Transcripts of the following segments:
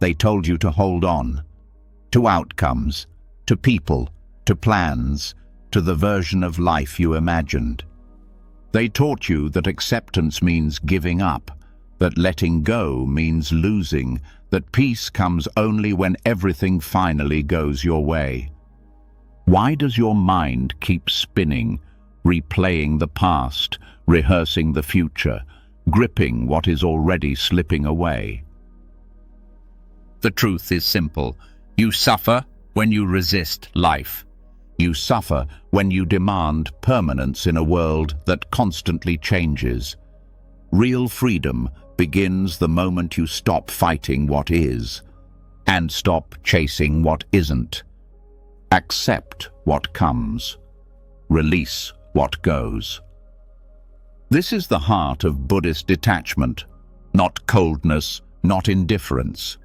They told you to hold on. To outcomes, to people, to plans, to the version of life you imagined. They taught you that acceptance means giving up, that letting go means losing, that peace comes only when everything finally goes your way. Why does your mind keep spinning, replaying the past, rehearsing the future, gripping what is already slipping away? The truth is simple. You suffer when you resist life. You suffer when you demand permanence in a world that constantly changes. Real freedom begins the moment you stop fighting what is and stop chasing what isn't. Accept what comes. Release what goes. This is the heart of Buddhist detachment, not coldness, not indifference,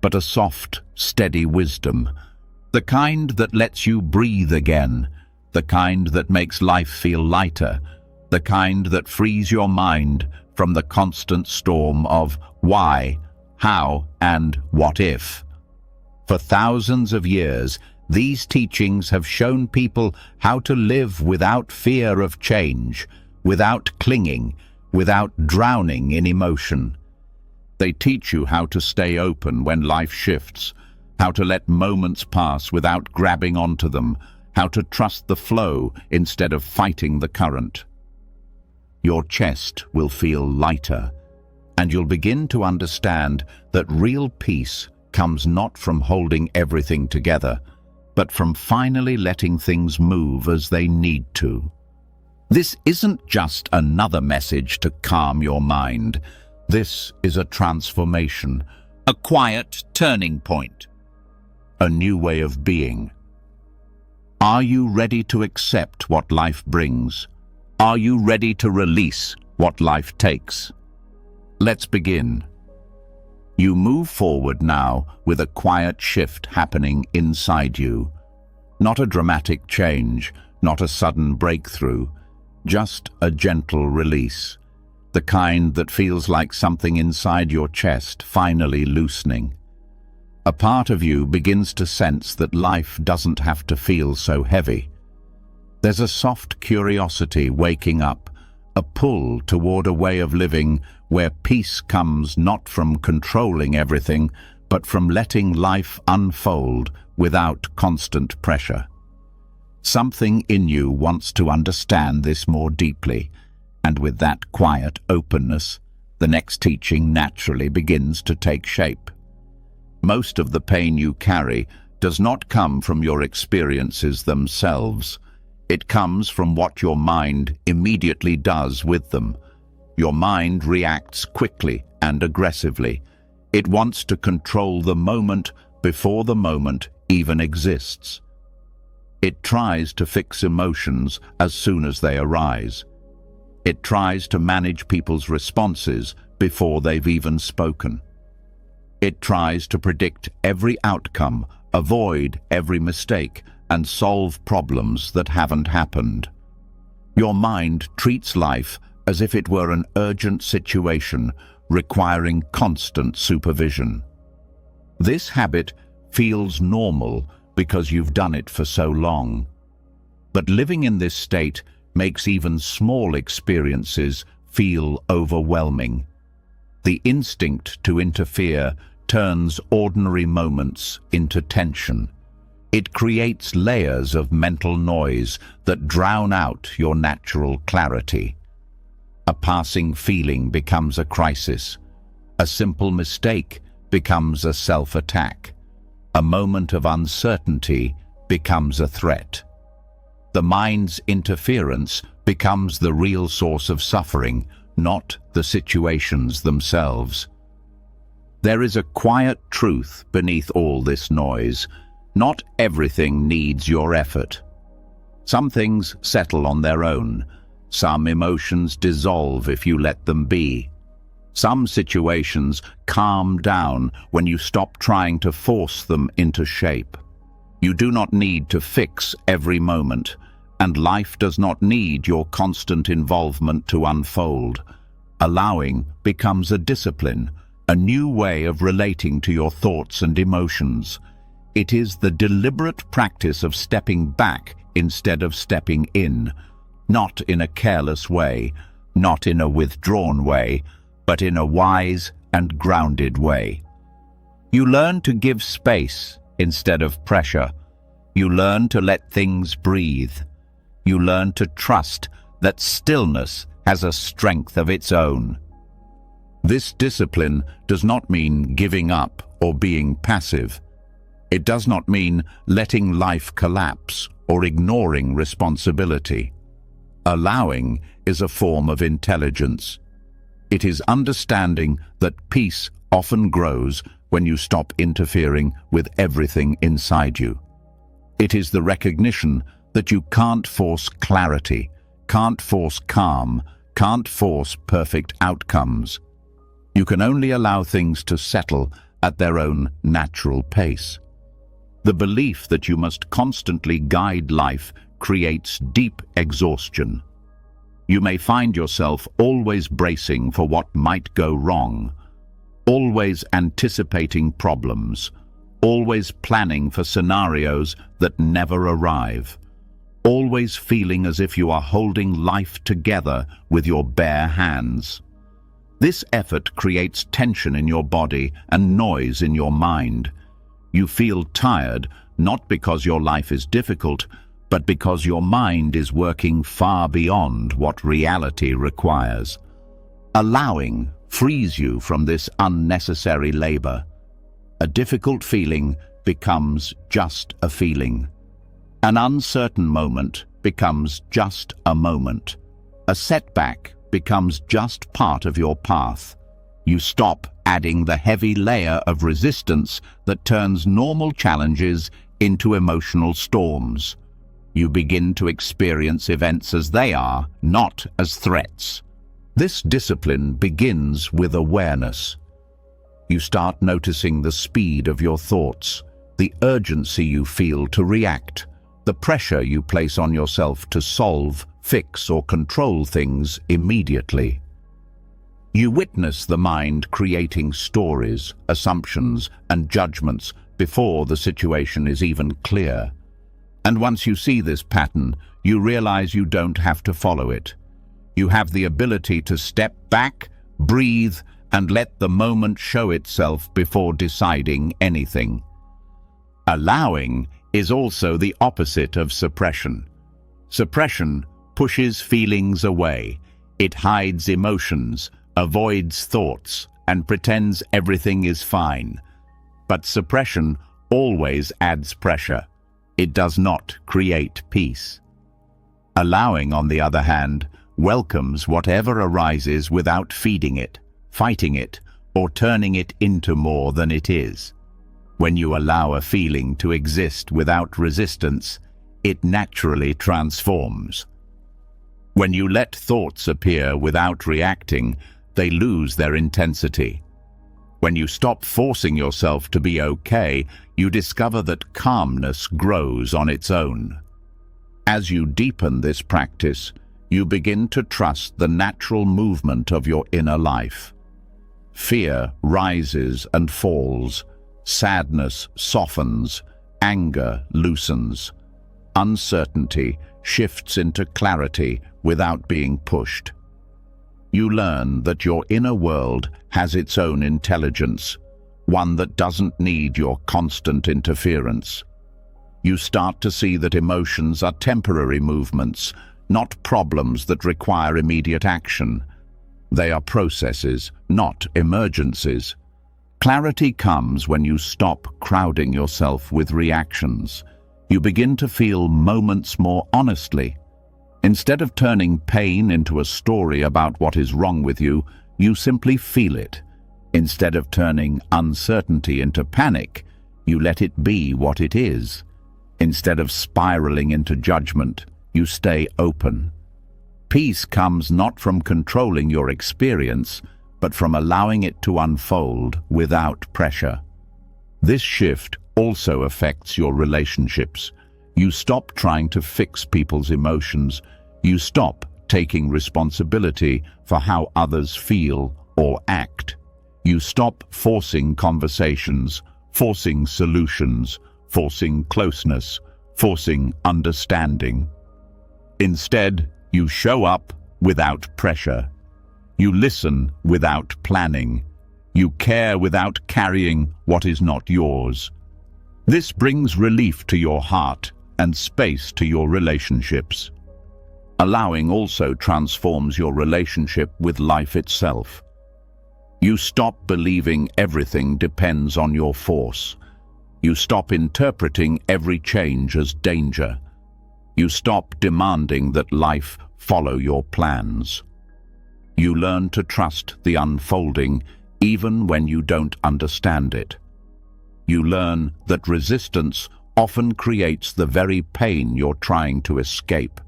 but a soft, steady wisdom, the kind that lets you breathe again, the kind that makes life feel lighter, the kind that frees your mind from the constant storm of why, how, and what if. For thousands of years, these teachings have shown people how to live without fear of change, without clinging, without drowning in emotion. They teach you how to stay open when life shifts, how to let moments pass without grabbing onto them, how to trust the flow instead of fighting the current. Your chest will feel lighter, and you'll begin to understand that real peace comes not from holding everything together, but from finally letting things move as they need to. This isn't just another message to calm your mind. This is a transformation, a quiet turning point, a new way of being. Are you ready to accept what life brings? Are you ready to release what life takes? Let's begin. You move forward now with a quiet shift happening inside you. Not a dramatic change, not a sudden breakthrough, just a gentle release. The kind that feels like something inside your chest finally loosening. A part of you begins to sense that life doesn't have to feel so heavy. There's a soft curiosity waking up, a pull toward a way of living where peace comes not from controlling everything, but from letting life unfold without constant pressure. Something in you wants to understand this more deeply, and with that quiet openness, the next teaching naturally begins to take shape. Most of the pain you carry does not come from your experiences themselves. It comes from what your mind immediately does with them. Your mind reacts quickly and aggressively. It wants to control the moment before the moment even exists. It tries to fix emotions as soon as they arise. It tries to manage people's responses before they've even spoken. It tries to predict every outcome, avoid every mistake, and solve problems that haven't happened. Your mind treats life as if it were an urgent situation requiring constant supervision. This habit feels normal because you've done it for so long. But living in this state makes even small experiences feel overwhelming. The instinct to interfere turns ordinary moments into tension. It creates layers of mental noise that drown out your natural clarity. A passing feeling becomes a crisis. A simple mistake becomes a self-attack. A moment of uncertainty becomes a threat. The mind's interference becomes the real source of suffering, not the situations themselves. There is a quiet truth beneath all this noise. Not everything needs your effort. Some things settle on their own. Some emotions dissolve if you let them be. Some situations calm down when you stop trying to force them into shape. You do not need to fix every moment, and life does not need your constant involvement to unfold. Allowing becomes a discipline. a new way of relating to your thoughts and emotions. It is the deliberate practice of stepping back instead of stepping in, not in a careless way, not in a withdrawn way, but in a wise and grounded way. You learn to give space instead of pressure. You learn to let things breathe. You learn to trust that stillness has a strength of its own. This discipline does not mean giving up or being passive. It does not mean letting life collapse or ignoring responsibility. Allowing is a form of intelligence. It is understanding that peace often grows when you stop interfering with everything inside you. It is the recognition that you can't force clarity, can't force calm, can't force perfect outcomes. You can only allow things to settle at their own natural pace. The belief that you must constantly guide life creates deep exhaustion. You may find yourself always bracing for what might go wrong, always anticipating problems, always planning for scenarios that never arrive, always feeling as if you are holding life together with your bare hands. This effort creates tension in your body and noise in your mind. You feel tired, not because your life is difficult, but because your mind is working far beyond what reality requires. Allowing frees you from this unnecessary labor. A difficult feeling becomes just a feeling. An uncertain moment becomes just a moment. A setback becomes just part of your path. You stop adding the heavy layer of resistance that turns normal challenges into emotional storms. You begin to experience events as they are, not as threats. This discipline begins with awareness. You start noticing the speed of your thoughts, the urgency you feel to react, the pressure you place on yourself to solve, fix, or control things immediately. You witness the mind creating stories, assumptions, and judgments before the situation is even clear. And once you see this pattern, you realize you don't have to follow it. You have the ability to step back, breathe, and let the moment show itself before deciding anything. Allowing is also the opposite of suppression. Suppression pushes feelings away. It hides emotions, avoids thoughts, and pretends everything is fine. But suppression always adds pressure. It does not create peace. Allowing, on the other hand, welcomes whatever arises without feeding it, fighting it, or turning it into more than it is. When you allow a feeling to exist without resistance, it naturally transforms. When you let thoughts appear without reacting, they lose their intensity. When you stop forcing yourself to be okay, you discover that calmness grows on its own. As you deepen this practice, you begin to trust the natural movement of your inner life. Fear rises and falls, sadness softens, anger loosens, uncertainty shifts into clarity without being pushed. You learn that your inner world has its own intelligence, one that doesn't need your constant interference. You start to see that emotions are temporary movements, not problems that require immediate action. They are processes, not emergencies. Clarity comes when you stop crowding yourself with reactions. You begin to feel moments more honestly. Instead of turning pain into a story about what is wrong with you, you simply feel it. Instead of turning uncertainty into panic, you let it be what it is. Instead of spiraling into judgment, you stay open. Peace comes not from controlling your experience, but from allowing it to unfold without pressure. This shift also affects your relationships. You stop trying to fix people's emotions. You stop taking responsibility for how others feel or act. You stop forcing conversations, forcing solutions, forcing closeness, forcing understanding. Instead, you show up without pressure. You listen without planning. You care without carrying what is not yours. This brings relief to your heart and space to your relationships. Allowing also transforms your relationship with life itself. You stop believing everything depends on your force. You stop interpreting every change as danger. You stop demanding that life follow your plans. You learn to trust the unfolding even when you don't understand it. You learn that resistance often creates the very pain you're trying to escape.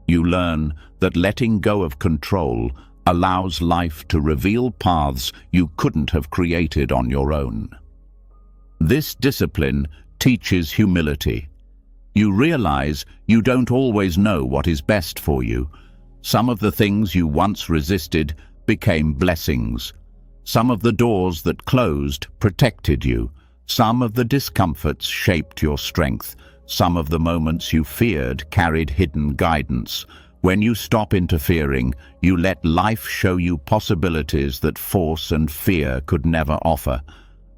You learn that letting go of control allows life to reveal paths you couldn't have created on your own. This discipline teaches humility. You realize you don't always know what is best for you. Some of the things you once resisted became blessings. Some of the doors that closed protected you. Some of the discomforts shaped your strength. Some of the moments you feared carried hidden guidance. When you stop interfering, you let life show you possibilities that force and fear could never offer.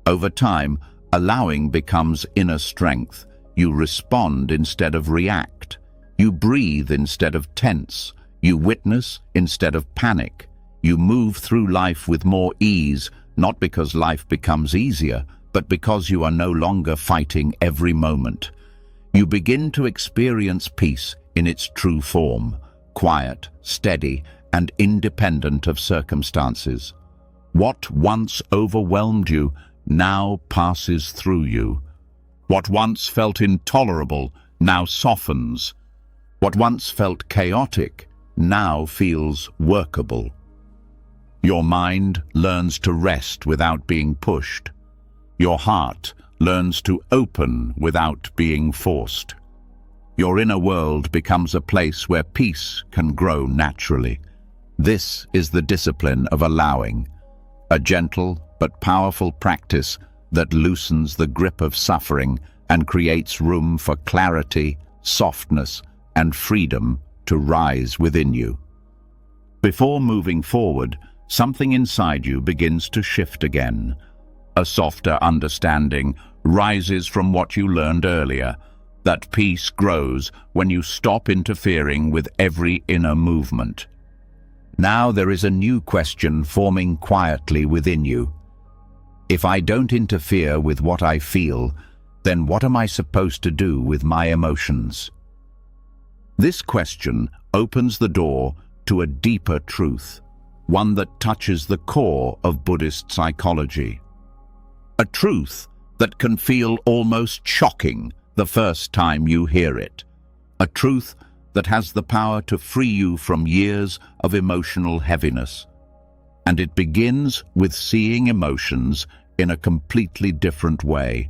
Over time, allowing becomes inner strength. You respond instead of react. You breathe instead of tense. You witness instead of panic. You move through life with more ease, not because life becomes easier, but because you are no longer fighting every moment. You begin to experience peace in its true form, quiet, steady, and independent of circumstances. What once overwhelmed you now passes through you. What once felt intolerable now softens. What once felt chaotic now feels workable. Your mind learns to rest without being pushed. Your heart learns to open without being forced. Your inner world becomes a place where peace can grow naturally. This is the discipline of allowing, a gentle but powerful practice that loosens the grip of suffering and creates room for clarity, softness, and freedom to rise within you. Before moving forward, something inside you begins to shift again. A softer understanding rises from what you learned earlier. That peace grows when you stop interfering with every inner movement. Now there is a new question forming quietly within you. If I don't interfere with what I feel, then what am I supposed to do with my emotions? This question opens the door to a deeper truth, one that touches the core of Buddhist psychology. A truth that can feel almost shocking the first time you hear it. A truth that has the power to free you from years of emotional heaviness. And it begins with seeing emotions in a completely different way.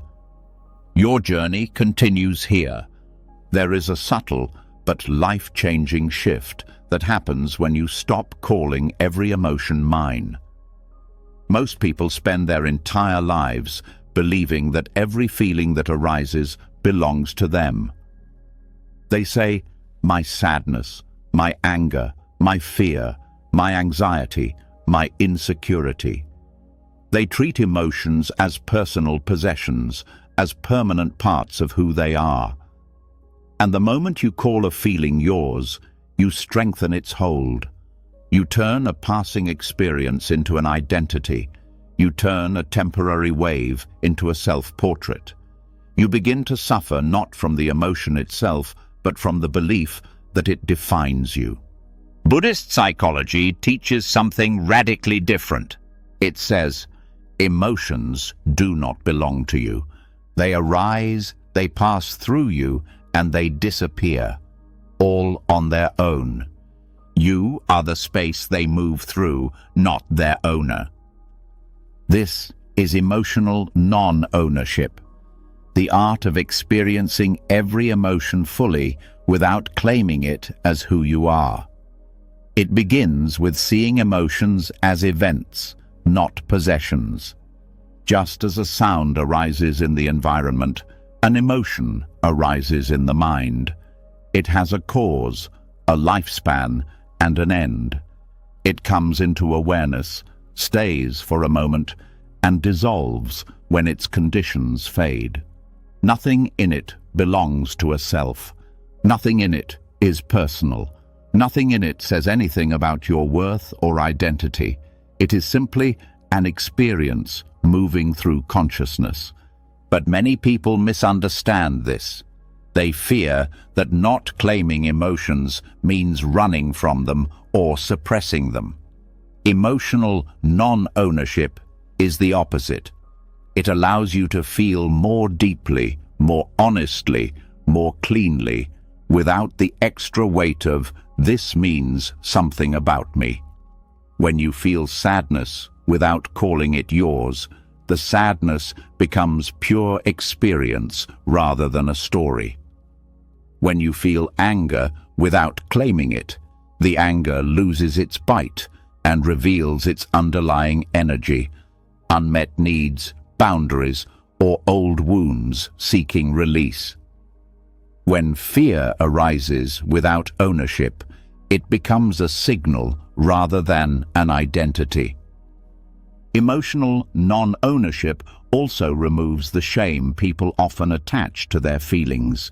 Your journey continues here. There is a subtle but life-changing shift that happens when you stop calling every emotion mine. Most people spend their entire lives believing that every feeling that arises belongs to them. They say, my sadness, my anger, my fear, my anxiety, my insecurity. They treat emotions as personal possessions, as permanent parts of who they are. And the moment you call a feeling yours, you strengthen its hold. You turn a passing experience into an identity. You turn a temporary wave into a self-portrait. You begin to suffer not from the emotion itself, but from the belief that it defines you. Buddhist psychology teaches something radically different. It says, emotions do not belong to you. They arise, they pass through you, and they disappear, all on their own. You are the space they move through, not their owner. This is emotional non-ownership, the art of experiencing every emotion fully without claiming it as who you are. It begins with seeing emotions as events, not possessions. Just as a sound arises in the environment, an emotion arises in the mind. It has a cause, a lifespan, and an end. It comes into awareness, stays for a moment, and dissolves when its conditions fade. Nothing in it belongs to a self. Nothing in it is personal. Nothing in it says anything about your worth or identity. It is simply an experience moving through consciousness. But many people misunderstand this. They fear that not claiming emotions means running from them or suppressing them. Emotional non-ownership is the opposite. It allows you to feel more deeply, more honestly, more cleanly, without the extra weight of "this means something about me." When you feel sadness without calling it yours, the sadness becomes pure experience rather than a story. When you feel anger without claiming it, the anger loses its bite and reveals its underlying energy, unmet needs, boundaries, or old wounds seeking release. When fear arises without ownership, it becomes a signal rather than an identity. Emotional non-ownership also removes the shame people often attach to their feelings.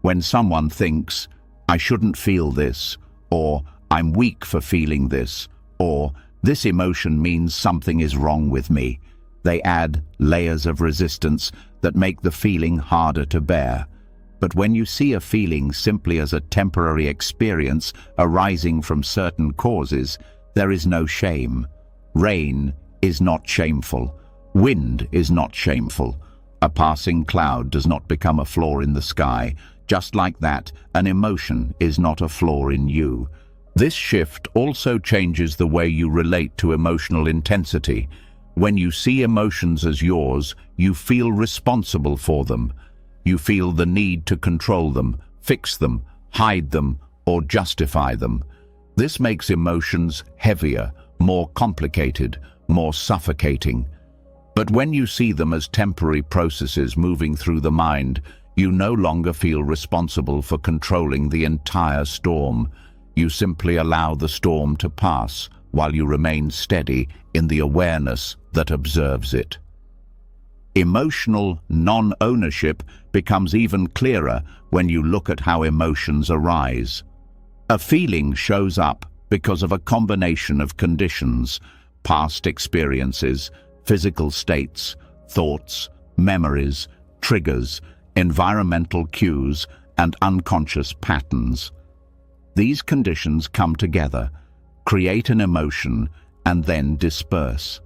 When someone thinks, "I shouldn't feel this," or "I'm weak for feeling this," or "this emotion means something is wrong with me," they add layers of resistance that make the feeling harder to bear. But when you see a feeling simply as a temporary experience arising from certain causes, there is no shame. Rain is not shameful. Wind is not shameful. A passing cloud does not become a flaw in the sky. Just like that, an emotion is not a flaw in you. This shift also changes the way you relate to emotional intensity. When you see emotions as yours, you feel responsible for them. You feel the need to control them, fix them, hide them, or justify them. This makes emotions heavier, more complicated, more suffocating. But when you see them as temporary processes moving through the mind, you no longer feel responsible for controlling the entire storm. You simply allow the storm to pass while you remain steady in the awareness that observes it. Emotional non-ownership becomes even clearer when you look at how emotions arise. A feeling shows up because of a combination of conditions: past experiences, physical states, thoughts, memories, triggers, environmental cues, and unconscious patterns. These conditions come together, create an emotion, and then disperse.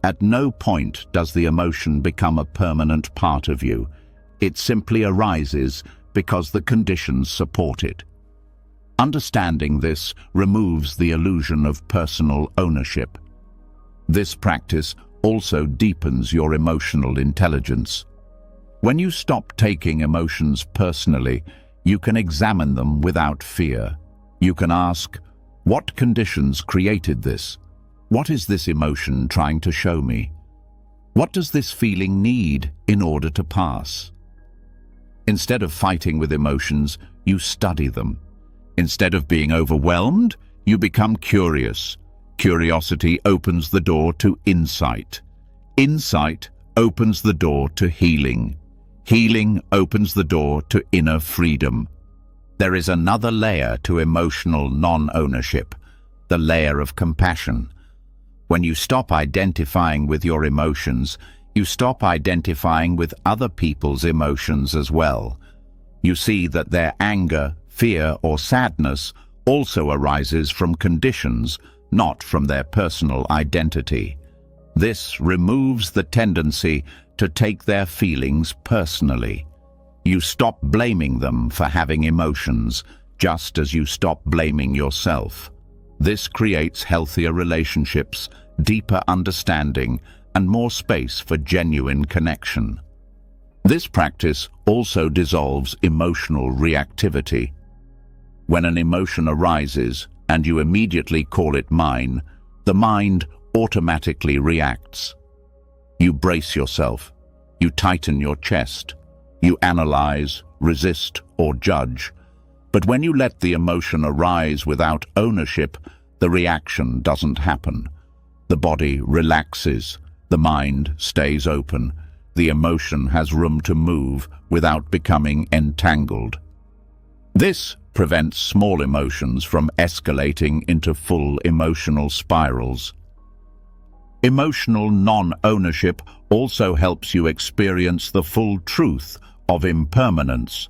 At no point does the emotion become a permanent part of you. It simply arises because the conditions support it. Understanding this removes the illusion of personal ownership. This practice also deepens your emotional intelligence. When you stop taking emotions personally, you can examine them without fear. You can ask, what conditions created this? What is this emotion trying to show me? What does this feeling need in order to pass? Instead of fighting with emotions, you study them. Instead of being overwhelmed, you become curious. Curiosity opens the door to insight. Insight opens the door to healing. Healing opens the door to inner freedom. There is another layer to emotional non-ownership, the layer of compassion. When you stop identifying with your emotions, you stop identifying with other people's emotions as well. You see that their anger, fear, or sadness also arises from conditions, not from their personal identity. This removes the tendency to take their feelings personally. You stop blaming them for having emotions, just as you stop blaming yourself. This creates healthier relationships, deeper understanding, and more space for genuine connection. This practice also dissolves emotional reactivity. When an emotion arises and you immediately call it mine, the mind automatically reacts. You brace yourself. You tighten your chest. You analyze, resist, or judge. But when you let the emotion arise without ownership, the reaction doesn't happen. The body relaxes. The mind stays open. The emotion has room to move without becoming entangled. This prevents small emotions from escalating into full emotional spirals. Emotional non-ownership also helps you experience the full truth of impermanence.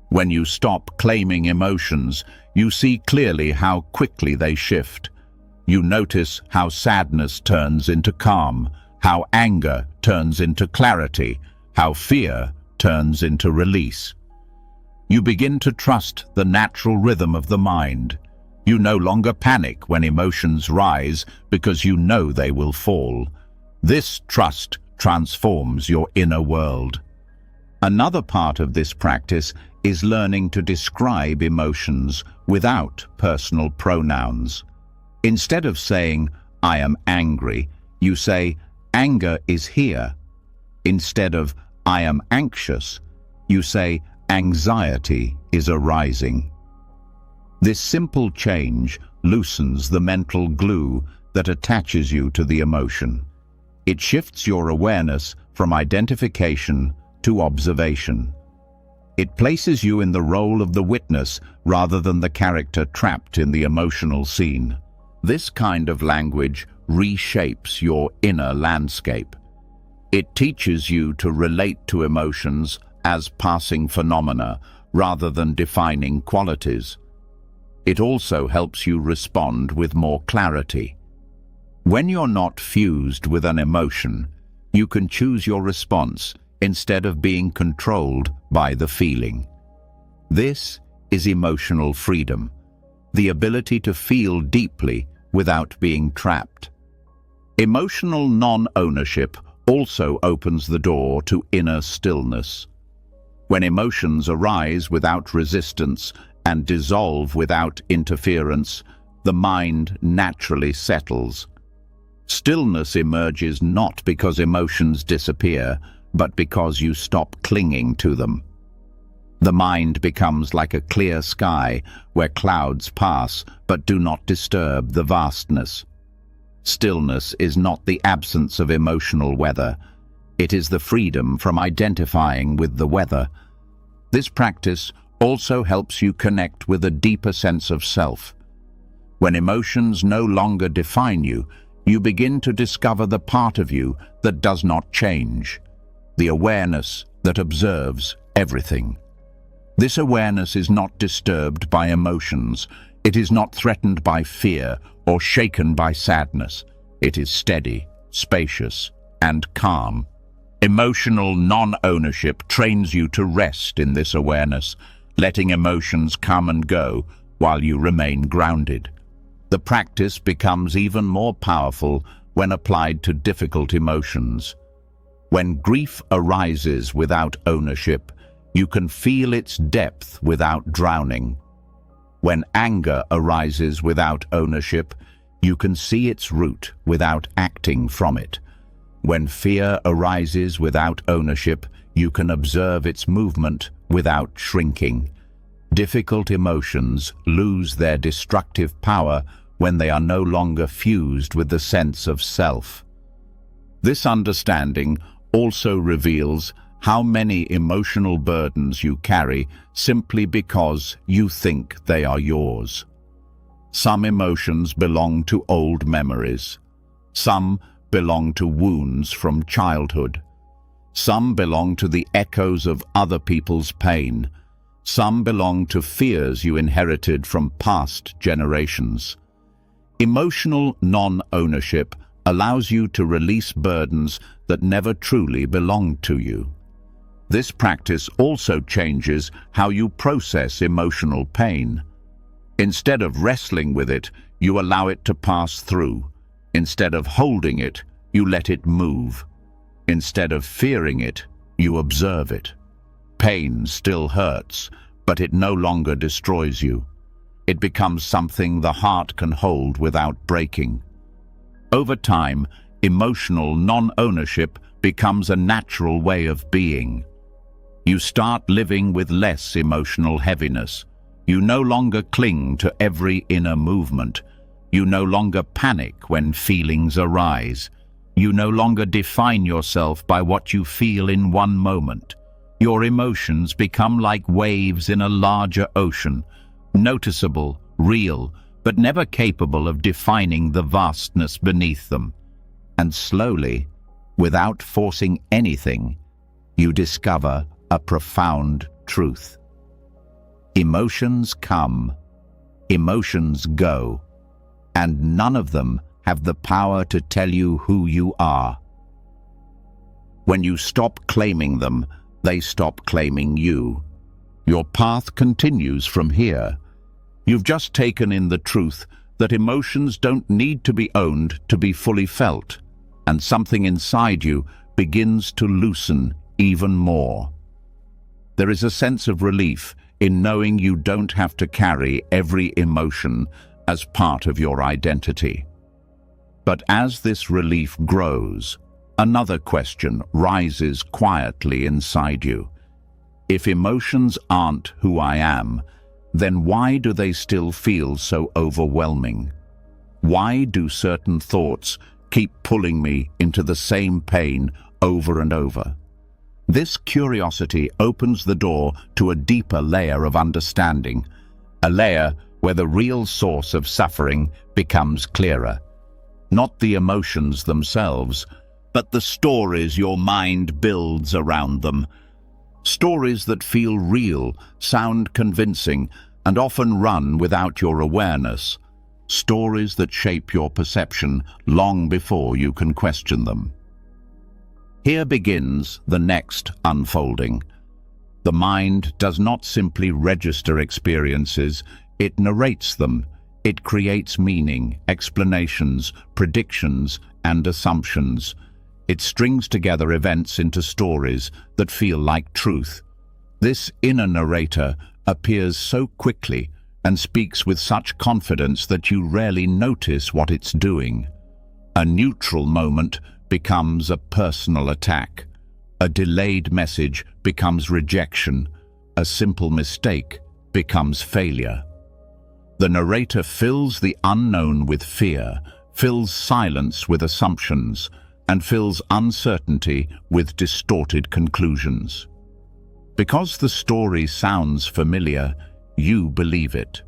When you stop claiming emotions, you see clearly how quickly they shift. You notice how sadness turns into calm, how anger turns into clarity, how fear turns into release. You begin to trust the natural rhythm of the mind. You no longer panic when emotions rise because you know they will fall. This trust transforms your inner world. Another part of this practice is learning to describe emotions without personal pronouns. Instead of saying, "I am angry," you say, "Anger is here." Instead of, "I am anxious," you say, "Anxiety is arising." This simple change loosens the mental glue that attaches you to the emotion. It shifts your awareness from identification to observation. It places you in the role of the witness rather than the character trapped in the emotional scene. This kind of language reshapes your inner landscape. It teaches you to relate to emotions as passing phenomena rather than defining qualities. It also helps you respond with more clarity. When you're not fused with an emotion, you can choose your response instead of being controlled by the feeling. This is emotional freedom, the ability to feel deeply without being trapped. Emotional non-ownership also opens the door to inner stillness. When emotions arise without resistance and dissolve without interference, the mind naturally settles. Stillness emerges not because emotions disappear, but because you stop clinging to them. The mind becomes like a clear sky where clouds pass but do not disturb the vastness. Stillness is not the absence of emotional weather. It is the freedom from identifying with the weather. This practice also helps you connect with a deeper sense of self. When emotions no longer define you, you begin to discover the part of you that does not change, the awareness that observes everything. This awareness is not disturbed by emotions. It is not threatened by fear or shaken by sadness. It is steady, spacious, and calm. Emotional non-ownership trains you to rest in this awareness, letting emotions come and go while you remain grounded. The practice becomes even more powerful when applied to difficult emotions. When grief arises without ownership, you can feel its depth without drowning. When anger arises without ownership, you can see its root without acting from it. When fear arises without ownership, you can observe its movement without shrinking. Difficult emotions lose their destructive power when they are no longer fused with the sense of self. This understanding also reveals how many emotional burdens you carry simply because you think they are yours. Some emotions belong to old memories. Some belong to wounds from childhood. Some belong to the echoes of other people's pain. Some belong to fears you inherited from past generations. Emotional non-ownership allows you to release burdens that never truly belonged to you. This practice also changes how you process emotional pain. Instead of wrestling with it, you allow it to pass through. Instead of holding it, you let it move. Instead of fearing it, you observe it. Pain still hurts, but it no longer destroys you. It becomes something the heart can hold without breaking. Over time, emotional non-ownership becomes a natural way of being. You start living with less emotional heaviness. You no longer cling to every inner movement. You no longer panic when feelings arise. You no longer define yourself by what you feel in one moment. Your emotions become like waves in a larger ocean, noticeable, real, but never capable of defining the vastness beneath them. And slowly, without forcing anything, you discover a profound truth. Emotions come, emotions go, and none of them have the power to tell you who you are. When you stop claiming them, they stop claiming you. Your path continues from here. You've just taken in the truth that emotions don't need to be owned to be fully felt, and something inside you begins to loosen even more. There is a sense of relief in knowing you don't have to carry every emotion as part of your identity. But as this relief grows, another question rises quietly inside you. If emotions aren't who I am, then why do they still feel so overwhelming? Why do certain thoughts keep pulling me into the same pain over and over? This curiosity opens the door to a deeper layer of understanding, a layer where the real source of suffering becomes clearer. Not the emotions themselves, but the stories your mind builds around them. Stories that feel real, sound convincing, and often run without your awareness. Stories that shape your perception long before you can question them. Here begins the next unfolding. The mind does not simply register experiences, it narrates them. It creates meaning, explanations, predictions, and assumptions. It strings together events into stories that feel like truth. This inner narrator appears so quickly and speaks with such confidence that you rarely notice what it's doing. A neutral moment becomes a personal attack. A delayed message becomes rejection. A simple mistake becomes failure. The narrator fills the unknown with fear, fills silence with assumptions, and fills uncertainty with distorted conclusions. Because the story sounds familiar, you believe it.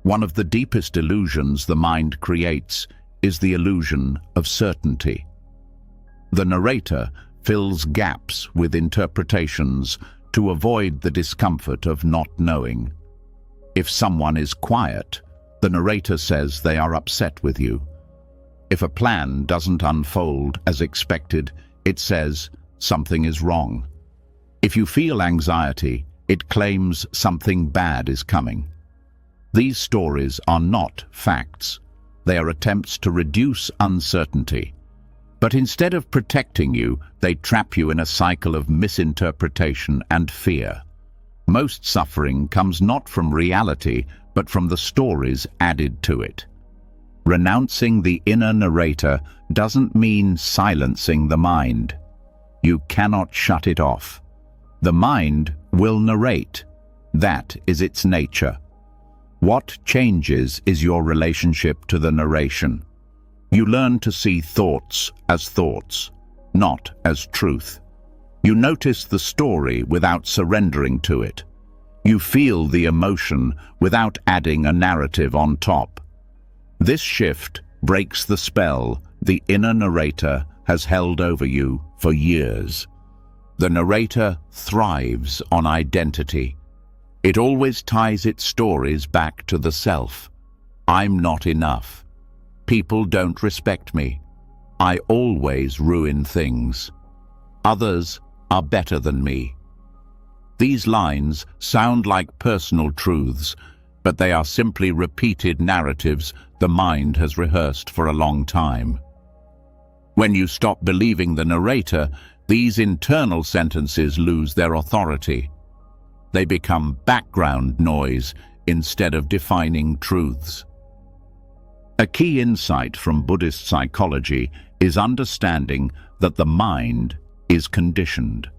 One of the deepest illusions the mind creates is the illusion of certainty. The narrator fills gaps with interpretations to avoid the discomfort of not knowing. If someone is quiet, the narrator says they are upset with you. If a plan doesn't unfold as expected, it says something is wrong. If you feel anxiety, it claims something bad is coming. These stories are not facts. They are attempts to reduce uncertainty. But instead of protecting you, they trap you in a cycle of misinterpretation and fear. Most suffering comes not from reality, but from the stories added to it. Renouncing the inner narrator doesn't mean silencing the mind. You cannot shut it off. The mind will narrate. That is its nature. What changes is your relationship to the narration. You learn to see thoughts as thoughts, not as truth. You notice the story without surrendering to it. You feel the emotion without adding a narrative on top. This shift breaks the spell the inner narrator has held over you for years. The narrator thrives on identity. It always ties its stories back to the self. I'm not enough. People don't respect me. I always ruin things. Others are better than me. These lines sound like personal truths, but they are simply repeated narratives the mind has rehearsed for a long time. When you stop believing the narrator, these internal sentences lose their authority. They become background noise instead of defining truths. A key insight from Buddhist psychology is understanding that the mind is conditioned.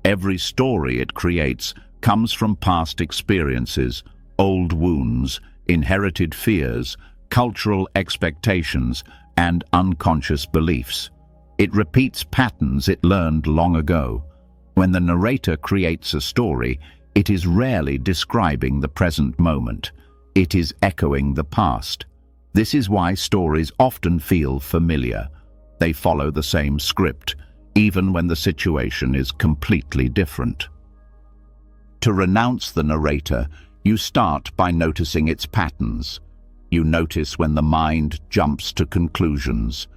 Every story it creates comes from past experiences, old wounds, inherited fears, cultural expectations, and unconscious beliefs. It repeats patterns it learned long ago. When the narrator creates a story, it is rarely describing the present moment. It is echoing the past. This is why stories often feel familiar. They follow the same script, even when the situation is completely different. To renounce the narrator, you start by noticing its patterns. You notice when the mind jumps to conclusions.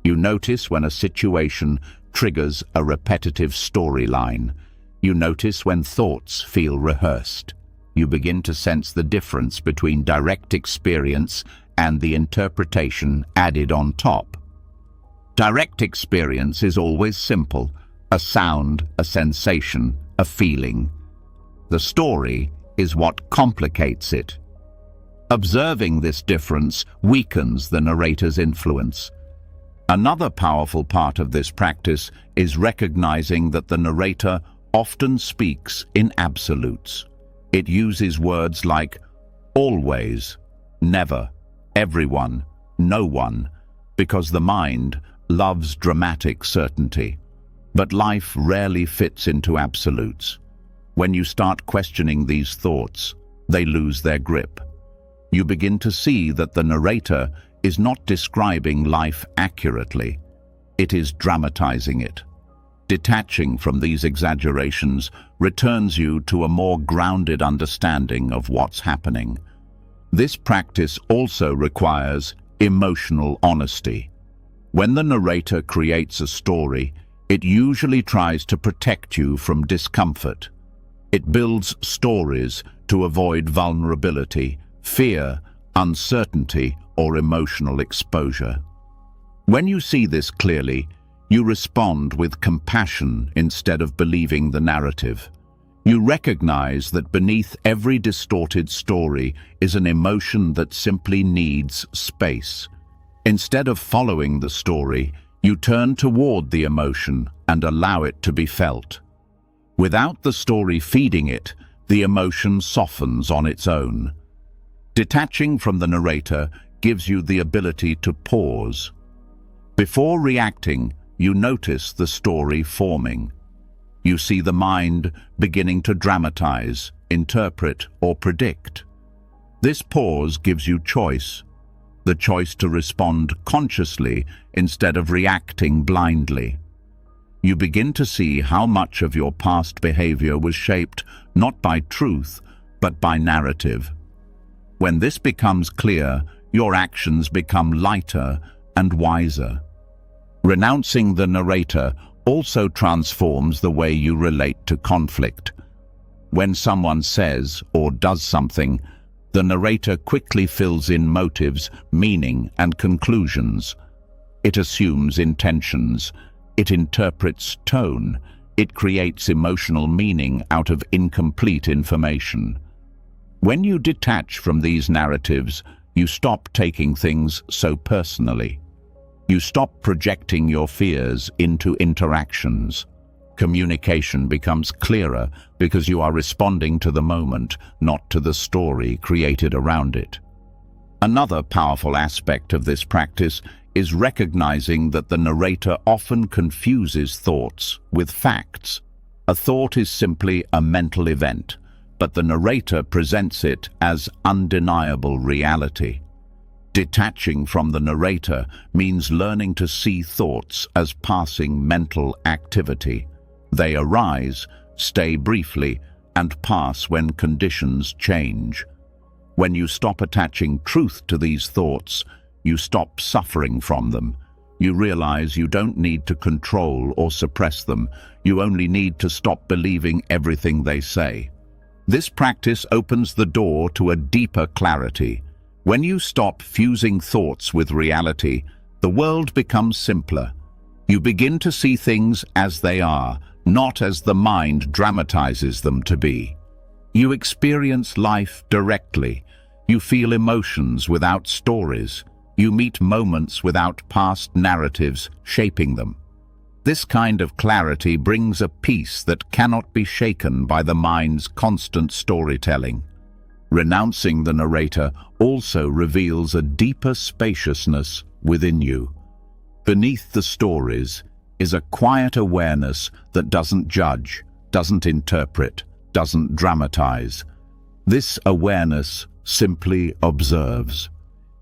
You notice when a situation triggers a repetitive storyline. You notice when thoughts feel rehearsed. You begin to sense the difference between direct experience and the interpretation added on top. Direct experience is always simple: a sound, a sensation, a feeling. The story is what complicates it. Observing this difference weakens the narrator's influence. Another powerful part of this practice is recognizing that the narrator often speaks in absolutes. It uses words like always, never, everyone, no one, because the mind loves dramatic certainty. But life rarely fits into absolutes. When you start questioning these thoughts, they lose their grip. You begin to see that the narrator is not describing life accurately. It is dramatizing it. Detaching from these exaggerations returns you to a more grounded understanding of what's happening. This practice also requires emotional honesty. When the narrator creates a story, it usually tries to protect you from discomfort. It builds stories to avoid vulnerability, fear, uncertainty, or emotional exposure. When you see this clearly, you respond with compassion instead of believing the narrative. You recognize that beneath every distorted story is an emotion that simply needs space. Instead of following the story, you turn toward the emotion and allow it to be felt. Without the story feeding it, the emotion softens on its own. Detaching from the narrator gives you the ability to pause. Before reacting, you notice the story forming. You see the mind beginning to dramatize, interpret, or predict. This pause gives you choice. The choice to respond consciously instead of reacting blindly. You begin to see how much of your past behavior was shaped not by truth, but by narrative. When this becomes clear, your actions become lighter and wiser. Renouncing the narrator also transforms the way you relate to conflict. When someone says or does something, the narrator quickly fills in motives, meaning, and conclusions. It assumes intentions. It interprets tone. It creates emotional meaning out of incomplete information. When you detach from these narratives, you stop taking things so personally. You stop projecting your fears into interactions. Communication becomes clearer because you are responding to the moment, not to the story created around it. Another powerful aspect of this practice is recognizing that the narrator often confuses thoughts with facts. A thought is simply a mental event, but the narrator presents it as undeniable reality. Detaching from the narrator means learning to see thoughts as passing mental activity. They arise, stay briefly, and pass when conditions change. When you stop attaching truth to these thoughts, you stop suffering from them. You realize you don't need to control or suppress them. You only need to stop believing everything they say. This practice opens the door to a deeper clarity. When you stop fusing thoughts with reality, the world becomes simpler. You begin to see things as they are, not as the mind dramatizes them to be. You experience life directly. You feel emotions without stories. You meet moments without past narratives shaping them. This kind of clarity brings a peace that cannot be shaken by the mind's constant storytelling. Renouncing the narrator also reveals a deeper spaciousness within you. Beneath the stories is a quiet awareness that doesn't judge, doesn't interpret, doesn't dramatize. This awareness simply observes.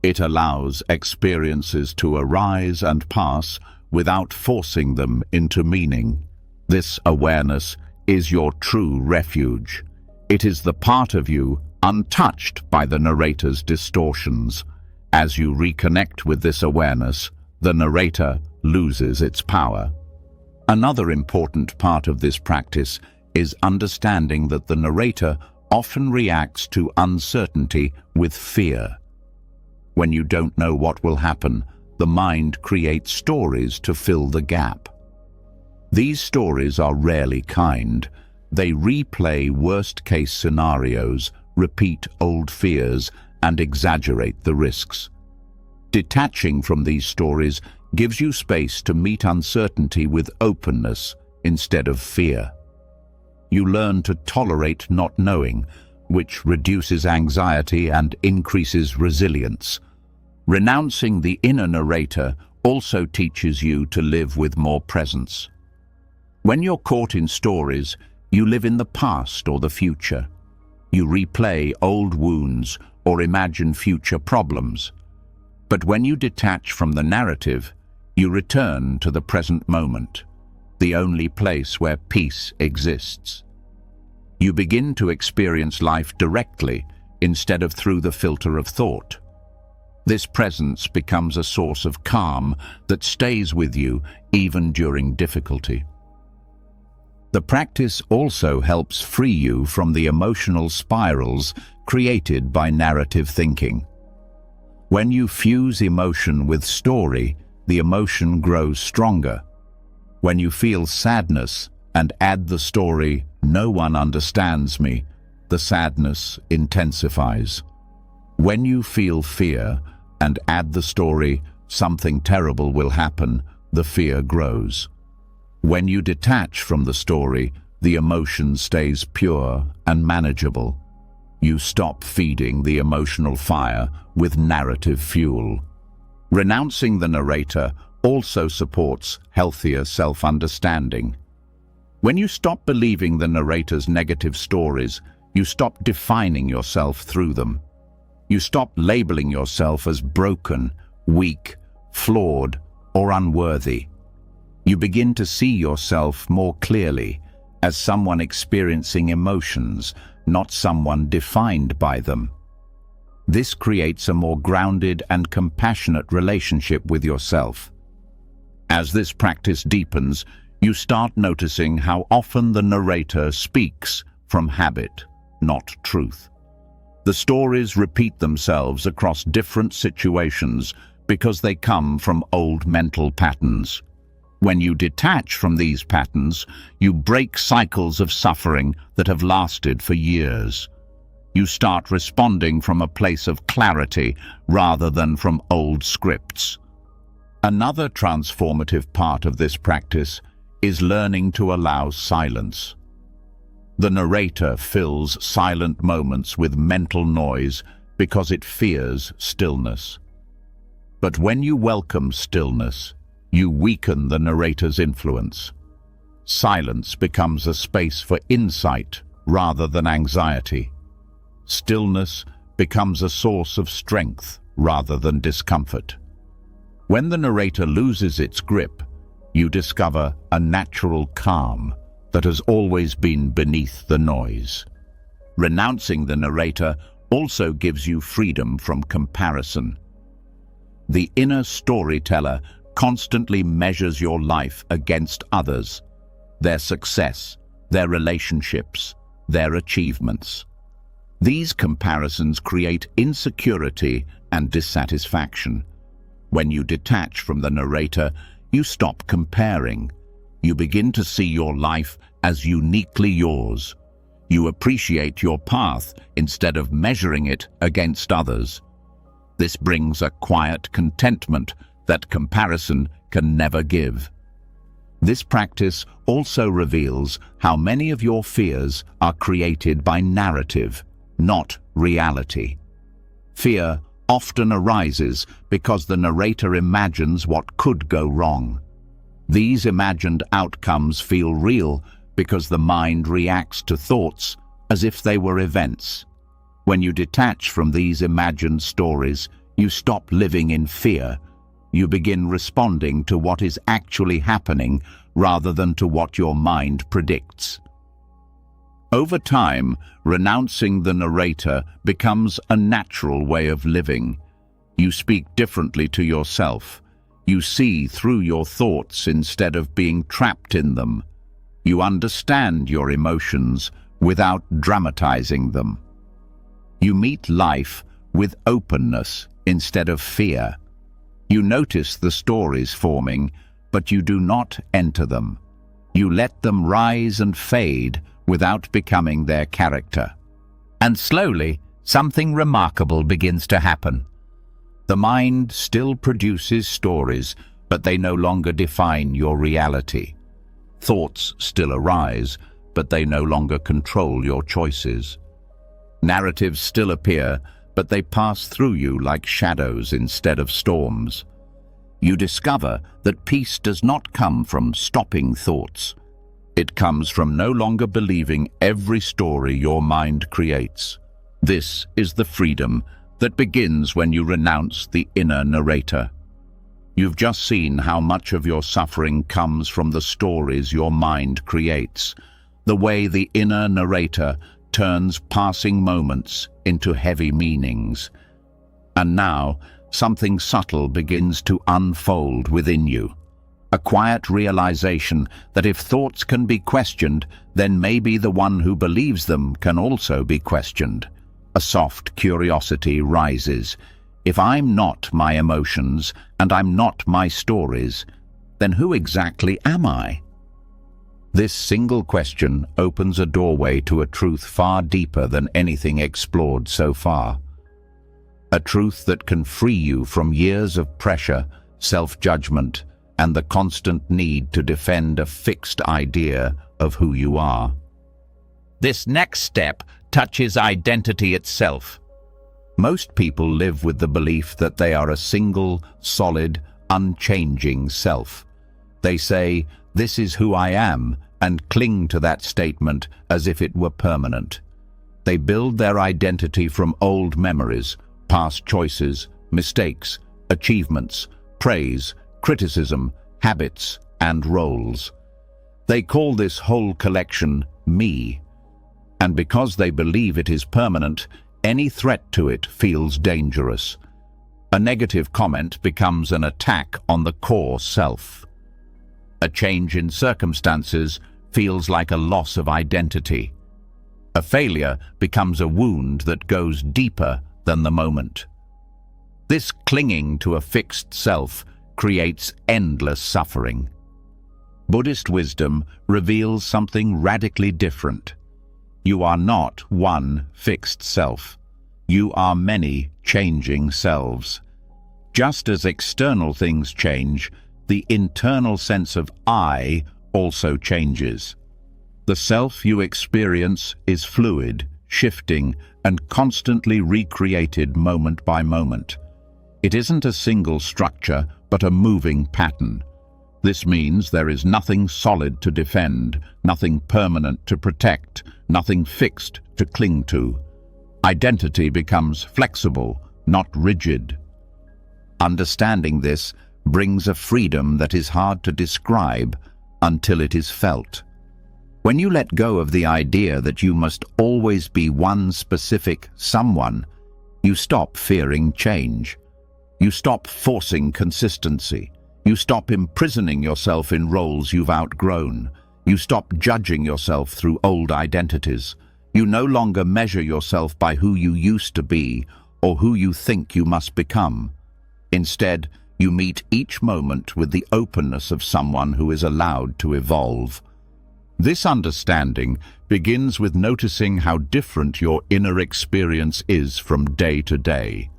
It allows experiences to arise and pass without forcing them into meaning. This awareness is your true refuge. It is the part of you untouched by the narrator's distortions. As you reconnect with this awareness, the narrator loses its power. Another important part of this practice is understanding that the narrator often reacts to uncertainty with fear. When you don't know what will happen, the mind creates stories to fill the gap. These stories are rarely kind. They replay worst-case scenarios, repeat old fears, and exaggerate the risks. Detaching from these stories gives you space to meet uncertainty with openness instead of fear. You learn to tolerate not knowing, which reduces anxiety and increases resilience. Renouncing the inner narrator also teaches you to live with more presence. When you're caught in stories, you live in the past or the future. You replay old wounds or imagine future problems. But when you detach from the narrative, you return to the present moment, the only place where peace exists. You begin to experience life directly instead of through the filter of thought. This presence becomes a source of calm that stays with you even during difficulty. The practice also helps free you from the emotional spirals created by narrative thinking. When you fuse emotion with story, the emotion grows stronger. When you feel sadness and add the story, "No one understands me," the sadness intensifies. When you feel fear and add the story, "Something terrible will happen," the fear grows. When you detach from the story, the emotion stays pure and manageable. You stop feeding the emotional fire with narrative fuel. Renouncing the narrator also supports healthier self-understanding. When you stop believing the narrator's negative stories, you stop defining yourself through them. You stop labeling yourself as broken, weak, flawed, or unworthy. You begin to see yourself more clearly as someone experiencing emotions, not someone defined by them. This creates a more grounded and compassionate relationship with yourself. As this practice deepens, you start noticing how often the narrator speaks from habit, not truth. The stories repeat themselves across different situations because they come from old mental patterns. When you detach from these patterns, you break cycles of suffering that have lasted for years. You start responding from a place of clarity rather than from old scripts. Another transformative part of this practice is learning to allow silence. The narrator fills silent moments with mental noise because it fears stillness. But when you welcome stillness, you weaken the narrator's influence. Silence becomes a space for insight rather than anxiety. Stillness becomes a source of strength rather than discomfort. When the narrator loses its grip, you discover a natural calm that has always been beneath the noise. Renouncing the narrator also gives you freedom from comparison. The inner storyteller constantly measures your life against others, their success, their relationships, their achievements. These comparisons create insecurity and dissatisfaction. When you detach from the narrator, you stop comparing. You begin to see your life as uniquely yours. You appreciate your path instead of measuring it against others. This brings a quiet contentment that comparison can never give. This practice also reveals how many of your fears are created by narrative, not reality. Fear often arises because the narrator imagines what could go wrong. These imagined outcomes feel real because the mind reacts to thoughts as if they were events. When you detach from these imagined stories, you stop living in fear. You begin responding to what is actually happening rather than to what your mind predicts. Over time, renouncing the narrator becomes a natural way of living. You speak differently to yourself. You see through your thoughts instead of being trapped in them. You understand your emotions without dramatizing them. You meet life with openness instead of fear. You notice the stories forming, but you do not enter them. You let them rise and fade without becoming their character. And slowly, something remarkable begins to happen. The mind still produces stories, but they no longer define your reality. Thoughts still arise, but they no longer control your choices. Narratives still appear, but they pass through you like shadows instead of storms. You discover that peace does not come from stopping thoughts. It comes from no longer believing every story your mind creates. This is the freedom that begins when you renounce the inner narrator. You've just seen how much of your suffering comes from the stories your mind creates, the way the inner narrator turns passing moments into heavy meanings. And now, something subtle begins to unfold within you. A quiet realization that if thoughts can be questioned, then maybe the one who believes them can also be questioned. A soft curiosity rises. If I'm not my emotions and I'm not my stories, then who exactly am I? This single question opens a doorway to a truth far deeper than anything explored so far. A truth that can free you from years of pressure, self-judgment, and the constant need to defend a fixed idea of who you are. This next step touches identity itself. Most people live with the belief that they are a single, solid, unchanging self. They say, "This is who I am," and cling to that statement as if it were permanent. They build their identity from old memories, past choices, mistakes, achievements, praise, criticism, habits, and roles. They call this whole collection me. And because they believe it is permanent, any threat to it feels dangerous. A negative comment becomes an attack on the core self. A change in circumstances feels like a loss of identity. A failure becomes a wound that goes deeper than the moment. This clinging to a fixed self creates endless suffering. Buddhist wisdom reveals something radically different. You are not one fixed self. You are many changing selves. Just as external things change, the internal sense of I also changes. The self you experience is fluid, shifting, and constantly recreated moment by moment. It isn't a single structure, but a moving pattern. This means there is nothing solid to defend, nothing permanent to protect, nothing fixed to cling to. Identity becomes flexible, not rigid. Understanding this brings a freedom that is hard to describe until it is felt. When you let go of the idea that you must always be one specific someone, you stop fearing change. You stop forcing consistency. You stop imprisoning yourself in roles you've outgrown. You stop judging yourself through old identities. You no longer measure yourself by who you used to be or who you think you must become. Instead, you meet each moment with the openness of someone who is allowed to evolve. This understanding begins with noticing how different your inner experience is from day to day.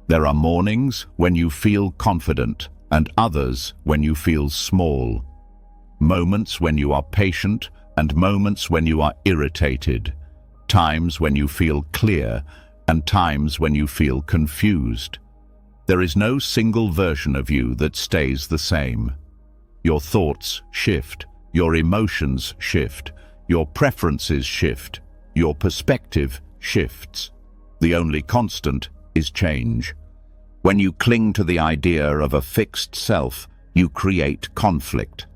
There are mornings when you feel confident and others when you feel small. Moments when you are patient and moments when you are irritated. Times when you feel clear and times when you feel confused. There is no single version of you that stays the same. Your thoughts shift, your emotions shift, your preferences shift, your perspective shifts. The only constant is change. When you cling to the idea of a fixed self, you create conflict.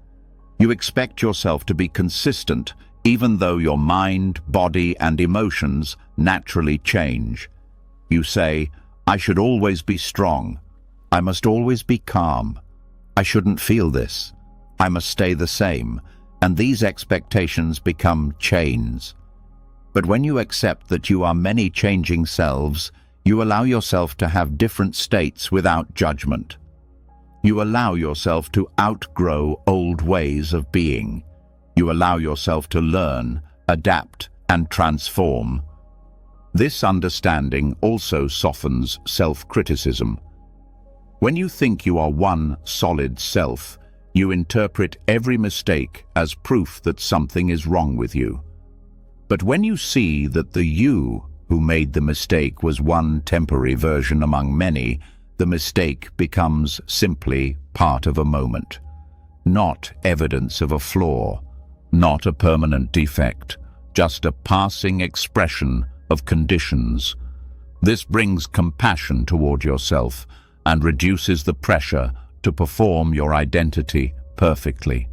You expect yourself to be consistent, even though your mind, body, and emotions naturally change. You say, "I should always be strong. I must always be calm. I shouldn't feel this. I must stay the same." And these expectations become chains. But when you accept that you are many changing selves, you allow yourself to have different states without judgment. You allow yourself to outgrow old ways of being. You allow yourself to learn, adapt, and transform. This understanding also softens self-criticism. When you think you are one solid self, you interpret every mistake as proof that something is wrong with you. But when you see that the you who made the mistake was one temporary version among many, the mistake becomes simply part of a moment, not evidence of a flaw, not a permanent defect, just a passing expression of conditions. This brings compassion toward yourself and reduces the pressure to perform your identity perfectly.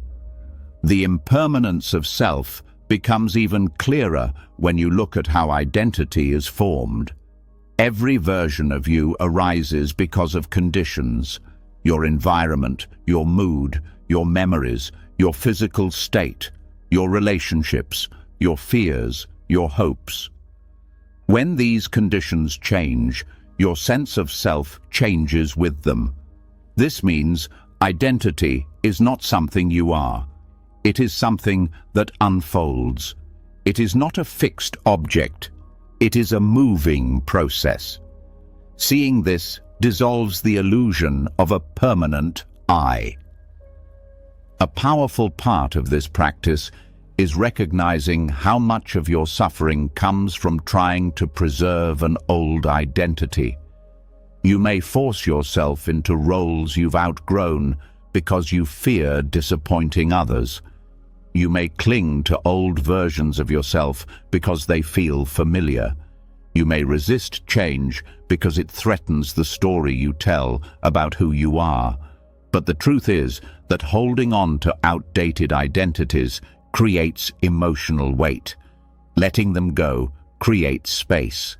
The impermanence of self becomes even clearer when you look at how identity is formed. Every version of you arises because of conditions: your environment, your mood, your memories, your physical state, your relationships, your fears, your hopes. When these conditions change, your sense of self changes with them. This means identity is not something you are. It is something that unfolds. It is not a fixed object. It is a moving process. Seeing this dissolves the illusion of a permanent I. A powerful part of this practice is recognizing how much of your suffering comes from trying to preserve an old identity. You may force yourself into roles you've outgrown because you fear disappointing others. You may cling to old versions of yourself because they feel familiar. You may resist change because it threatens the story you tell about who you are. But the truth is that holding on to outdated identities creates emotional weight. Letting them go creates space.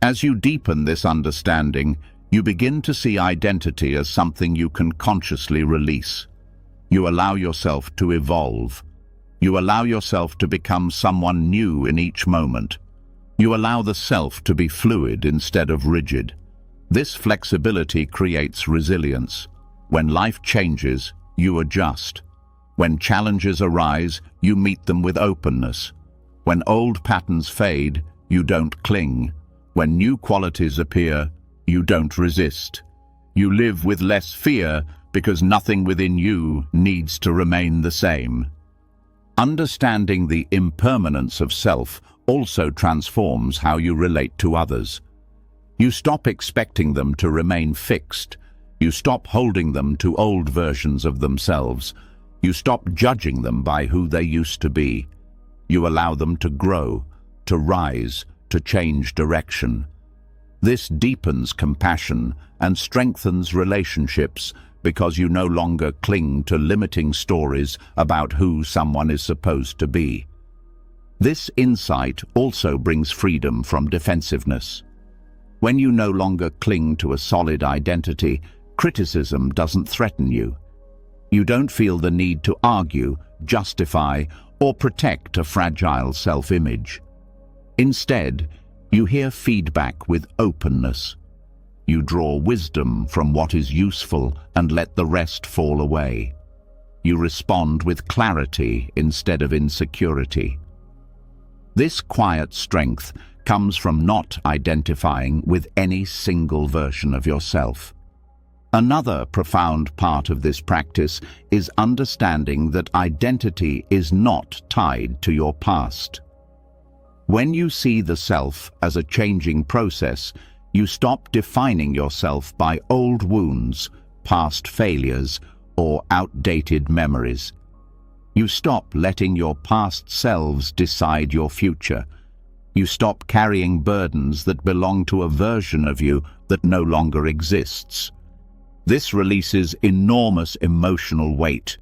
As you deepen this understanding, you begin to see identity as something you can consciously release. You allow yourself to evolve. You allow yourself to become someone new in each moment. You allow the self to be fluid instead of rigid. This flexibility creates resilience. When life changes, you adjust. When challenges arise, you meet them with openness. When old patterns fade, you don't cling. When new qualities appear, you don't resist. You live with less fear because nothing within you needs to remain the same. Understanding the impermanence of self also transforms how you relate to others. You stop expecting them to remain fixed. You stop holding them to old versions of themselves. You stop judging them by who they used to be. You allow them to grow, to rise, to change direction. This deepens compassion and strengthens relationships because you no longer cling to limiting stories about who someone is supposed to be. This insight also brings freedom from defensiveness. When you no longer cling to a solid identity, criticism doesn't threaten you. You don't feel the need to argue, justify, or protect a fragile self-image. Instead, you hear feedback with openness. You draw wisdom from what is useful and let the rest fall away. You respond with clarity instead of insecurity. This quiet strength comes from not identifying with any single version of yourself. Another profound part of this practice is understanding that identity is not tied to your past. When you see the self as a changing process, you stop defining yourself by old wounds, past failures, or outdated memories. You stop letting your past selves decide your future. You stop carrying burdens that belong to a version of you that no longer exists. This releases enormous emotional weight.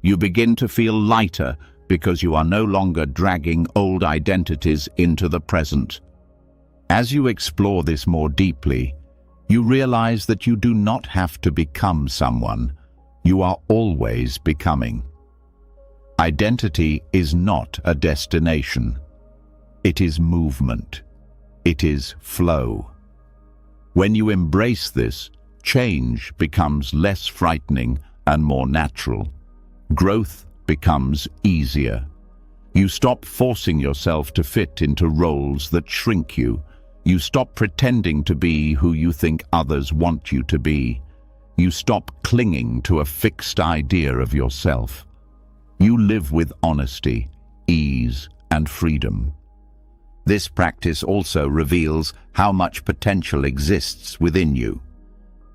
You begin to feel lighter because you are no longer dragging old identities into the present. As you explore this more deeply, you realize that you do not have to become someone. You are always becoming. Identity is not a destination. It is movement. It is flow. When you embrace this, change becomes less frightening and more natural. Growth becomes easier. You stop forcing yourself to fit into roles that shrink you. You stop pretending to be who you think others want you to be. You stop clinging to a fixed idea of yourself. You live with honesty, ease, and freedom. This practice also reveals how much potential exists within you.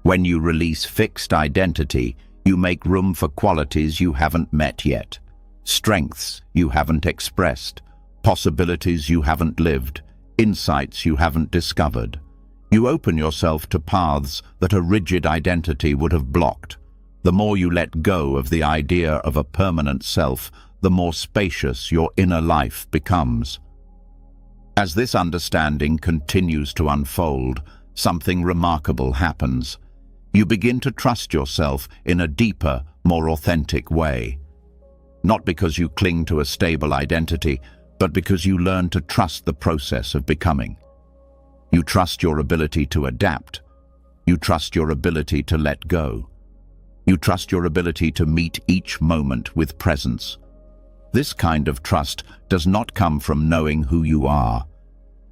When you release fixed identity, you make room for qualities you haven't met yet, strengths you haven't expressed, possibilities you haven't lived, insights you haven't discovered. You open yourself to paths that a rigid identity would have blocked. The more you let go of the idea of a permanent self, the more spacious your inner life becomes. As this understanding continues to unfold, something remarkable happens. You begin to trust yourself in a deeper, more authentic way. Not because you cling to a stable identity, but because you learn to trust the process of becoming. You trust your ability to adapt. You trust your ability to let go. You trust your ability to meet each moment with presence. This kind of trust does not come from knowing who you are.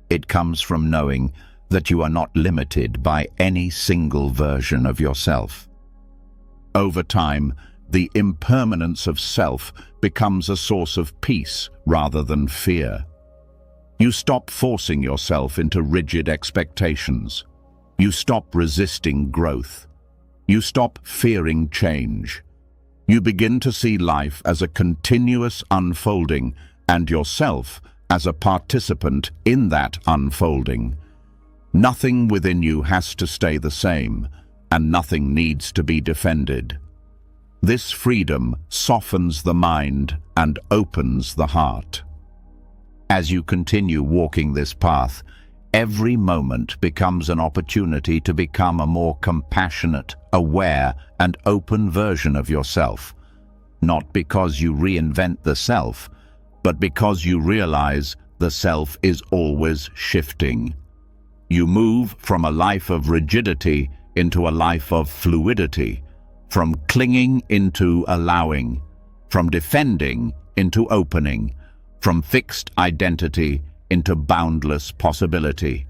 It comes from knowing that you are not limited by any single version of yourself. Over time, the impermanence of self becomes a source of peace rather than fear. You stop forcing yourself into rigid expectations. You stop resisting growth. You stop fearing change. You begin to see life as a continuous unfolding and yourself as a participant in that unfolding. Nothing within you has to stay the same, and nothing needs to be defended. This freedom softens the mind and opens the heart. As you continue walking this path, every moment becomes an opportunity to become a more compassionate, aware, and open version of yourself. Not because you reinvent the self, but because you realize the self is always shifting. You move from a life of rigidity into a life of fluidity, from clinging into allowing, from defending into opening, from fixed identity into boundless possibility.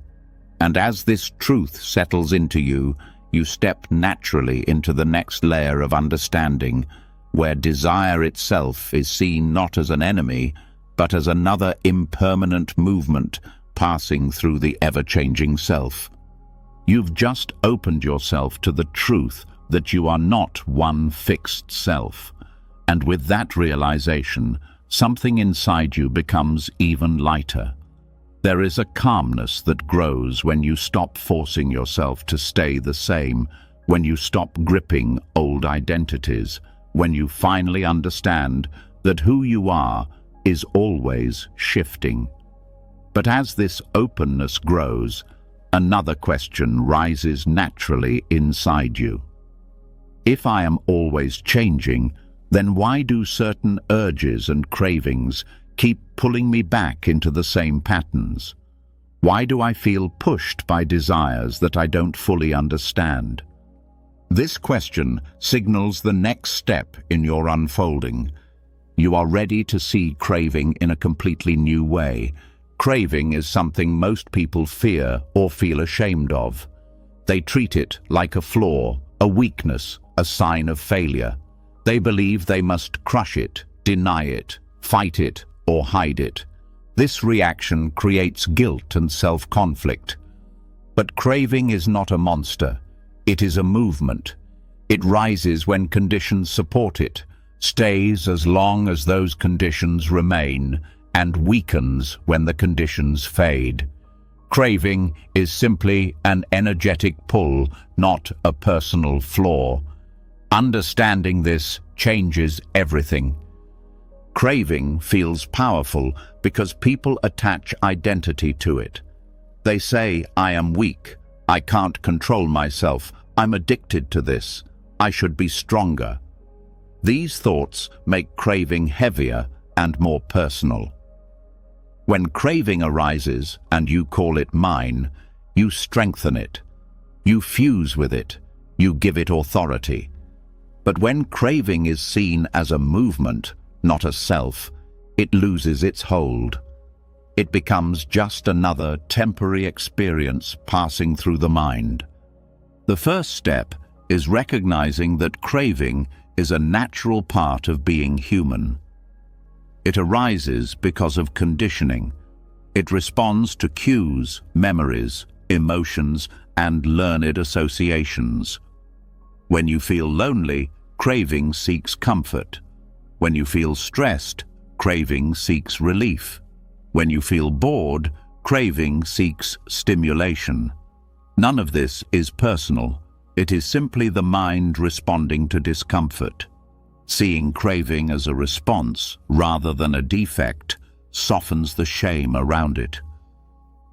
And as this truth settles into you, you step naturally into the next layer of understanding, where desire itself is seen not as an enemy, but as another impermanent movement passing through the ever-changing self. You've just opened yourself to the truth that you are not one fixed self. And with that realization, something inside you becomes even lighter. There is a calmness that grows when you stop forcing yourself to stay the same, when you stop gripping old identities, when you finally understand that who you are is always shifting. But as this openness grows, another question rises naturally inside you. If I am always changing, then why do certain urges and cravings keep pulling me back into the same patterns? Why do I feel pushed by desires that I don't fully understand? This question signals the next step in your unfolding. You are ready to see craving in a completely new way, Craving is something most people fear or feel ashamed of. They treat it like a flaw, a weakness, a sign of failure. They believe they must crush it, deny it, fight it, or hide it. This reaction creates guilt and self-conflict. But craving is not a monster. It is a movement. It rises when conditions support it, stays as long as those conditions remain, and weakens when the conditions fade. Craving is simply an energetic pull, not a personal flaw. Understanding this changes everything. Craving feels powerful because people attach identity to it. They say, "I am weak, I can't control myself, I'm addicted to this, I should be stronger." These thoughts make craving heavier and more personal. When craving arises and you call it mine, you strengthen it. You fuse with it. You give it authority. But when craving is seen as a movement, not a self, it loses its hold. It becomes just another temporary experience passing through the mind. The first step is recognizing that craving is a natural part of being human. It arises because of conditioning. It responds to cues, memories, emotions, and learned associations. When you feel lonely, craving seeks comfort. When you feel stressed, craving seeks relief. When you feel bored, craving seeks stimulation. None of this is personal. It is simply the mind responding to discomfort. Seeing craving as a response rather than a defect softens the shame around it.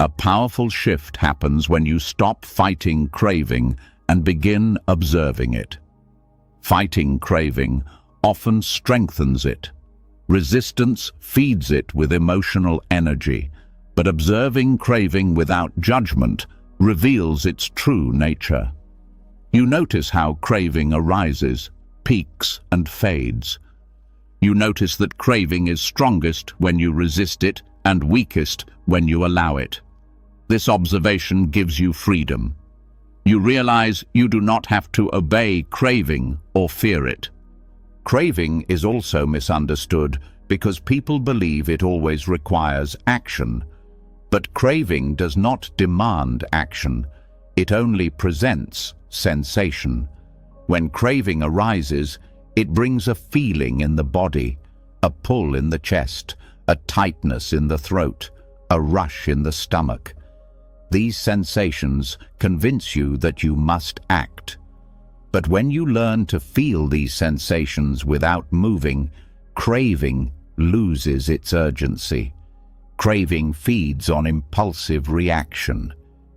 A powerful shift happens when you stop fighting craving and begin observing it. Fighting craving often strengthens it. Resistance feeds it with emotional energy, but observing craving without judgment reveals its true nature. You notice how craving arises, peaks and fades. You notice that craving is strongest when you resist it and weakest when you allow it. This observation gives you freedom. You realize you do not have to obey craving or fear it. Craving is also misunderstood because people believe it always requires action. But craving does not demand action. It only presents sensation. When craving arises, it brings a feeling in the body, a pull in the chest, a tightness in the throat, a rush in the stomach. These sensations convince you that you must act. But when you learn to feel these sensations without moving, craving loses its urgency. Craving feeds on impulsive reaction.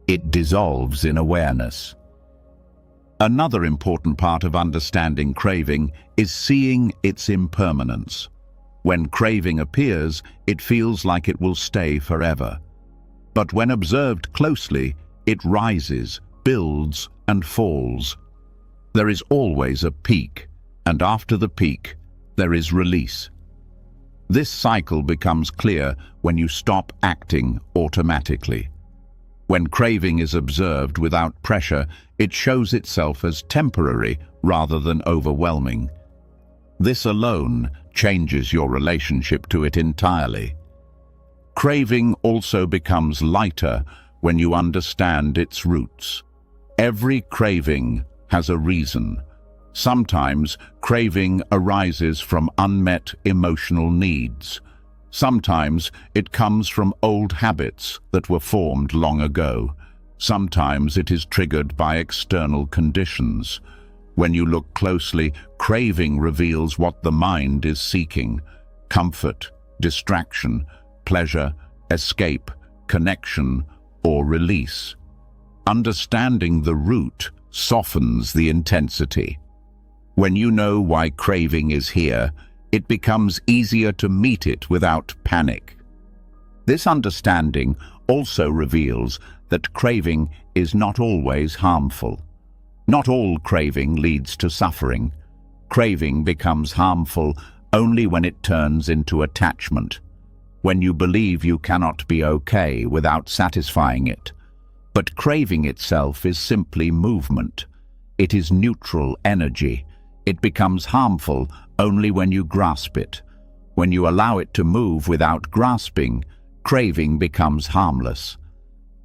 It dissolves in awareness. Another important part of understanding craving is seeing its impermanence. When craving appears, it feels like it will stay forever. But when observed closely, it rises, builds, and falls. There is always a peak, and after the peak, there is release. This cycle becomes clear when you stop acting automatically. When craving is observed without pressure, it shows itself as temporary rather than overwhelming. This alone changes your relationship to it entirely. Craving also becomes lighter when you understand its roots. Every craving has a reason. Sometimes craving arises from unmet emotional needs. Sometimes it comes from old habits that were formed long ago. Sometimes it is triggered by external conditions. When you look closely, craving reveals what the mind is seeking: comfort, distraction, pleasure, escape, connection, or release. Understanding the root softens the intensity. When you know why craving is here, it becomes easier to meet it without panic. This understanding also reveals that craving is not always harmful. Not all craving leads to suffering. Craving becomes harmful only when it turns into attachment. when you believe you cannot be okay without satisfying it. But craving itself is simply movement. It is neutral energy. It becomes harmful only when you grasp it. When you allow it to move without grasping, craving becomes harmless.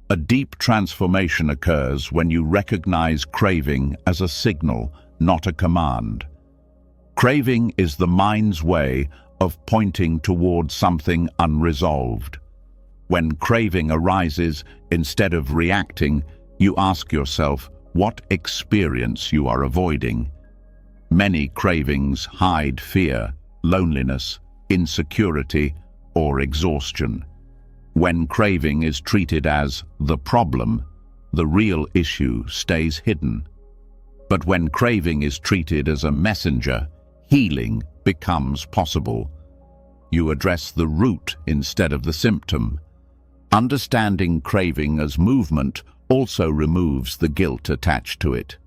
A deep transformation occurs when you recognize craving as a signal, not a command. Craving is the mind's way of pointing toward something unresolved. When craving arises, instead of reacting, you ask yourself what experience you are avoiding. Many cravings hide fear, loneliness, insecurity, or exhaustion. When craving is treated as the problem, the real issue stays hidden. But when craving is treated as a messenger, healing becomes possible. You address the root instead of the symptom. Understanding craving as movement also removes the guilt attached to it.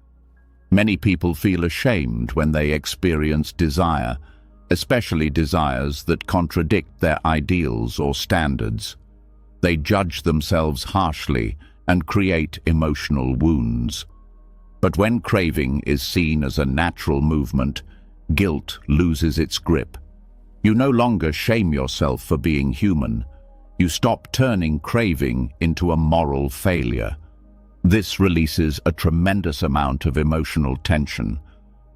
Many people feel ashamed when they experience desire, especially desires that contradict their ideals or standards. They judge themselves harshly and create emotional wounds. But when craving is seen as a natural movement, guilt loses its grip. You no longer shame yourself for being human. You stop turning craving into a moral failure. This releases a tremendous amount of emotional tension.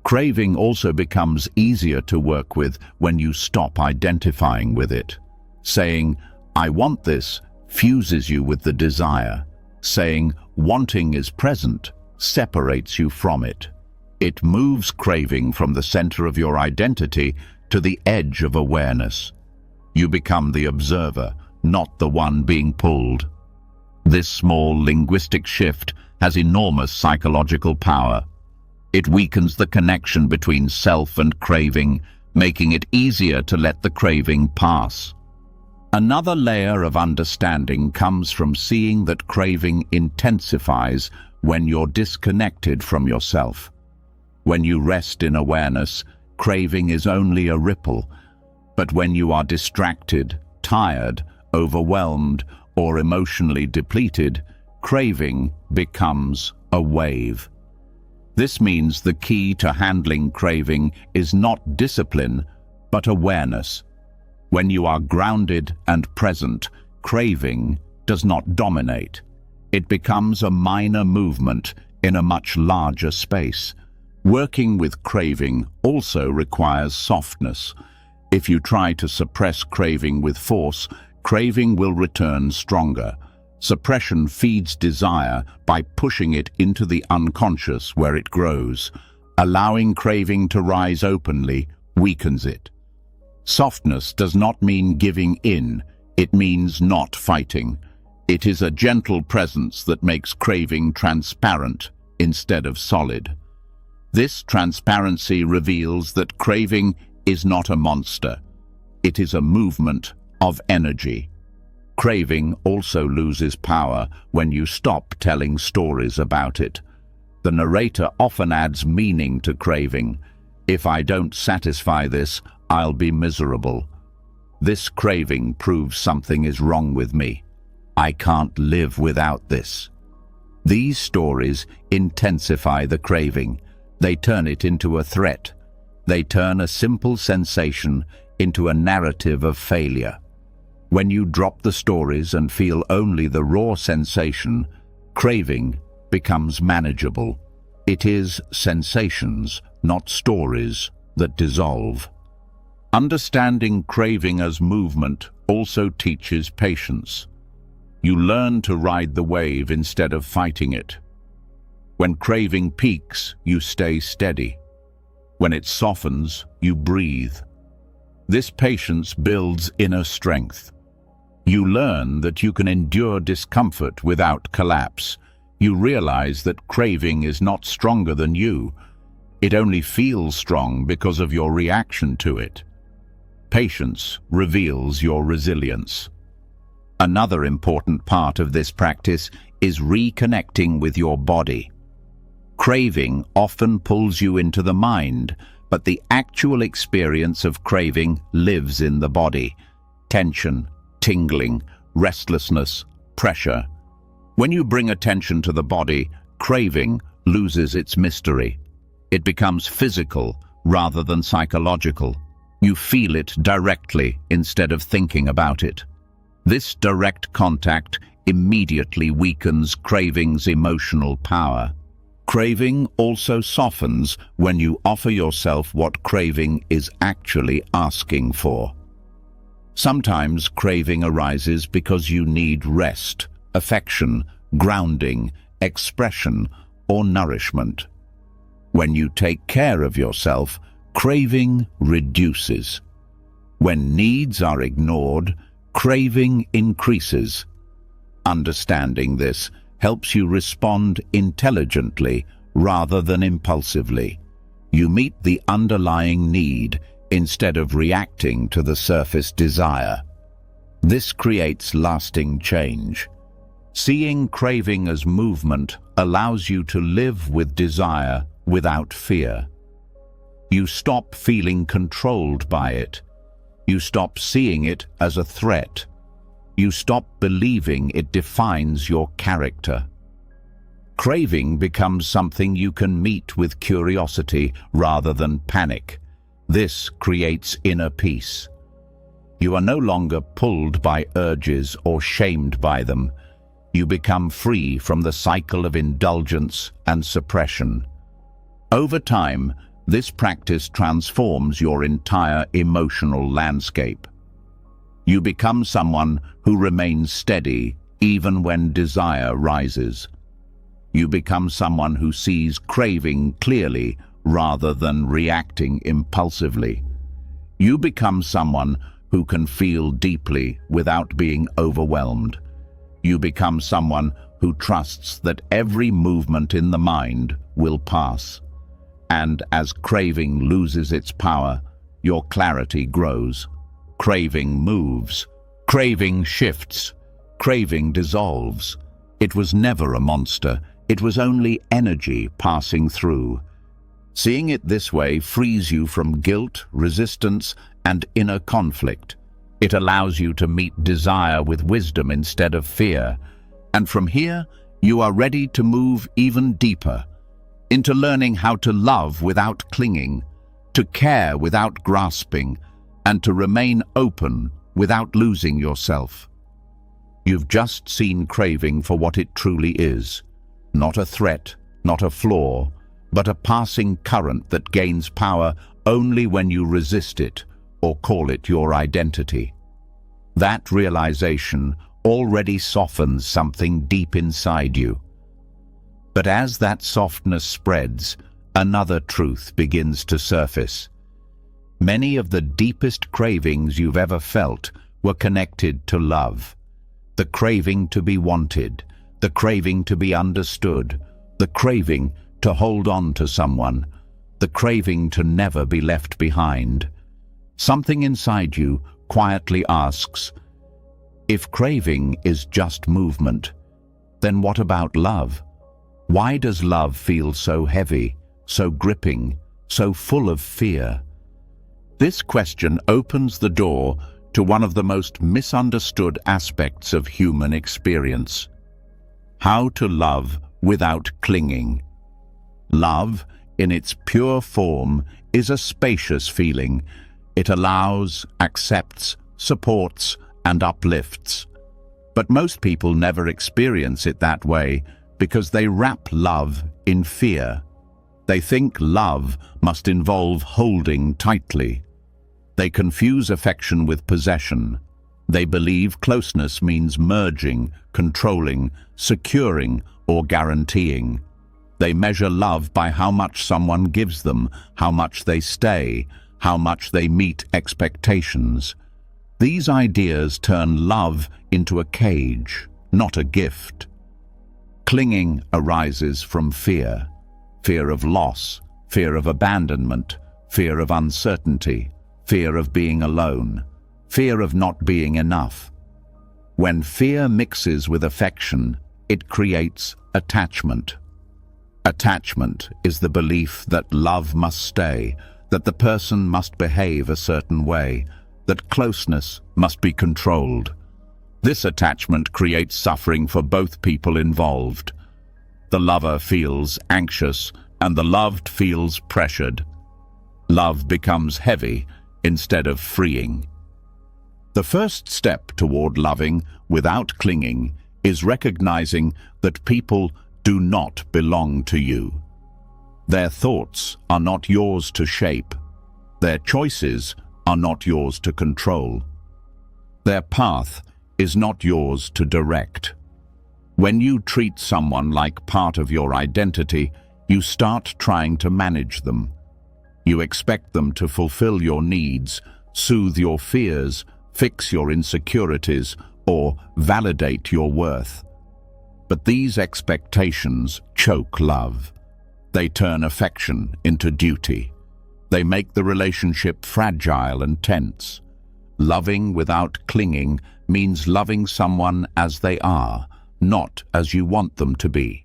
Craving also becomes easier to work with when you stop identifying with it. Saying, "I want this," fuses you with the desire. Saying, "wanting is present," separates you from it. It moves craving from the center of your identity to the edge of awareness. You become the observer, not the one being pulled. This small linguistic shift has enormous psychological power. It weakens the connection between self and craving, making it easier to let the craving pass. Another layer of understanding comes from seeing that craving intensifies when you're disconnected from yourself. When you rest in awareness, craving is only a ripple. But when you are distracted, tired, overwhelmed, or emotionally depleted, craving becomes a wave. This means the key to handling craving is not discipline, but awareness. When you are grounded and present, craving does not dominate. It becomes a minor movement in a much larger space. Working with craving also requires softness. If you try to suppress craving with force, craving will return stronger. Suppression feeds desire by pushing it into the unconscious where it grows. Allowing craving to rise openly weakens it. Softness does not mean giving in, it means not fighting. It is a gentle presence that makes craving transparent instead of solid. This transparency reveals that craving is not a monster. It is a movement of energy. Craving also loses power when you stop telling stories about it. The narrator often adds meaning to craving. If I don't satisfy this, I'll be miserable. This craving proves something is wrong with me. I can't live without this. These stories intensify the craving. They turn it into a threat. They turn a simple sensation into a narrative of failure. When you drop the stories and feel only the raw sensation, craving becomes manageable. It is sensations, not stories, that dissolve. Understanding craving as movement also teaches patience. You learn to ride the wave instead of fighting it. When craving peaks, you stay steady. When it softens, you breathe. This patience builds inner strength. You learn that you can endure discomfort without collapse. You realize that craving is not stronger than you. It only feels strong because of your reaction to it. Patience reveals your resilience. Another important part of this practice is reconnecting with your body. Craving often pulls you into the mind, but the actual experience of craving lives in the body. Tension, tingling, restlessness, pressure. When you bring attention to the body, craving loses its mystery. It becomes physical rather than psychological. You feel it directly instead of thinking about it. This direct contact immediately weakens craving's emotional power. Craving also softens when you offer yourself what craving is actually asking for. Sometimes craving arises because you need rest, affection, grounding, expression, or nourishment. When you take care of yourself, craving reduces. When needs are ignored, craving increases. Understanding this helps you respond intelligently rather than impulsively. You meet the underlying need instead of reacting to the surface desire. This creates lasting change. Seeing craving as movement allows you to live with desire without fear. You stop feeling controlled by it. You stop seeing it as a threat. You stop believing it defines your character. Craving becomes something you can meet with curiosity rather than panic. This creates inner peace. You are no longer pulled by urges or shamed by them. You become free from the cycle of indulgence and suppression. Over time, this practice transforms your entire emotional landscape. You become someone who remains steady even when desire rises. You become someone who sees craving clearly rather than reacting impulsively. You become someone who can feel deeply without being overwhelmed. You become someone who trusts that every movement in the mind will pass. And as craving loses its power, your clarity grows. Craving moves. Craving shifts. Craving dissolves. It was never a monster. It was only energy passing through. Seeing it this way frees you from guilt, resistance, and inner conflict. It allows you to meet desire with wisdom instead of fear. And from here, you are ready to move even deeper, into learning how to love without clinging, to care without grasping, and to remain open without losing yourself. You've just seen craving for what it truly is. Not a threat, not a flaw, but a passing current that gains power only when you resist it or call it your identity. That realization already softens something deep inside you. But as that softness spreads, another truth begins to surface. Many of the deepest cravings you've ever felt were connected to love. The craving to be wanted, the craving to be understood, the craving to hold on to someone, the craving to never be left behind. Something inside you quietly asks, if craving is just movement, then what about love? Why does love feel so heavy, so gripping, so full of fear? This question opens the door to one of the most misunderstood aspects of human experience: how to love without clinging. Love, in its pure form, is a spacious feeling. It allows, accepts, supports, and uplifts. But most people never experience it that way because they wrap love in fear. They think love must involve holding tightly. They confuse affection with possession. They believe closeness means merging, controlling, securing, or guaranteeing. They measure love by how much someone gives them, how much they stay, how much they meet expectations. These ideas turn love into a cage, not a gift. Clinging arises from fear. Fear of loss, fear of abandonment, fear of uncertainty, fear of being alone, fear of not being enough. When fear mixes with affection, it creates attachment. Attachment is the belief that love must stay, that the person must behave a certain way, that closeness must be controlled. This attachment creates suffering for both people involved. The lover feels anxious and the loved feels pressured. Love becomes heavy instead of freeing. The first step toward loving without clinging is recognizing that people do not belong to you. Their thoughts are not yours to shape. Their choices are not yours to control. Their path is not yours to direct. When you treat someone like part of your identity, you start trying to manage them. You expect them to fulfill your needs, soothe your fears, fix your insecurities, or validate your worth. But these expectations choke love. They turn affection into duty. They make the relationship fragile and tense. Loving without clinging means loving someone as they are, not as you want them to be.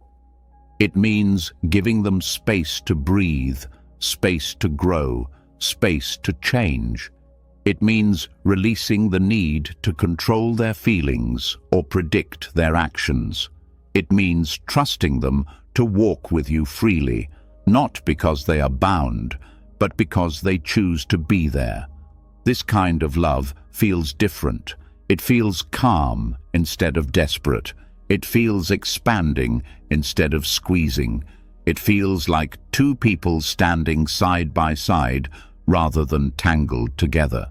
It means giving them space to breathe, space to grow, space to change. It means releasing the need to control their feelings or predict their actions. It means trusting them to walk with you freely, not because they are bound, but because they choose to be there. This kind of love feels different. It feels calm instead of desperate. It feels expanding instead of squeezing. It feels like two people standing side by side rather than tangled together.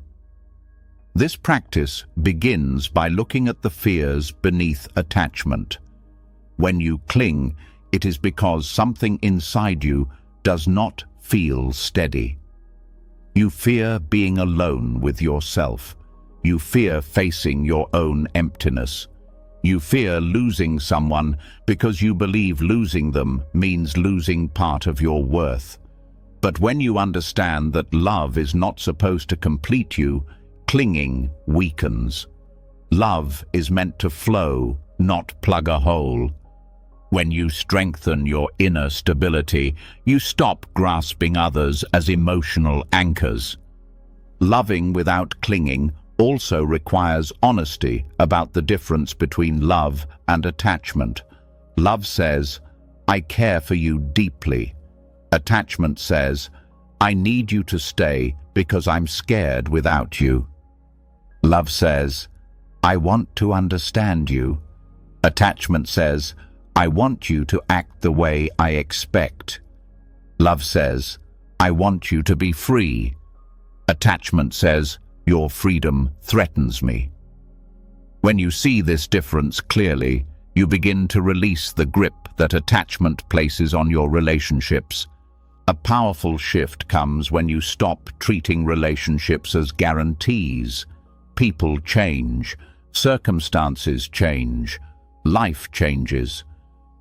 This practice begins by looking at the fears beneath attachment. When you cling, it is because something inside you does not feel steady. You fear being alone with yourself. You fear facing your own emptiness. You fear losing someone because you believe losing them means losing part of your worth. But when you understand that love is not supposed to complete you, clinging weakens. Love is meant to flow, not plug a hole. When you strengthen your inner stability, you stop grasping others as emotional anchors. Loving without clinging also requires honesty about the difference between love and attachment. Love says, "I care for you deeply." Attachment says, "I need you to stay because I'm scared without you." Love says, "I want to understand you." Attachment says, "I want you to act the way I expect." Love says, "I want you to be free." Attachment says, "Your freedom threatens me." When you see this difference clearly, you begin to release the grip that attachment places on your relationships. A powerful shift comes when you stop treating relationships as guarantees. People change, circumstances change, life changes.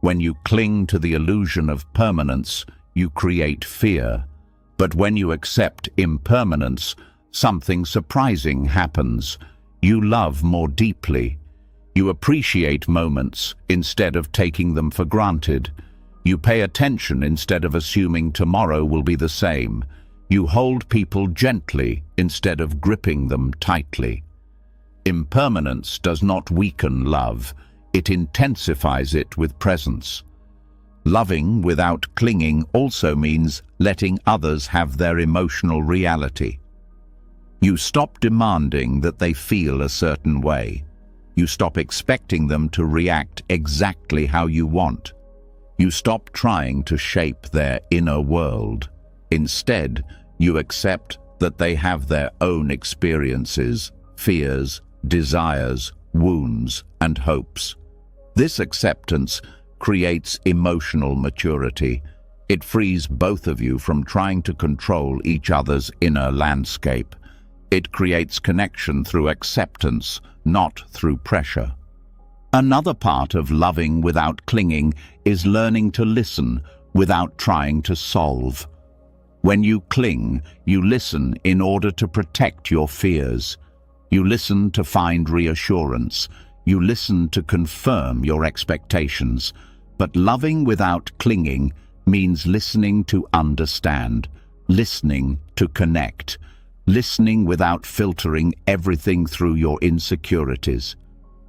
When you cling to the illusion of permanence, you create fear. But when you accept impermanence, something surprising happens. You love more deeply. You appreciate moments instead of taking them for granted. You pay attention instead of assuming tomorrow will be the same. You hold people gently instead of gripping them tightly. Impermanence does not weaken love. It intensifies it with presence. Loving without clinging also means letting others have their emotional reality. You stop demanding that they feel a certain way. You stop expecting them to react exactly how you want. You stop trying to shape their inner world. Instead, you accept that they have their own experiences, fears, desires, wounds, and hopes. This acceptance creates emotional maturity. It frees both of you from trying to control each other's inner landscape. It creates connection through acceptance, not through pressure. Another part of loving without clinging is learning to listen without trying to solve. When you cling, you listen in order to protect your fears. You listen to find reassurance. You listen to confirm your expectations. But loving without clinging means listening to understand, listening to connect, listening without filtering everything through your insecurities.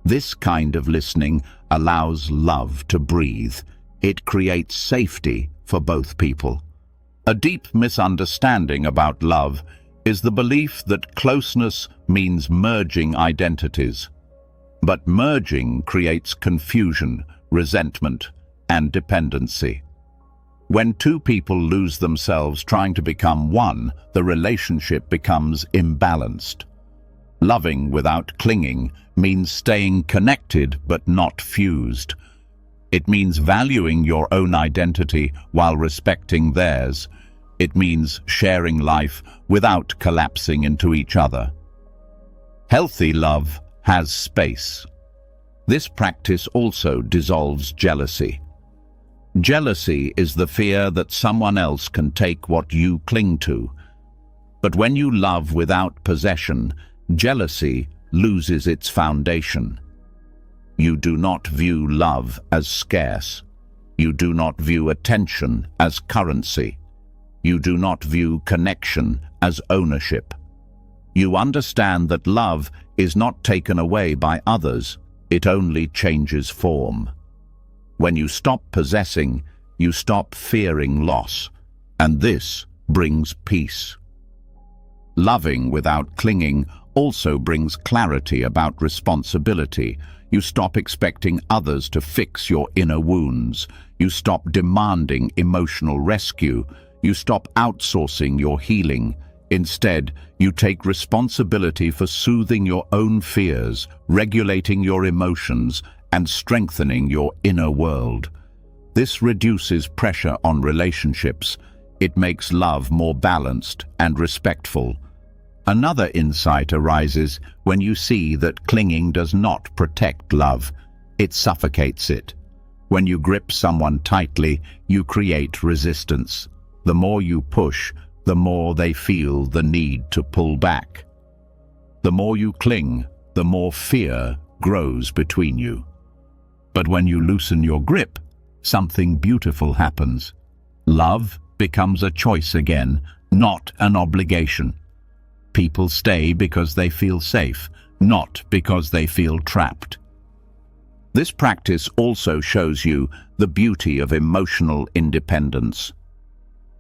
This kind of listening allows love to breathe. It creates safety for both people. A deep misunderstanding about love is the belief that closeness means merging identities. But merging creates confusion, resentment, and dependency. When two people lose themselves trying to become one, the relationship becomes imbalanced. Loving without clinging means staying connected but not fused. It means valuing your own identity while respecting theirs. It means sharing life without collapsing into each other. Healthy love has space. This practice also dissolves jealousy. Jealousy is the fear that someone else can take what you cling to. But when you love without possession, jealousy loses its foundation. You do not view love as scarce. You do not view attention as currency. You do not view connection as ownership. You understand that love is not taken away by others, it only changes form. When you stop possessing, you stop fearing loss, and this brings peace. Loving without clinging also brings clarity about responsibility. You stop expecting others to fix your inner wounds. You stop demanding emotional rescue. You stop outsourcing your healing. Instead, you take responsibility for soothing your own fears, regulating your emotions, and strengthening your inner world. This reduces pressure on relationships. It makes love more balanced and respectful. Another insight arises when you see that clinging does not protect love. It suffocates it. When you grip someone tightly, you create resistance. The more you push, the more they feel the need to pull back. The more you cling, the more fear grows between you. But when you loosen your grip, something beautiful happens. Love becomes a choice again, not an obligation. People stay because they feel safe, not because they feel trapped. This practice also shows you the beauty of emotional independence.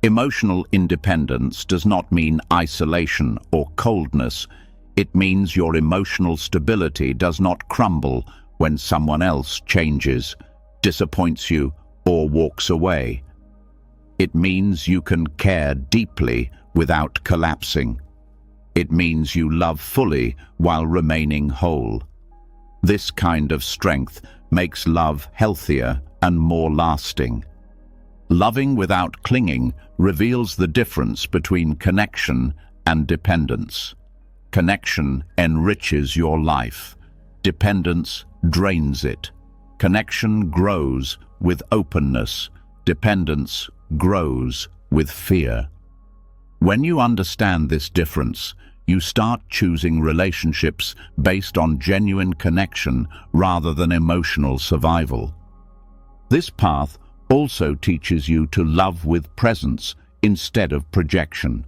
Emotional independence does not mean isolation or coldness. It means your emotional stability does not crumble when someone else changes, disappoints you, or walks away. It means you can care deeply without collapsing. It means you love fully while remaining whole. This kind of strength makes love healthier and more lasting. Loving without clinging reveals the difference between connection and dependence. Connection enriches your life. Dependence drains it. Connection grows with openness. Dependence grows with fear. When you understand this difference, you start choosing relationships based on genuine connection rather than emotional survival. This path also teaches you to love with presence instead of projection.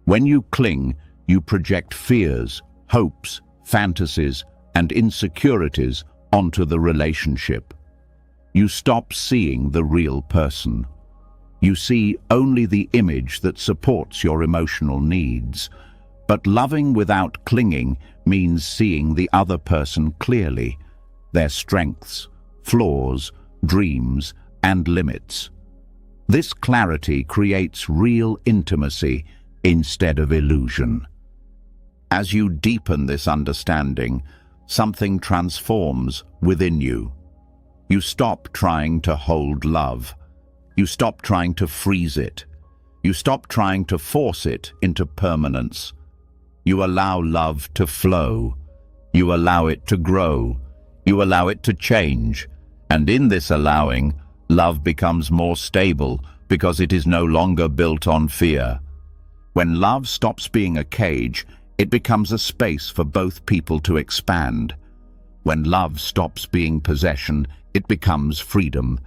When you cling, you project fears, hopes, fantasies, and insecurities onto the relationship. You stop seeing the real person. You see only the image that supports your emotional needs. But loving without clinging means seeing the other person clearly, their strengths, flaws, dreams, and limits. This clarity creates real intimacy instead of illusion. As you deepen this understanding, something transforms within you. You stop trying to hold love. You stop trying to freeze it. You stop trying to force it into permanence. You allow love to flow. You allow it to grow. You allow it to change. And in this allowing, love becomes more stable because it is no longer built on fear. When love stops being a cage, it becomes a space for both people to expand. When love stops being possession, it becomes freedom.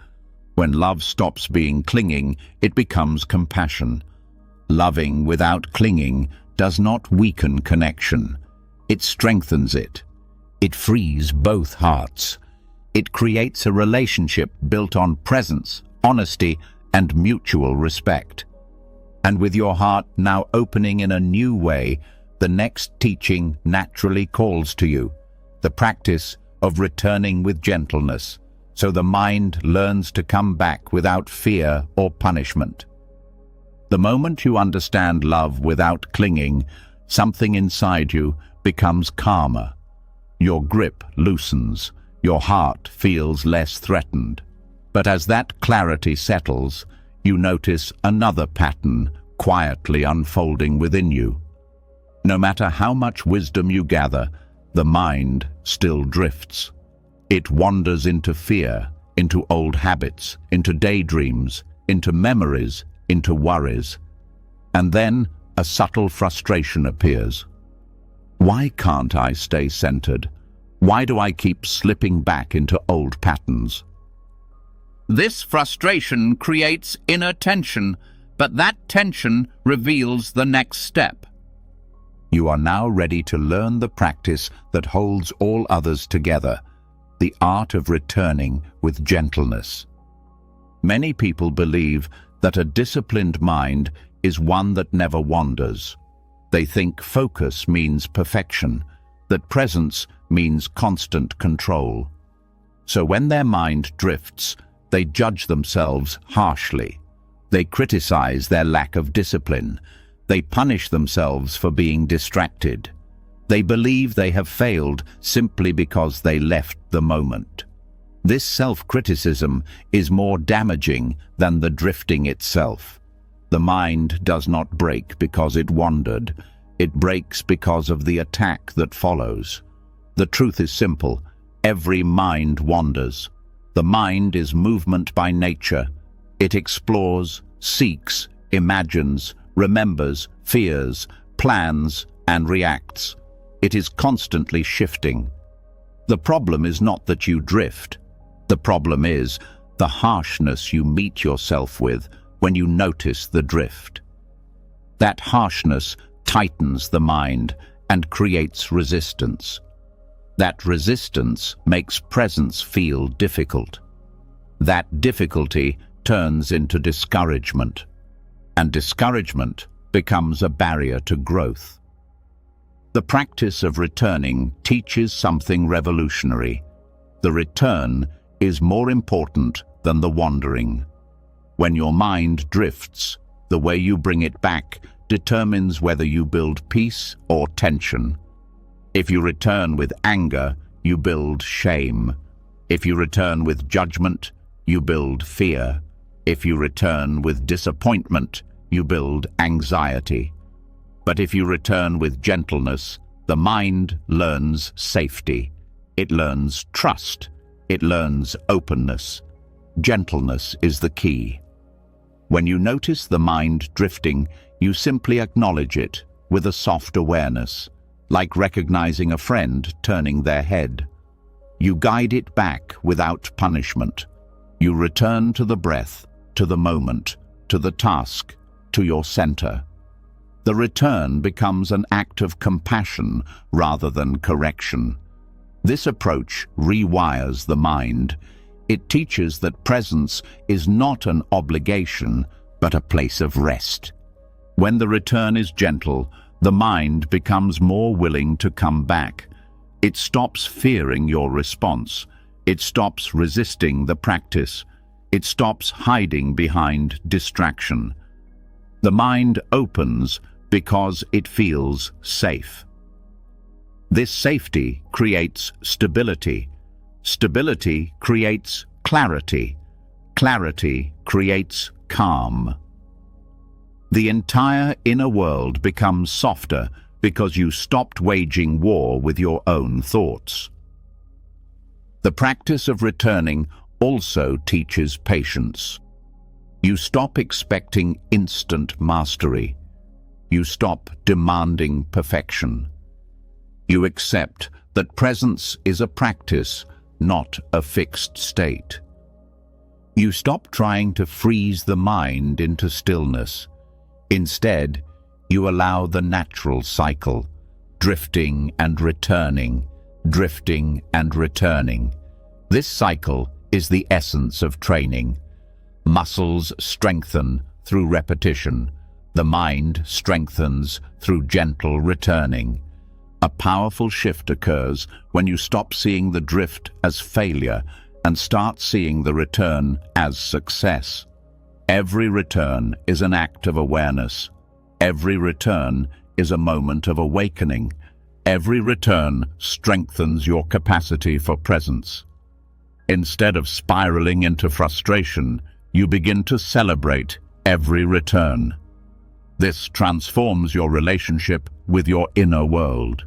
When love stops being clinging, it becomes compassion. Loving without clinging does not weaken connection. It strengthens it. It frees both hearts. It creates a relationship built on presence, honesty, and mutual respect. And with your heart now opening in a new way, the next teaching naturally calls to you, the practice of returning with gentleness, so the mind learns to come back without fear or punishment. The moment you understand love without clinging, something inside you becomes calmer. Your grip loosens, your heart feels less threatened. But as that clarity settles, you notice another pattern quietly unfolding within you. No matter how much wisdom you gather, the mind still drifts. It wanders into fear, into old habits, into daydreams, into memories, into worries. And then a subtle frustration appears. Why can't I stay centered? Why do I keep slipping back into old patterns? This frustration creates inner tension, but that tension reveals the next step. You are now ready to learn the practice that holds all others together, the art of returning with gentleness. Many people believe that a disciplined mind is one that never wanders. They think focus means perfection, that presence means constant control. So when their mind drifts, they judge themselves harshly. They criticize their lack of discipline. They punish themselves for being distracted. They believe they have failed simply because they left the moment. This self-criticism is more damaging than the drifting itself. The mind does not break because it wandered. It breaks because of the attack that follows. The truth is simple. Every mind wanders. The mind is movement by nature. It explores, seeks, imagines, remembers, fears, plans, and reacts. It is constantly shifting. The problem is not that you drift. The problem is the harshness you meet yourself with when you notice the drift. That harshness tightens the mind and creates resistance. That resistance makes presence feel difficult. That difficulty turns into discouragement, and discouragement becomes a barrier to growth. The practice of returning teaches something revolutionary. The return is more important than the wandering. When your mind drifts, the way you bring it back determines whether you build peace or tension. If you return with anger, you build shame. If you return with judgment, you build fear. If you return with disappointment, you build anxiety. But if you return with gentleness, the mind learns safety. It learns trust. It learns openness. Gentleness is the key. When you notice the mind drifting, you simply acknowledge it with a soft awareness, like recognizing a friend turning their head. You guide it back without punishment. You return to the breath, to the moment, to the task, to your center. The return becomes an act of compassion rather than correction. This approach rewires the mind. It teaches that presence is not an obligation, but a place of rest. When the return is gentle, the mind becomes more willing to come back. It stops fearing your response. It stops resisting the practice. It stops hiding behind distraction. The mind opens because it feels safe. This safety creates stability. Stability creates clarity. Clarity creates calm. The entire inner world becomes softer because you stopped waging war with your own thoughts. The practice of returning also teaches patience. You stop expecting instant mastery. You stop demanding perfection. You accept that presence is a practice, not a fixed state. You stop trying to freeze the mind into stillness. Instead, you allow the natural cycle, drifting and returning, drifting and returning. This cycle is the essence of training. Muscles strengthen through repetition. The mind strengthens through gentle returning. A powerful shift occurs when you stop seeing the drift as failure and start seeing the return as success. Every return is an act of awareness. Every return is a moment of awakening. Every return strengthens your capacity for presence. Instead of spiraling into frustration, you begin to celebrate every return. This transforms your relationship with your inner world.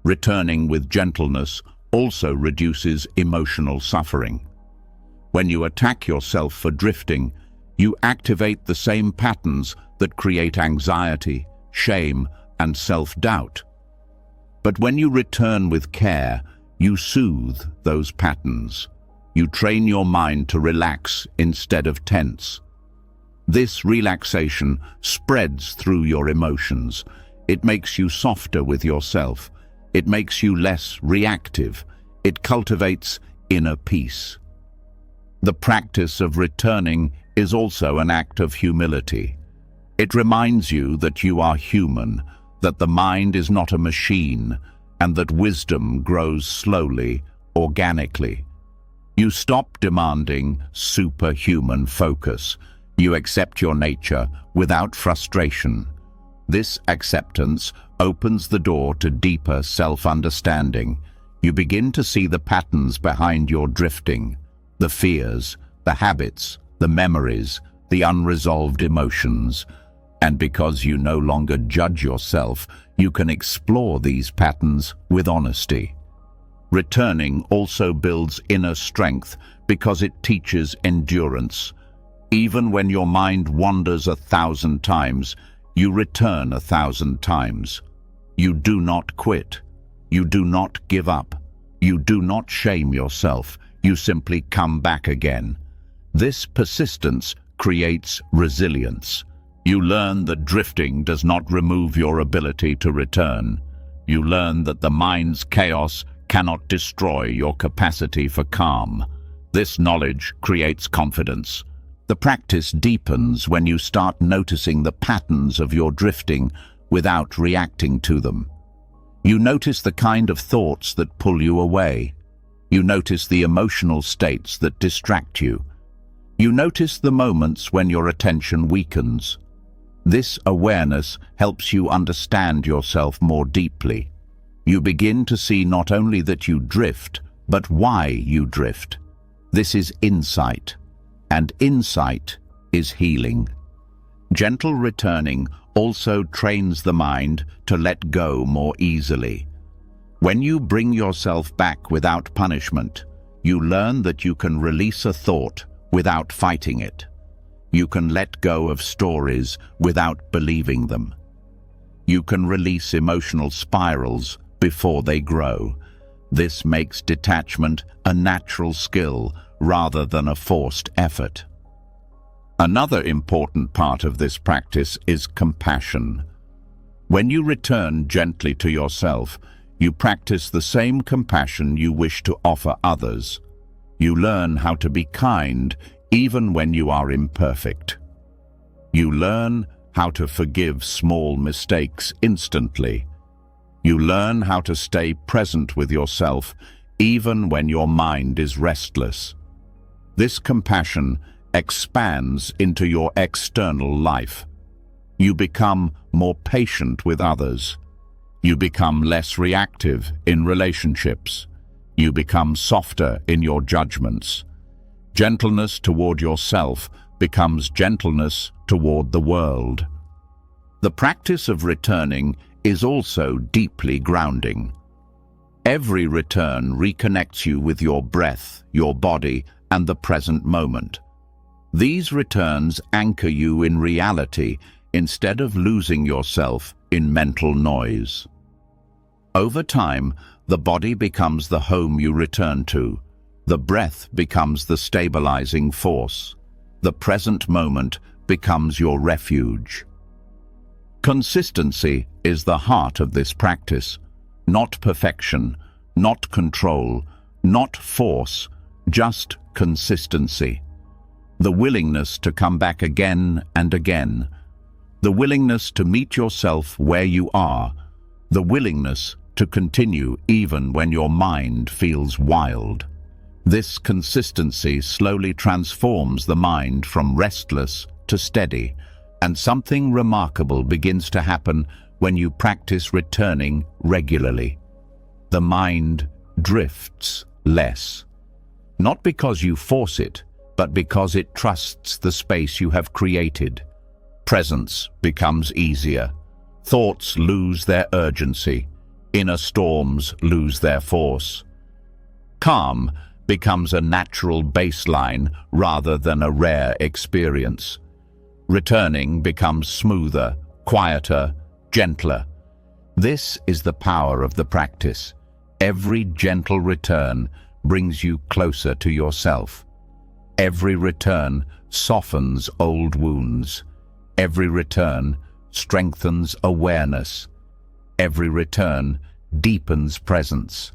Returning with gentleness also reduces emotional suffering. When you attack yourself for drifting, you activate the same patterns that create anxiety, shame, and self-doubt. But when you return with care, you soothe those patterns. You train your mind to relax instead of tense. This relaxation spreads through your emotions. It makes you softer with yourself. It makes you less reactive. It cultivates inner peace. The practice of returning is also an act of humility. It reminds you that you are human, that the mind is not a machine, and that wisdom grows slowly, organically. You stop demanding superhuman focus. You accept your nature without frustration. This acceptance opens the door to deeper self-understanding. You begin to see the patterns behind your drifting, the fears, the habits, the memories, the unresolved emotions. And because you no longer judge yourself, you can explore these patterns with honesty. Returning also builds inner strength because it teaches endurance. Even when your mind wanders 1,000 times, you return 1,000 times. You do not quit. You do not give up. You do not shame yourself. You simply come back again. This persistence creates resilience. You learn that drifting does not remove your ability to return. You learn that the mind's chaos cannot destroy your capacity for calm. This knowledge creates confidence. The practice deepens when you start noticing the patterns of your drifting without reacting to them. You notice the kind of thoughts that pull you away. You notice the emotional states that distract you. You notice the moments when your attention weakens. This awareness helps you understand yourself more deeply. You begin to see not only that you drift, but why you drift. This is insight, and insight is healing. Gentle returning also trains the mind to let go more easily. When you bring yourself back without punishment, you learn that you can release a thought without fighting it. You can let go of stories without believing them. You can release emotional spirals before they grow. This makes detachment a natural skill rather than a forced effort. Another important part of this practice is compassion. When you return gently to yourself, you practice the same compassion you wish to offer others. You learn how to be kind even when you are imperfect. You learn how to forgive small mistakes instantly. You learn how to stay present with yourself even when your mind is restless. This compassion expands into your external life. You become more patient with others. You become less reactive in relationships. You become softer in your judgments. Gentleness toward yourself becomes gentleness toward the world. The practice of returning is also deeply grounding. Every return reconnects you with your breath, your body, and the present moment. These returns anchor you in reality instead of losing yourself in mental noise. Over time, the body becomes the home you return to. The breath becomes the stabilizing force. The present moment becomes your refuge. Consistency is the heart of this practice. Not perfection, not control, not force, just consistency. The willingness to come back again and again. The willingness to meet yourself where you are. The willingness to continue even when your mind feels wild. This consistency slowly transforms the mind from restless to steady, and something remarkable begins to happen when you practice returning regularly. The mind drifts less, not because you force it, but because it trusts the space you have created. Presence becomes easier. Thoughts lose their urgency. Inner storms lose their force. Calm becomes a natural baseline rather than a rare experience. Returning becomes smoother, quieter, gentler. This is the power of the practice. Every gentle return brings you closer to yourself. Every return softens old wounds. Every return strengthens awareness. Every return deepens presence.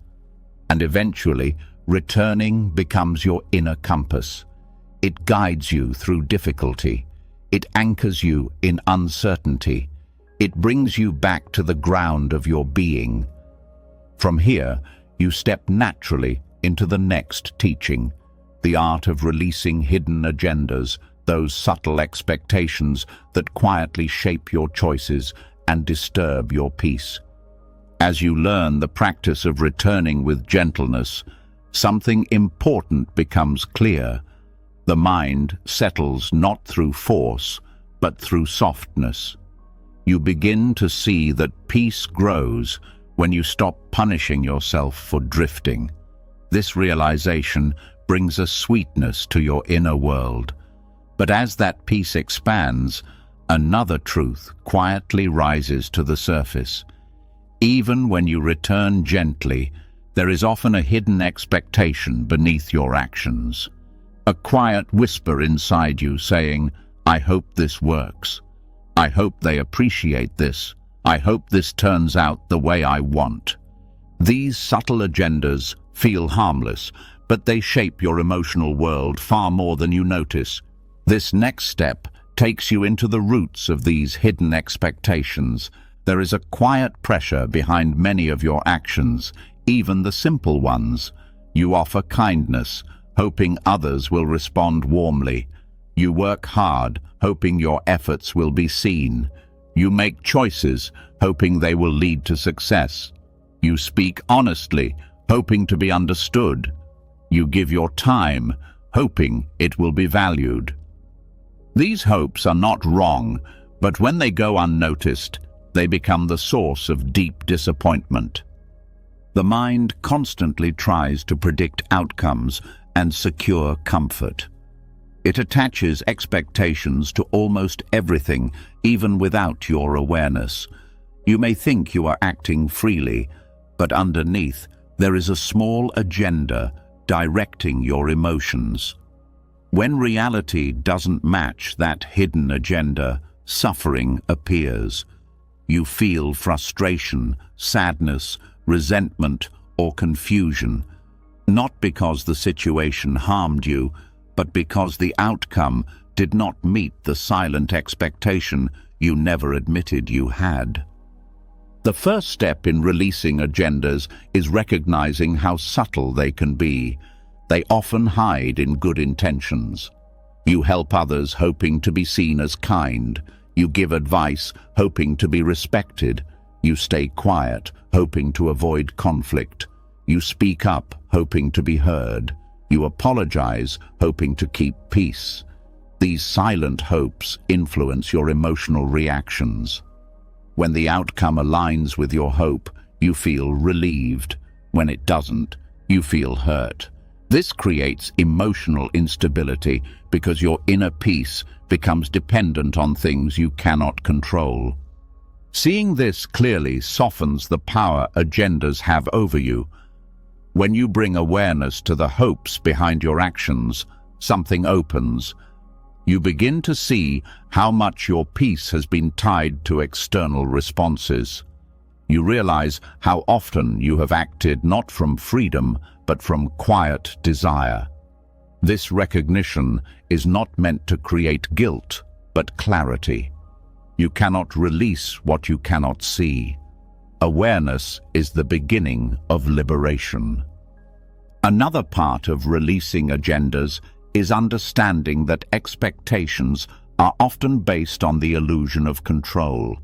And eventually, returning becomes your inner compass. It guides you through difficulty. It anchors you in uncertainty. It brings you back to the ground of your being. From here, you step naturally into the next teaching, the art of releasing hidden agendas, those subtle expectations that quietly shape your choices and disturb your peace. As you learn the practice of returning with gentleness, something important becomes clear. The mind settles not through force, but through softness. You begin to see that peace grows when you stop punishing yourself for drifting. This realization brings a sweetness to your inner world. But as that peace expands, another truth quietly rises to the surface. Even when you return gently, there is often a hidden expectation beneath your actions. A quiet whisper inside you saying, "I hope this works. I hope they appreciate this. I hope this turns out the way I want." These subtle agendas feel harmless, but they shape your emotional world far more than you notice. This next step takes you into the roots of these hidden expectations. There is a quiet pressure behind many of your actions, even the simple ones. You offer kindness, hoping others will respond warmly. You work hard, hoping your efforts will be seen. You make choices, hoping they will lead to success. You speak honestly, hoping to be understood. You give your time, hoping it will be valued. These hopes are not wrong, but when they go unnoticed, they become the source of deep disappointment. The mind constantly tries to predict outcomes and secure comfort. It attaches expectations to almost everything, even without your awareness. You may think you are acting freely, but underneath, there is a small agenda directing your emotions. When reality doesn't match that hidden agenda, suffering appears. You feel frustration, sadness, resentment, or confusion, not because the situation harmed you, but because the outcome did not meet the silent expectation you never admitted you had. The first step in releasing agendas is recognizing how subtle they can be. They often hide in good intentions. You help others hoping to be seen as kind. You give advice hoping to be respected. You stay quiet, hoping to avoid conflict. You speak up, hoping to be heard. You apologize, hoping to keep peace. These silent hopes influence your emotional reactions. When the outcome aligns with your hope, you feel relieved. When it doesn't, you feel hurt. This creates emotional instability because your inner peace becomes dependent on things you cannot control. Seeing this clearly softens the power agendas have over you. When you bring awareness to the hopes behind your actions, something opens. You begin to see how much your peace has been tied to external responses. You realize how often you have acted not from freedom, but from quiet desire. This recognition is not meant to create guilt, but clarity. You cannot release what you cannot see. Awareness is the beginning of liberation. Another part of releasing agendas is understanding that expectations are often based on the illusion of control.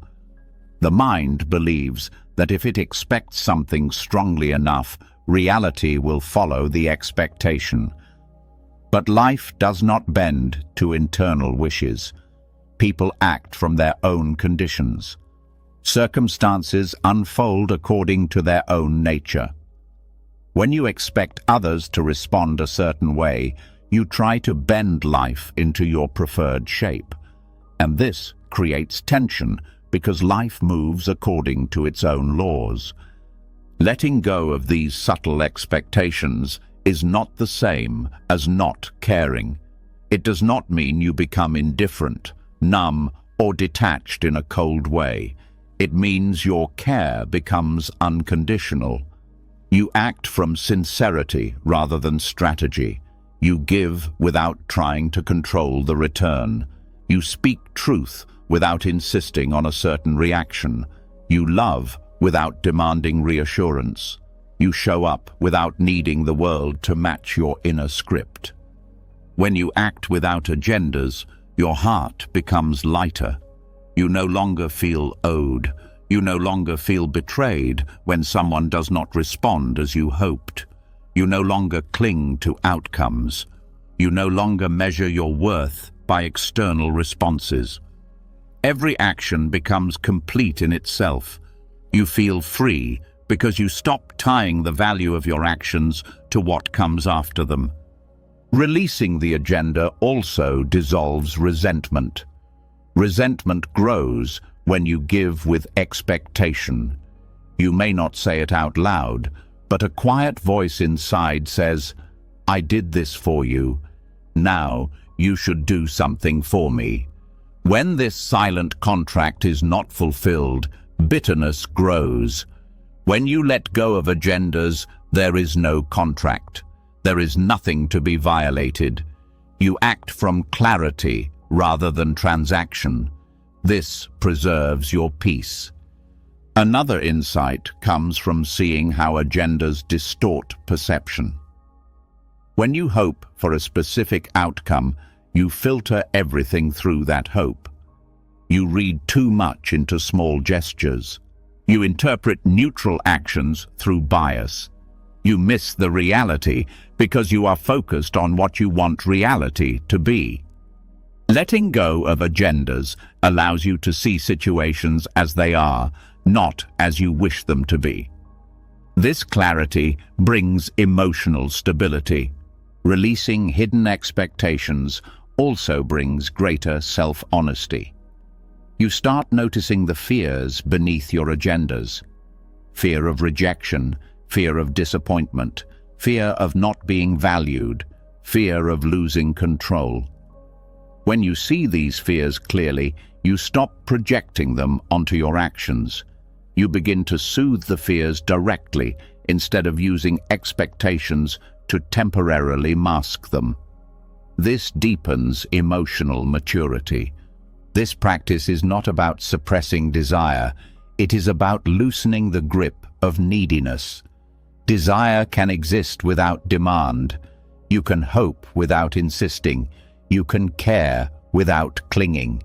The mind believes that if it expects something strongly enough, reality will follow the expectation. But life does not bend to internal wishes. People act from their own conditions. Circumstances unfold according to their own nature. When you expect others to respond a certain way, you try to bend life into your preferred shape. And this creates tension because life moves according to its own laws. Letting go of these subtle expectations is not the same as not caring. It does not mean you become indifferent, numb, or detached in a cold way. It means your care becomes unconditional. You act from sincerity rather than strategy. You give without trying to control the return. You speak truth without insisting on a certain reaction. You love without demanding reassurance. You show up without needing the world to match your inner script. When you act without agendas, your heart becomes lighter. You no longer feel owed. You no longer feel betrayed when someone does not respond as you hoped. You no longer cling to outcomes. You no longer measure your worth by external responses. Every action becomes complete in itself. You feel free because you stop tying the value of your actions to what comes after them. Releasing the agenda also dissolves resentment. Resentment grows when you give with expectation. You may not say it out loud, but a quiet voice inside says, "I did this for you. Now you should do something for me." When this silent contract is not fulfilled, bitterness grows. When you let go of agendas, there is no contract. There is nothing to be violated. You act from clarity rather than transaction. This preserves your peace. Another insight comes from seeing how agendas distort perception. When you hope for a specific outcome, you filter everything through that hope. You read too much into small gestures. You interpret neutral actions through bias. You miss the reality because you are focused on what you want reality to be. Letting go of agendas allows you to see situations as they are, not as you wish them to be. This clarity brings emotional stability. Releasing hidden expectations also brings greater self-honesty. You start noticing the fears beneath your agendas. Fear of rejection, fear of disappointment, fear of not being valued, fear of losing control. When you see these fears clearly, you stop projecting them onto your actions. You begin to soothe the fears directly instead of using expectations to temporarily mask them. This deepens emotional maturity. This practice is not about suppressing desire. It is about loosening the grip of neediness. Desire can exist without demand. You can hope without insisting. You can care without clinging.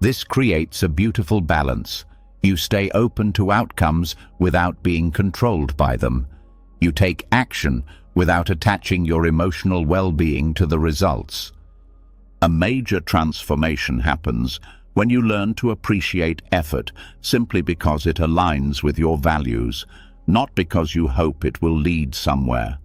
This creates a beautiful balance. You stay open to outcomes without being controlled by them. You take action without attaching your emotional well-being to the results. A major transformation happens when you learn to appreciate effort simply because it aligns with your values, not because you hope it will lead somewhere.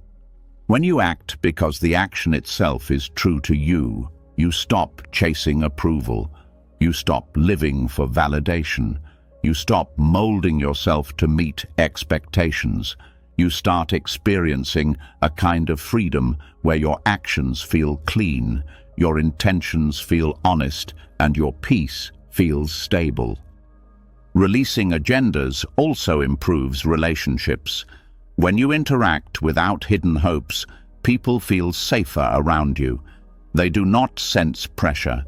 When you act because the action itself is true to you, you stop chasing approval. You stop living for validation. You stop molding yourself to meet expectations. You start experiencing a kind of freedom where your actions feel clean, your intentions feel honest, and your peace feels stable. Releasing agendas also improves relationships. When you interact without hidden hopes, people feel safer around you. They do not sense pressure.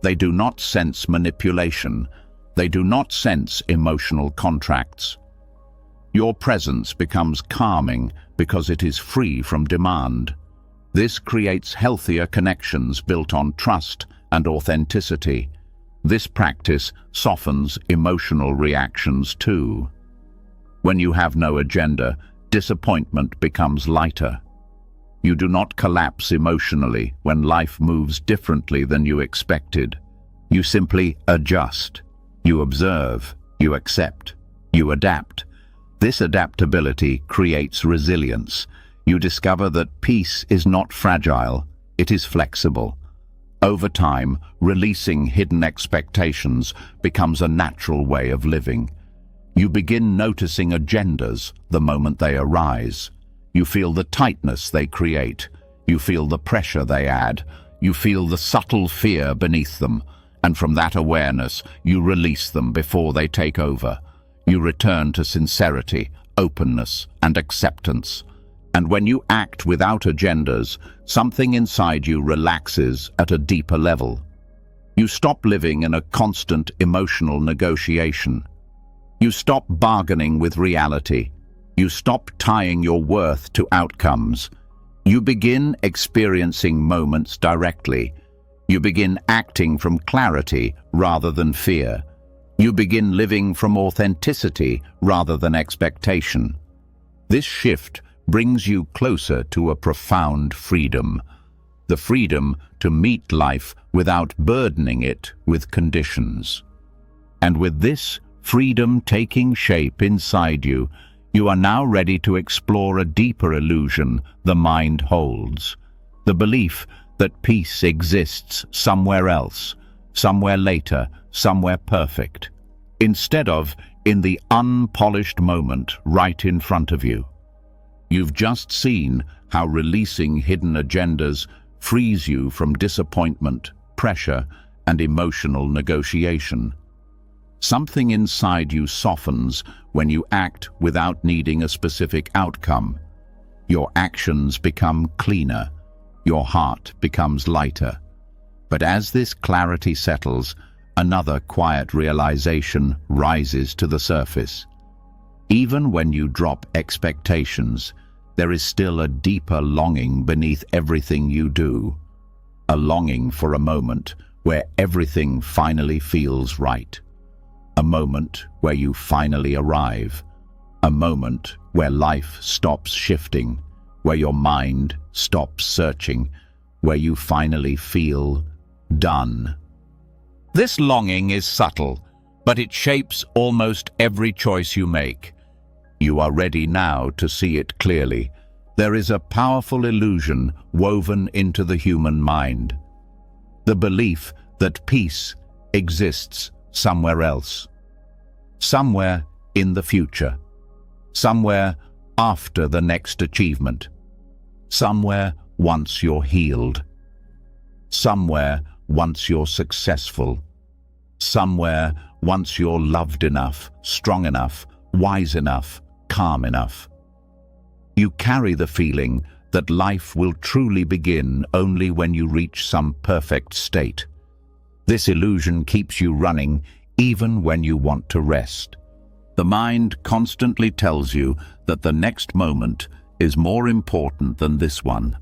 They do not sense manipulation. They do not sense emotional contracts. Your presence becomes calming because it is free from demand. This creates healthier connections built on trust and authenticity. This practice softens emotional reactions too. When you have no agenda, disappointment becomes lighter. You do not collapse emotionally when life moves differently than you expected. You simply adjust. You observe. You accept. You adapt. This adaptability creates resilience. You discover that peace is not fragile, it is flexible. Over time, releasing hidden expectations becomes a natural way of living. You begin noticing agendas the moment they arise. You feel the tightness they create. You feel the pressure they add. You feel the subtle fear beneath them. And from that awareness, you release them before they take over. You return to sincerity, openness, and acceptance. And when you act without agendas, something inside you relaxes at a deeper level. You stop living in a constant emotional negotiation. You stop bargaining with reality. You stop tying your worth to outcomes. You begin experiencing moments directly. You begin acting from clarity rather than fear. You begin living from authenticity rather than expectation. This shift brings you closer to a profound freedom. The freedom to meet life without burdening it with conditions. And with this freedom taking shape inside you, you are now ready to explore a deeper illusion the mind holds. The belief that peace exists somewhere else, somewhere later, somewhere perfect, instead of in the unpolished moment right in front of you. You've just seen how releasing hidden agendas frees you from disappointment, pressure, and emotional negotiation. Something inside you softens when you act without needing a specific outcome. Your actions become cleaner. Your heart becomes lighter. But as this clarity settles, another quiet realization rises to the surface. Even when you drop expectations, there is still a deeper longing beneath everything you do. A longing for a moment where everything finally feels right. A moment where you finally arrive. A moment where life stops shifting, where your mind stops searching, where you finally feel done. This longing is subtle, but it shapes almost every choice you make. You are ready now to see it clearly. There is a powerful illusion woven into the human mind. The belief that peace exists somewhere else. Somewhere in the future. Somewhere after the next achievement. Somewhere once you're healed. Somewhere once you're successful. Somewhere once you're loved enough, strong enough, wise enough, calm enough. You carry the feeling that life will truly begin only when you reach some perfect state. This illusion keeps you running even when you want to rest. The mind constantly tells you that the next moment is more important than this one.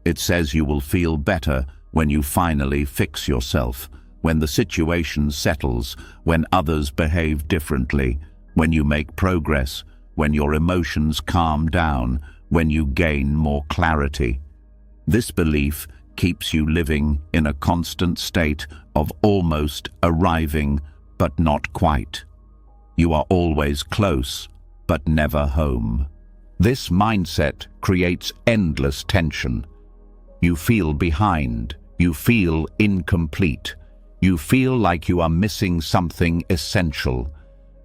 It says you will feel better when you finally fix yourself, when the situation settles, when others behave differently, when you make progress, when your emotions calm down, when you gain more clarity. This belief keeps you living in a constant state of almost arriving, but not quite. You are always close, but never home. This mindset creates endless tension. You feel behind. You feel incomplete. You feel like you are missing something essential.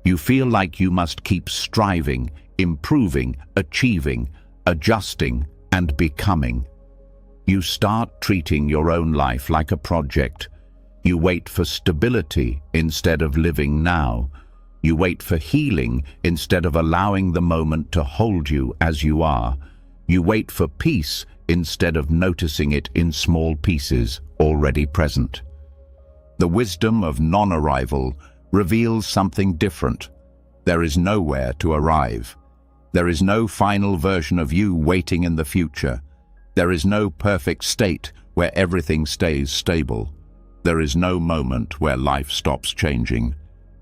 You feel like you must keep striving, improving, achieving, adjusting, and becoming. You start treating your own life like a project. You wait for stability instead of living now. You wait for healing instead of allowing the moment to hold you as you are. You wait for peace instead of noticing it in small pieces already present. The wisdom of non-arrival reveals something different. There is nowhere to arrive. There is no final version of you waiting in the future. There is no perfect state where everything stays stable. There is no moment where life stops changing.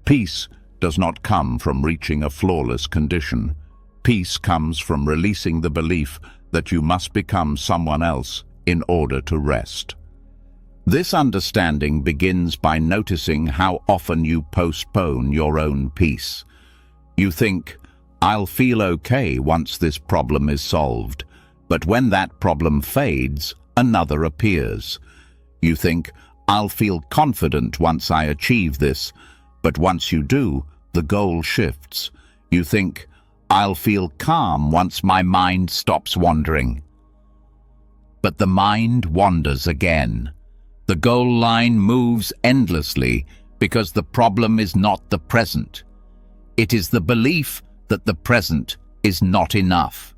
Peace does not come from reaching a flawless condition. Peace comes from releasing the belief that you must become someone else in order to rest. This understanding begins by noticing how often you postpone your own peace. You think, "I'll feel okay once this problem is solved," but when that problem fades, another appears. You think, "I'll feel confident once I achieve this," but once you do, the goal shifts. You think, "I'll feel calm once my mind stops wandering." But the mind wanders again. The goal line moves endlessly because the problem is not the present. It is the belief that the present is not enough.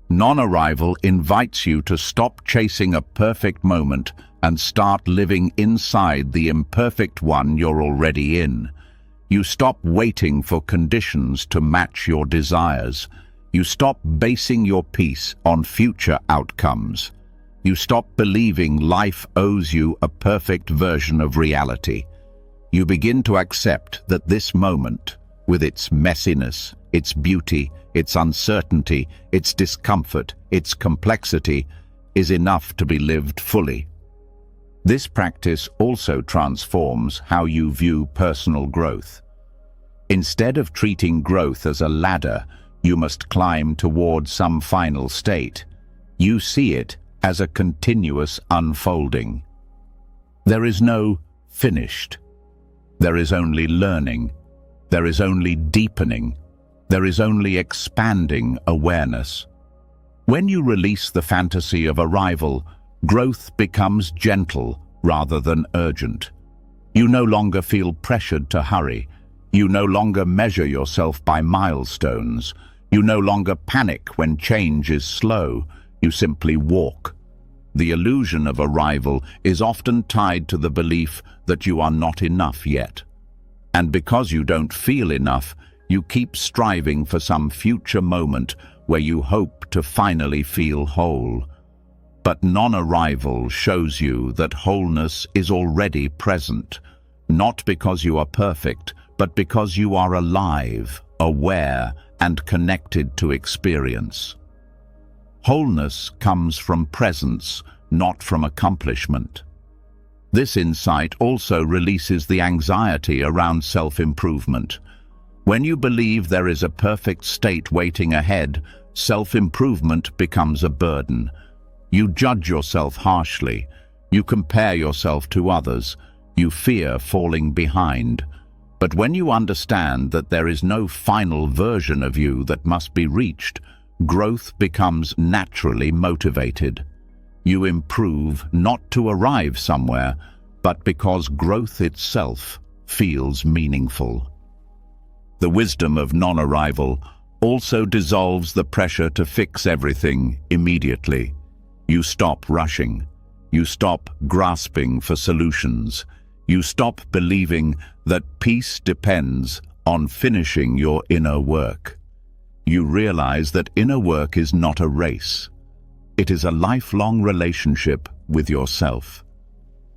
Non-arrival invites you to stop chasing a perfect moment and start living inside the imperfect one you're already in. You stop waiting for conditions to match your desires. You stop basing your peace on future outcomes. You stop believing life owes you a perfect version of reality. You begin to accept that this moment, with its messiness, its beauty, its uncertainty, its discomfort, its complexity, is enough to be lived fully. This practice also transforms how you view personal growth. Instead of treating growth as a ladder you must climb toward some final state, you see it as a continuous unfolding. There is no finished. There is only learning. There is only deepening. There is only expanding awareness. When you release the fantasy of arrival, growth becomes gentle rather than urgent. You no longer feel pressured to hurry. You no longer measure yourself by milestones. You no longer panic when change is slow. You simply walk. The illusion of arrival is often tied to the belief that you are not enough yet. And because you don't feel enough, you keep striving for some future moment where you hope to finally feel whole. But non-arrival shows you that wholeness is already present, not because you are perfect, but because you are alive, aware, and connected to experience. Wholeness comes from presence, not from accomplishment. This insight also releases the anxiety around self-improvement. When you believe there is a perfect state waiting ahead, self-improvement becomes a burden. You judge yourself harshly. You compare yourself to others. You fear falling behind. But when you understand that there is no final version of you that must be reached, growth becomes naturally motivated. You improve not to arrive somewhere, but because growth itself feels meaningful. The wisdom of non-arrival also dissolves the pressure to fix everything immediately. You stop rushing. You stop grasping for solutions. You stop believing that peace depends on finishing your inner work. You realize that inner work is not a race. It is a lifelong relationship with yourself.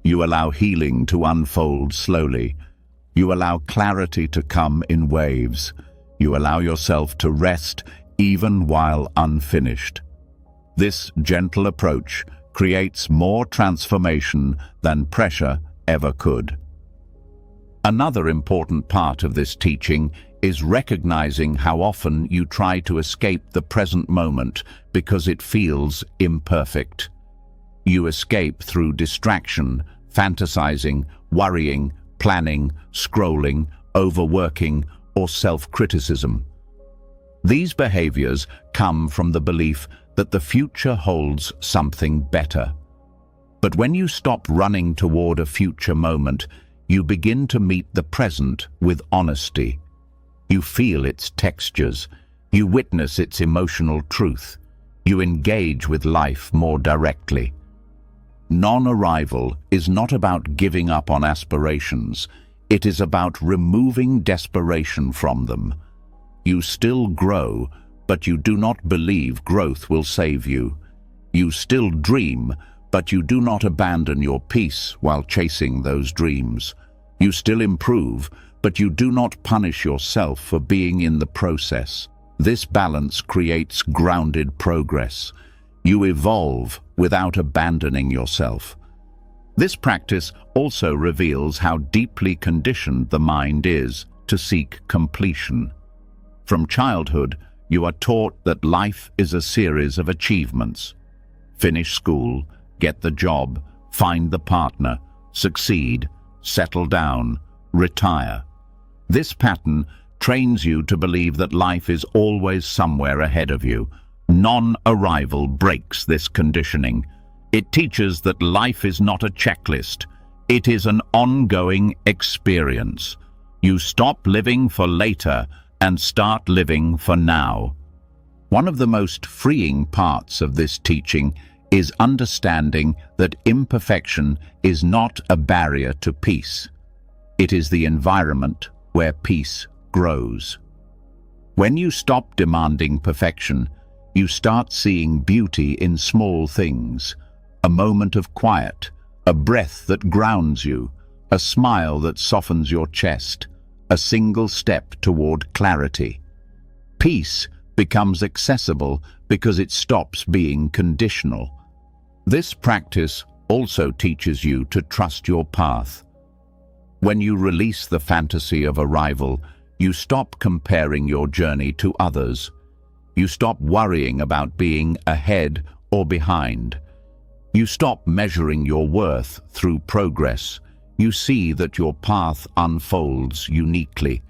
You allow healing to unfold slowly. You allow clarity to come in waves. You allow yourself to rest even while unfinished. This gentle approach creates more transformation than pressure ever could. Another important part of this teaching is recognizing how often you try to escape the present moment because it feels imperfect. You escape through distraction, fantasizing, worrying, planning, scrolling, overworking, or self-criticism. These behaviors come from the belief that the future holds something better. But when you stop running toward a future moment, you begin to meet the present with honesty. You feel its textures. You witness its emotional truth. You engage with life more directly. Non-arrival is not about giving up on aspirations. It is about removing desperation from them. You still grow, but you do not believe growth will save you. You still dream, but you do not abandon your peace while chasing those dreams. You still improve, but you do not punish yourself for being in the process. This balance creates grounded progress. You evolve without abandoning yourself. This practice also reveals how deeply conditioned the mind is to seek completion. From childhood, you are taught that life is a series of achievements. Finish school, get the job, find the partner, succeed, settle down, retire. This pattern trains you to believe that life is always somewhere ahead of you. Non-arrival breaks this conditioning. It teaches that life is not a checklist. It is an ongoing experience. You stop living for later and start living for now. One of the most freeing parts of this teaching is understanding that imperfection is not a barrier to peace. It is the environment where peace grows. When you stop demanding perfection, you start seeing beauty in small things. A moment of quiet, a breath that grounds you, a smile that softens your chest, a single step toward clarity. Peace becomes accessible because it stops being conditional. This practice also teaches you to trust your path. When you release the fantasy of arrival, you stop comparing your journey to others. You stop worrying about being ahead or behind. You stop measuring your worth through progress. You see that your path unfolds uniquely.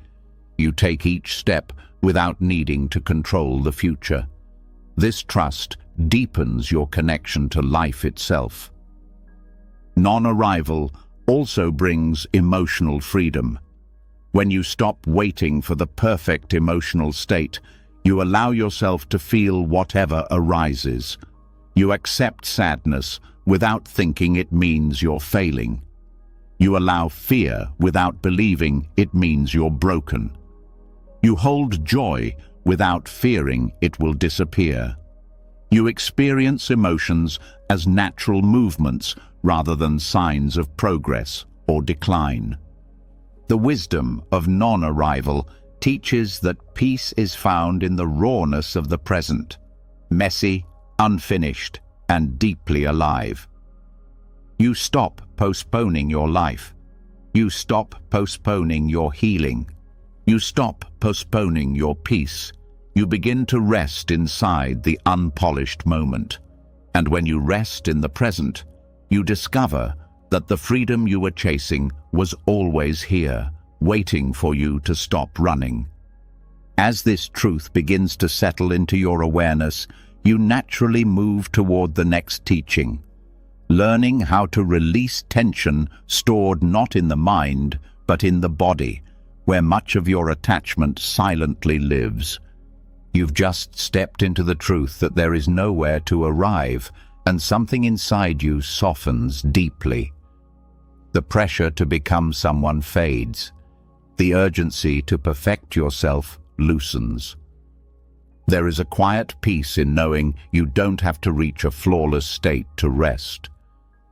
You take each step without needing to control the future. This trust deepens your connection to life itself. Non-arrival also brings emotional freedom. When you stop waiting for the perfect emotional state, you allow yourself to feel whatever arises. You accept sadness without thinking it means you're failing. You allow fear without believing it means you're broken. You hold joy without fearing it will disappear. You experience emotions as natural movements rather than signs of progress or decline. The wisdom of non-arrival teaches that peace is found in the rawness of the present, messy, unfinished, and deeply alive. You stop postponing your life. You stop postponing your healing. You stop postponing your peace. You begin to rest inside the unpolished moment. And when you rest in the present, you discover that the freedom you were chasing was always here, waiting for you to stop running. As this truth begins to settle into your awareness, you naturally move toward the next teaching, learning how to release tension stored not in the mind, but in the body, where much of your attachment silently lives. You've just stepped into the truth that there is nowhere to arrive, and something inside you softens deeply. The pressure to become someone fades. The urgency to perfect yourself loosens. There is a quiet peace in knowing you don't have to reach a flawless state to rest.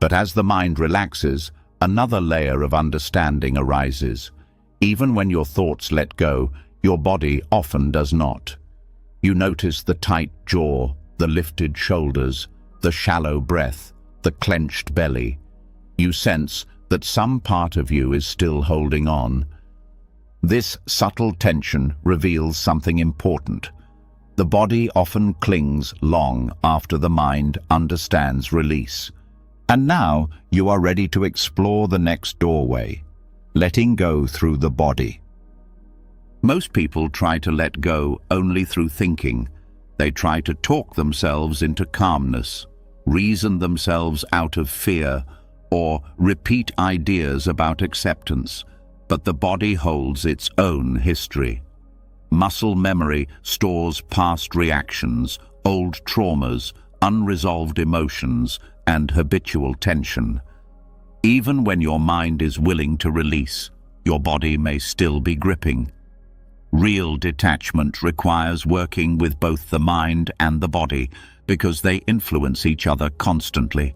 But as the mind relaxes, another layer of understanding arises. Even when your thoughts let go, your body often does not. You notice the tight jaw, the lifted shoulders, the shallow breath, the clenched belly. You sense that some part of you is still holding on. This subtle tension reveals something important. The body often clings long after the mind understands release. And now you are ready to explore the next doorway, letting go through the body. Most people try to let go only through thinking. They try to talk themselves into calmness, reason themselves out of fear, or repeat ideas about acceptance, but the body holds its own history. Muscle memory stores past reactions, old traumas, unresolved emotions, and habitual tension. Even when your mind is willing to release, your body may still be gripping. Real detachment requires working with both the mind and the body because they influence each other constantly.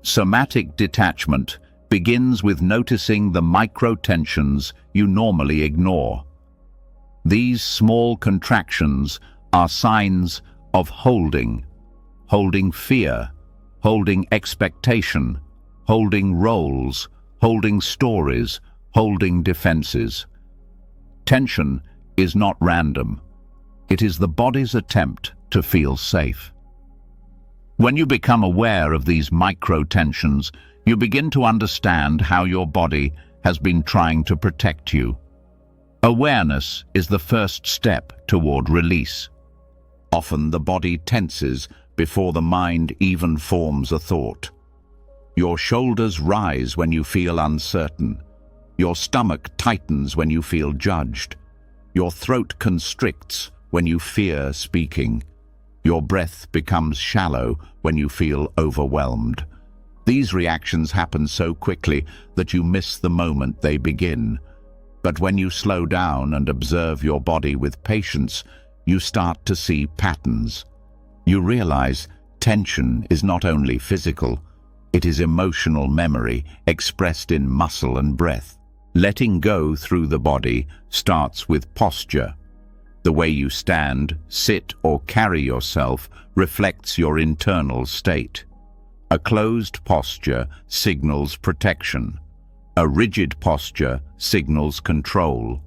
Somatic detachment begins with noticing the micro-tensions you normally ignore. These small contractions are signs of holding fear, holding expectation, holding roles, holding stories, holding defenses. Tension is not random. It is the body's attempt to feel safe. When you become aware of these micro-tensions, you begin to understand how your body has been trying to protect you. Awareness is the first step toward release. Often the body tenses before the mind even forms a thought. Your shoulders rise when you feel uncertain. Your stomach tightens when you feel judged. Your throat constricts when you fear speaking. Your breath becomes shallow when you feel overwhelmed. These reactions happen so quickly that you miss the moment they begin. But when you slow down and observe your body with patience, you start to see patterns. You realize tension is not only physical, it is emotional memory expressed in muscle and breath. Letting go through the body starts with posture. The way you stand, sit, or carry yourself reflects your internal state. A closed posture signals protection. A rigid posture signals control.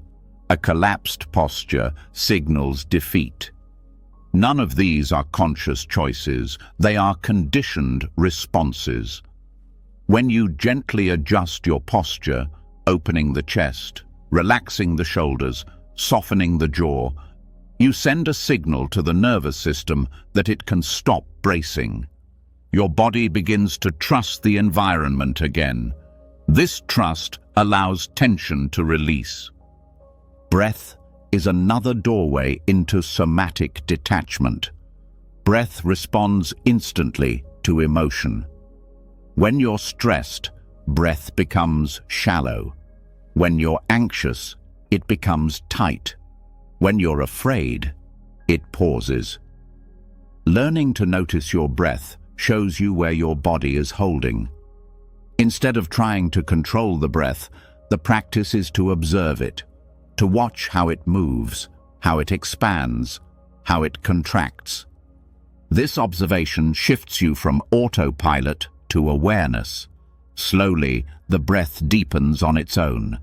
A collapsed posture signals defeat. None of these are conscious choices, they are conditioned responses. When you gently adjust your posture, opening the chest, relaxing the shoulders, softening the jaw, you send a signal to the nervous system that it can stop bracing. Your body begins to trust the environment again. This trust allows tension to release. Breath is another doorway into somatic detachment. Breath responds instantly to emotion. When you're stressed, breath becomes shallow. When you're anxious, it becomes tight. When you're afraid, it pauses. Learning to notice your breath shows you where your body is holding. Instead of trying to control the breath, the practice is to observe it, to watch how it moves, how it expands, how it contracts. This observation shifts you from autopilot to awareness. Slowly, the breath deepens on its own.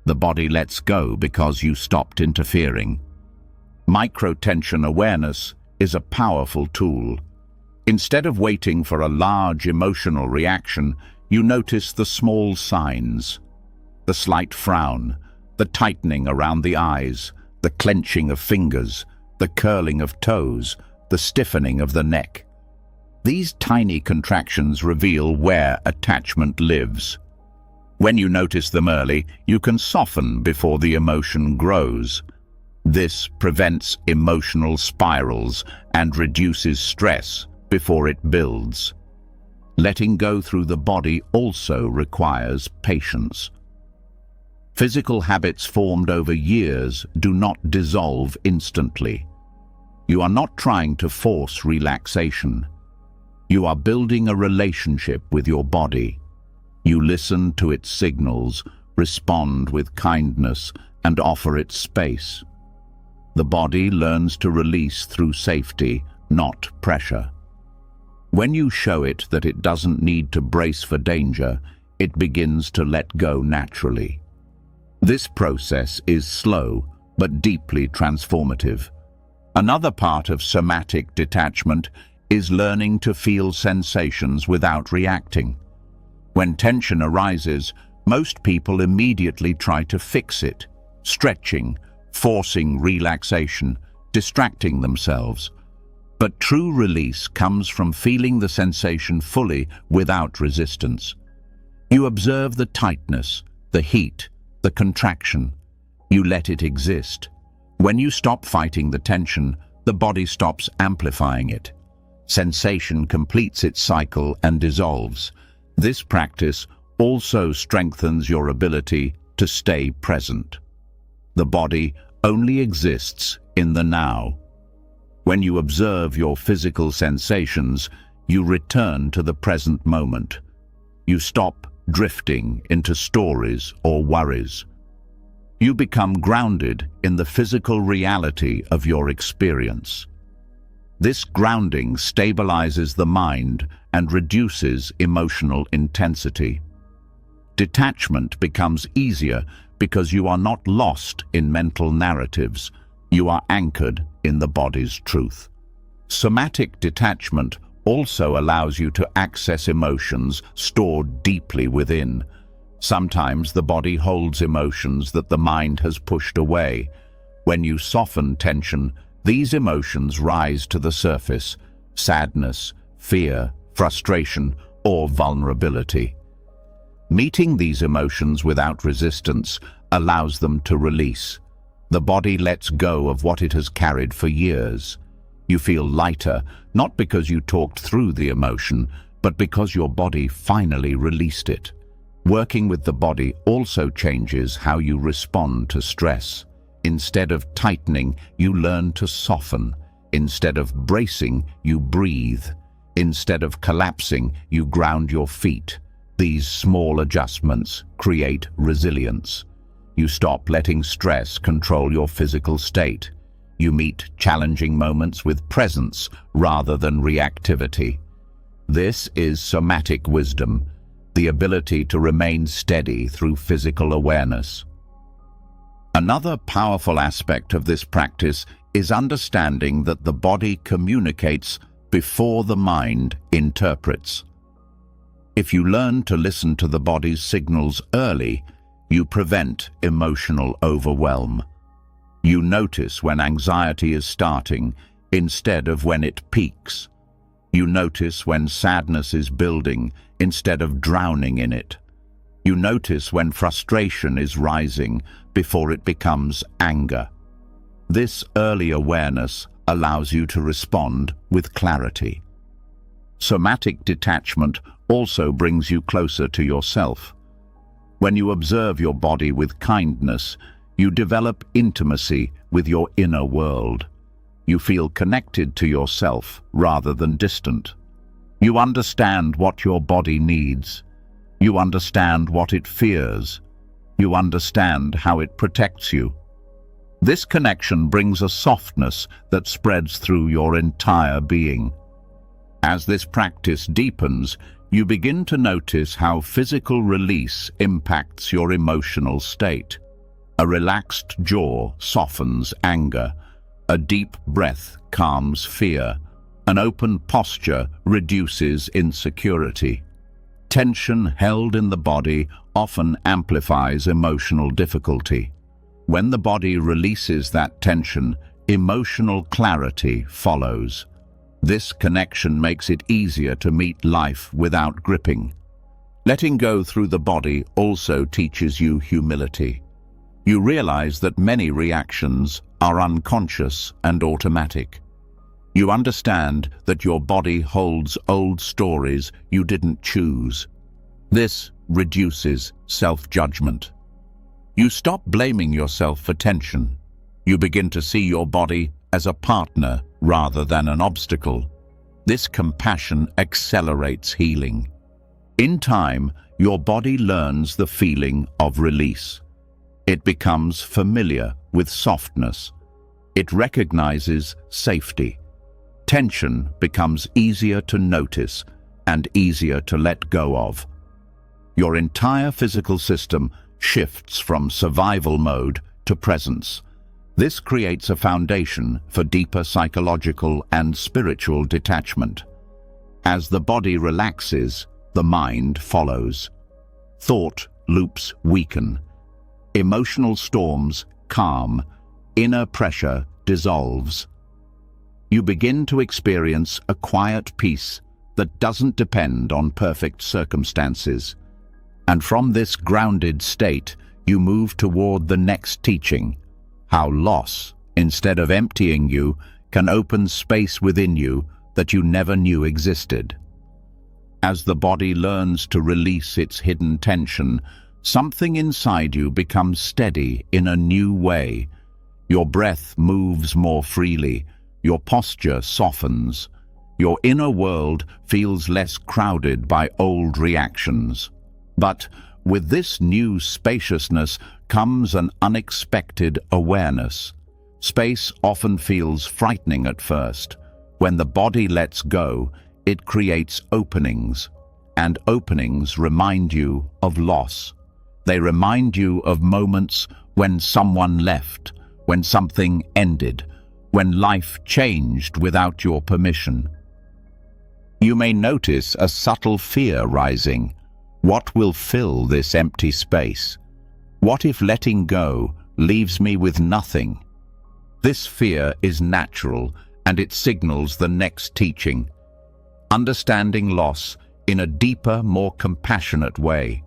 The body lets go because you stopped interfering. Micro-tension awareness is a powerful tool. Instead of waiting for a large emotional reaction, you notice the small signs. The slight frown, the tightening around the eyes, the clenching of fingers, the curling of toes, the stiffening of the neck. These tiny contractions reveal where attachment lives. When you notice them early, you can soften before the emotion grows. This prevents emotional spirals and reduces stress before it builds. Letting go through the body also requires patience. Physical habits formed over years do not dissolve instantly. You are not trying to force relaxation. You are building a relationship with your body. You listen to its signals, respond with kindness, and offer it space. The body learns to release through safety, not pressure. When you show it that it doesn't need to brace for danger, it begins to let go naturally. This process is slow, but deeply transformative. Another part of somatic detachment is learning to feel sensations without reacting. When tension arises, most people immediately try to fix it, stretching, forcing relaxation, distracting themselves. But true release comes from feeling the sensation fully without resistance. You observe the tightness, the heat, the contraction. You let it exist. When you stop fighting the tension, the body stops amplifying it. Sensation completes its cycle and dissolves. This practice also strengthens your ability to stay present. The body only exists in the now. When you observe your physical sensations, you return to the present moment. You stop drifting into stories or worries. You become grounded in the physical reality of your experience. This grounding stabilizes the mind and reduces emotional intensity. Detachment becomes easier because you are not lost in mental narratives. You are anchored in the body's truth. Somatic detachment also allows you to access emotions stored deeply within. Sometimes the body holds emotions that the mind has pushed away. When you soften tension, these emotions rise to the surface: sadness, fear, frustration, or vulnerability. Meeting these emotions without resistance allows them to release. The body lets go of what it has carried for years. You feel lighter, not because you talked through the emotion, but because your body finally released it. Working with the body also changes how you respond to stress. Instead of tightening, you learn to soften. Instead of bracing, you breathe. Instead of collapsing, you ground your feet. These small adjustments create resilience. You stop letting stress control your physical state. You meet challenging moments with presence rather than reactivity. This is somatic wisdom, the ability to remain steady through physical awareness. Another powerful aspect of this practice is understanding that the body communicates before the mind interprets. If you learn to listen to the body's signals early, you prevent emotional overwhelm. You notice when anxiety is starting instead of when it peaks. You notice when sadness is building instead of drowning in it. You notice when frustration is rising before it becomes anger. This early awareness allows you to respond with clarity. Somatic detachment also brings you closer to yourself. When you observe your body with kindness, you develop intimacy with your inner world. You feel connected to yourself rather than distant. You understand what your body needs. You understand what it fears. You understand how it protects you. This connection brings a softness that spreads through your entire being. As this practice deepens, you begin to notice how physical release impacts your emotional state. A relaxed jaw softens anger. A deep breath calms fear. An open posture reduces insecurity. Tension held in the body often amplifies emotional difficulty. When the body releases that tension, emotional clarity follows. This connection makes it easier to meet life without gripping. Letting go through the body also teaches you humility. You realize that many reactions are unconscious and automatic. You understand that your body holds old stories you didn't choose. This reduces self-judgment. You stop blaming yourself for tension. You begin to see your body as a partner rather than an obstacle. This compassion accelerates healing. In time, your body learns the feeling of release. It becomes familiar with softness. It recognizes safety. Tension becomes easier to notice and easier to let go of. Your entire physical system shifts from survival mode to presence. This creates a foundation for deeper psychological and spiritual detachment. As the body relaxes, the mind follows. Thought loops weaken. Emotional storms calm. Inner pressure dissolves. You begin to experience a quiet peace that doesn't depend on perfect circumstances. And from this grounded state, you move toward the next teaching, how loss, instead of emptying you, can open space within you that you never knew existed. As the body learns to release its hidden tension, something inside you becomes steady in a new way. Your breath moves more freely, your posture softens, your inner world feels less crowded by old reactions. But with this new spaciousness comes an unexpected awareness. Space often feels frightening at first. When the body lets go, it creates openings, and openings remind you of loss. They remind you of moments when someone left, when something ended, when life changed without your permission. You may notice a subtle fear rising. What will fill this empty space? What if letting go leaves me with nothing? This fear is natural, and it signals the next teaching. Understanding loss in a deeper, more compassionate way.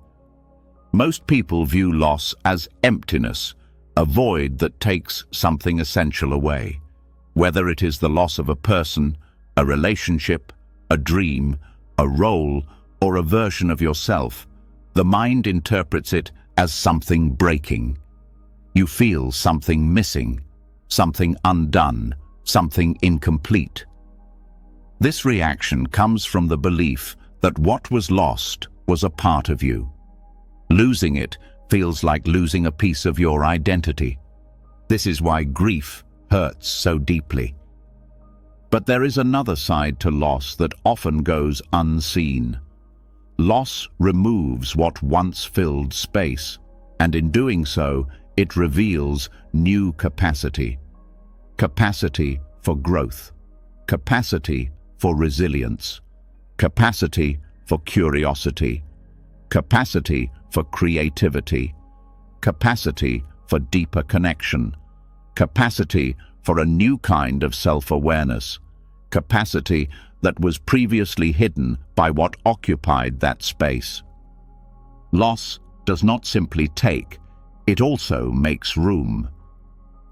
Most people view loss as emptiness, a void that takes something essential away. Whether it is the loss of a person, a relationship, a dream, a role, or a version of yourself, the mind interprets it as something breaking. You feel something missing, something undone, something incomplete. This reaction comes from the belief that what was lost was a part of you. Losing it feels like losing a piece of your identity. This is why grief hurts so deeply. But there is another side to loss that often goes unseen. Loss removes what once filled space, and in doing so, it reveals new capacity. Capacity for growth, capacity for resilience, capacity for curiosity, capacity for creativity, capacity for deeper connection, capacity for a new kind of self-awareness, capacity that was previously hidden by what occupied that space. Loss does not simply take, it also makes room.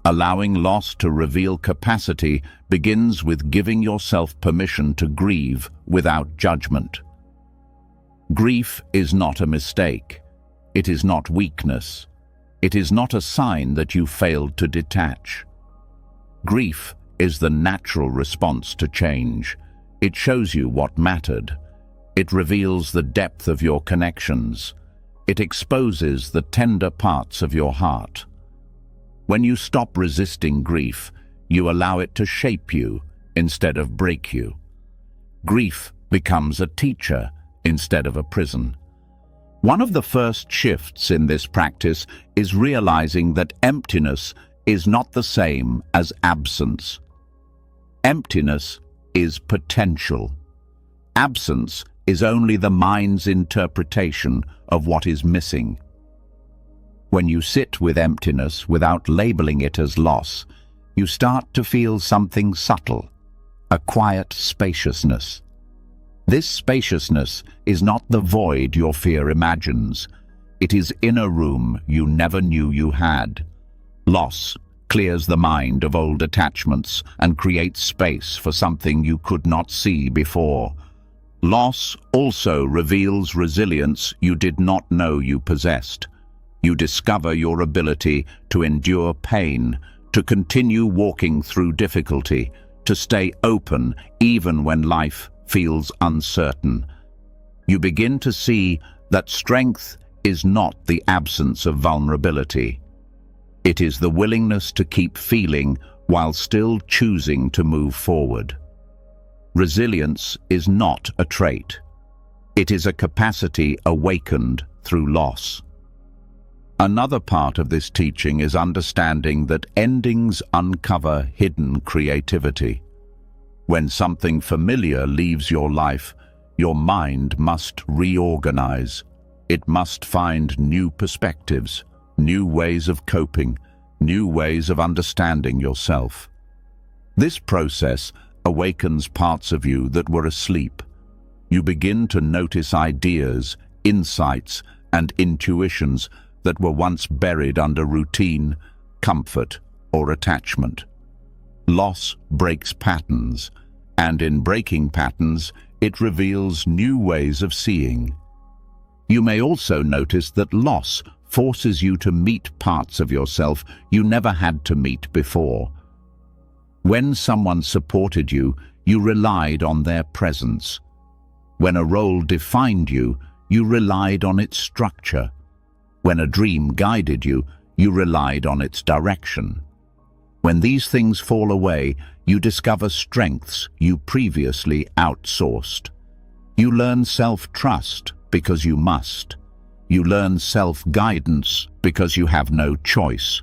Allowing loss to reveal capacity begins with giving yourself permission to grieve without judgment. Grief is not a mistake. It is not weakness. It is not a sign that you failed to detach. Grief is the natural response to change. It shows you what mattered. It reveals the depth of your connections. It exposes the tender parts of your heart. When you stop resisting grief, you allow it to shape you instead of break you. Grief becomes a teacher instead of a prison. One of the first shifts in this practice is realizing that emptiness is not the same as absence. Emptiness is potential. Absence is only the mind's interpretation of what is missing. When you sit with emptiness without labeling it as loss, you start to feel something subtle, a quiet spaciousness. This spaciousness is not the void your fear imagines. It is inner room you never knew you had. Loss clears the mind of old attachments and creates space for something you could not see before. Loss also reveals resilience you did not know you possessed. You discover your ability to endure pain, to continue walking through difficulty, to stay open even when life feels uncertain. You begin to see that strength is not the absence of vulnerability. It is the willingness to keep feeling while still choosing to move forward. Resilience is not a trait. It is a capacity awakened through loss. Another part of this teaching is understanding that endings uncover hidden creativity. When something familiar leaves your life, your mind must reorganize. It must find new perspectives, new ways of coping, new ways of understanding yourself. This process awakens parts of you that were asleep. You begin to notice ideas, insights, and intuitions that were once buried under routine, comfort, or attachment. Loss breaks patterns, and in breaking patterns, it reveals new ways of seeing. You may also notice that loss forces you to meet parts of yourself you never had to meet before. When someone supported you, you relied on their presence. When a role defined you, you relied on its structure. When a dream guided you, you relied on its direction. When these things fall away, you discover strengths you previously outsourced. You learn self-trust because you must. You learn self-guidance because you have no choice.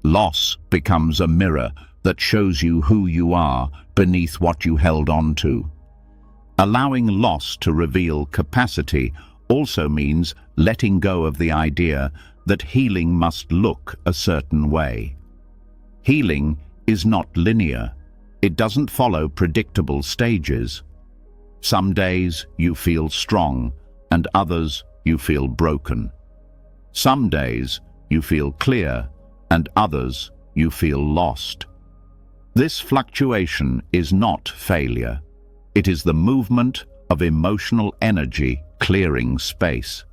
Loss becomes a mirror that shows you who you are beneath what you held on to. Allowing loss to reveal capacity also means letting go of the idea that healing must look a certain way. Healing is not linear. It doesn't follow predictable stages. Some days you feel strong, and others you feel broken. Some days you feel clear, and others you feel lost. This fluctuation is not failure. It is the movement of emotional energy clearing space.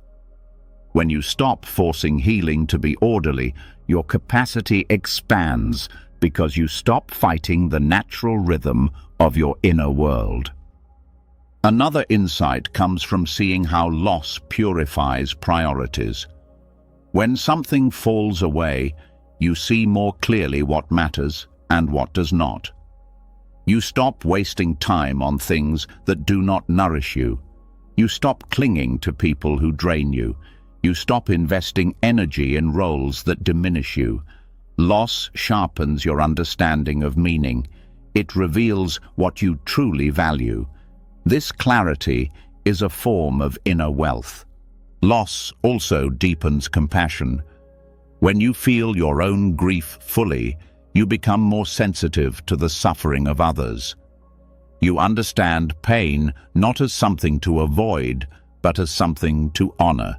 When you stop forcing healing to be orderly, your capacity expands because you stop fighting the natural rhythm of your inner world. Another insight comes from seeing how loss purifies priorities. When something falls away, you see more clearly what matters and what does not. You stop wasting time on things that do not nourish you. You stop clinging to people who drain you. You stop investing energy in roles that diminish you. Loss sharpens your understanding of meaning. It reveals what you truly value. This clarity is a form of inner wealth. Loss also deepens compassion. When you feel your own grief fully, you become more sensitive to the suffering of others. You understand pain not as something to avoid, but as something to honor.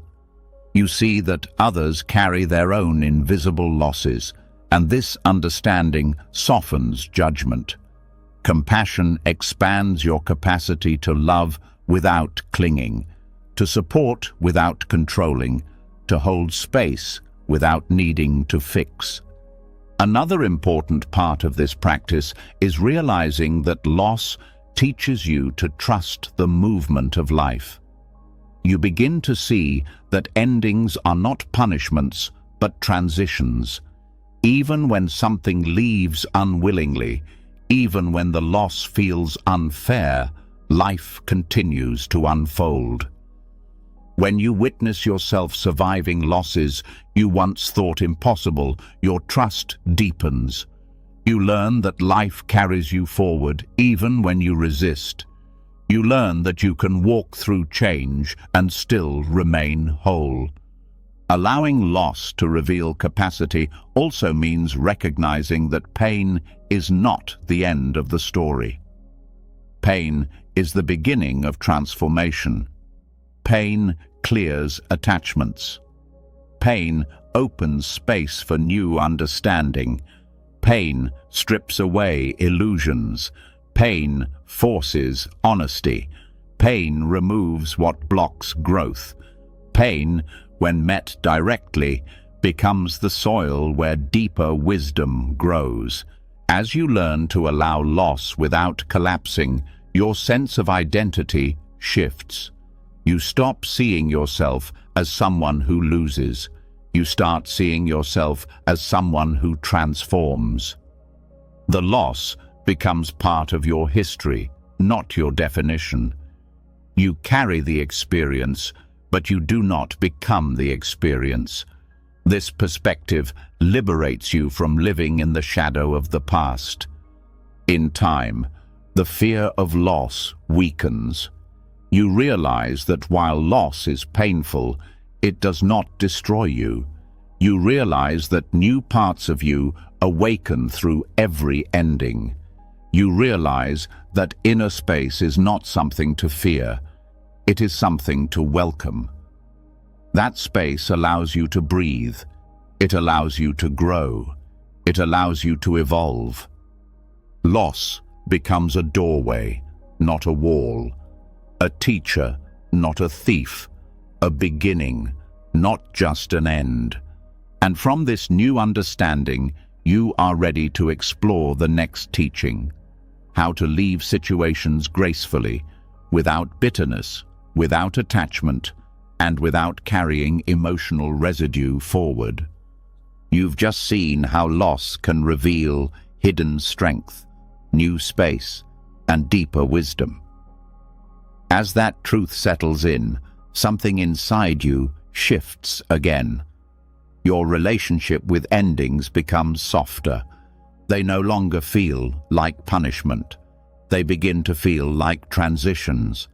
You see that others carry their own invisible losses, and this understanding softens judgment. Compassion expands your capacity to love without clinging, to support without controlling, to hold space without needing to fix. Another important part of this practice is realizing that loss teaches you to trust the movement of life. You begin to see that endings are not punishments, but transitions. Even when something leaves unwillingly, even when the loss feels unfair, life continues to unfold. When you witness yourself surviving losses you once thought impossible, your trust deepens. You learn that life carries you forward even when you resist. You learn that you can walk through change and still remain whole. Allowing loss to reveal capacity also means recognizing that pain is not the end of the story. Pain is the beginning of transformation. Pain clears attachments. Pain opens space for new understanding. Pain strips away illusions. Pain forces honesty. Pain removes what blocks growth. Pain, when met directly, becomes the soil where deeper wisdom grows. As you learn to allow loss without collapsing, your sense of identity shifts. You stop seeing yourself as someone who loses. You start seeing yourself as someone who transforms. The loss becomes part of your history, not your definition. You carry the experience, but you do not become the experience. This perspective liberates you from living in the shadow of the past. In time, the fear of loss weakens. You realize that while loss is painful, it does not destroy you. You realize that new parts of you awaken through every ending. You realize that inner space is not something to fear. It is something to welcome. That space allows you to breathe. It allows you to grow. It allows you to evolve. Loss becomes a doorway, not a wall. A teacher, not a thief. A beginning, not just an end. And from this new understanding, you are ready to explore the next teaching. How to leave situations gracefully, without bitterness, without attachment, and without carrying emotional residue forward. You've just seen how loss can reveal hidden strength, new space, and deeper wisdom. As that truth settles in, something inside you shifts again. Your relationship with endings becomes softer. They no longer feel like punishment. They begin to feel like transitions.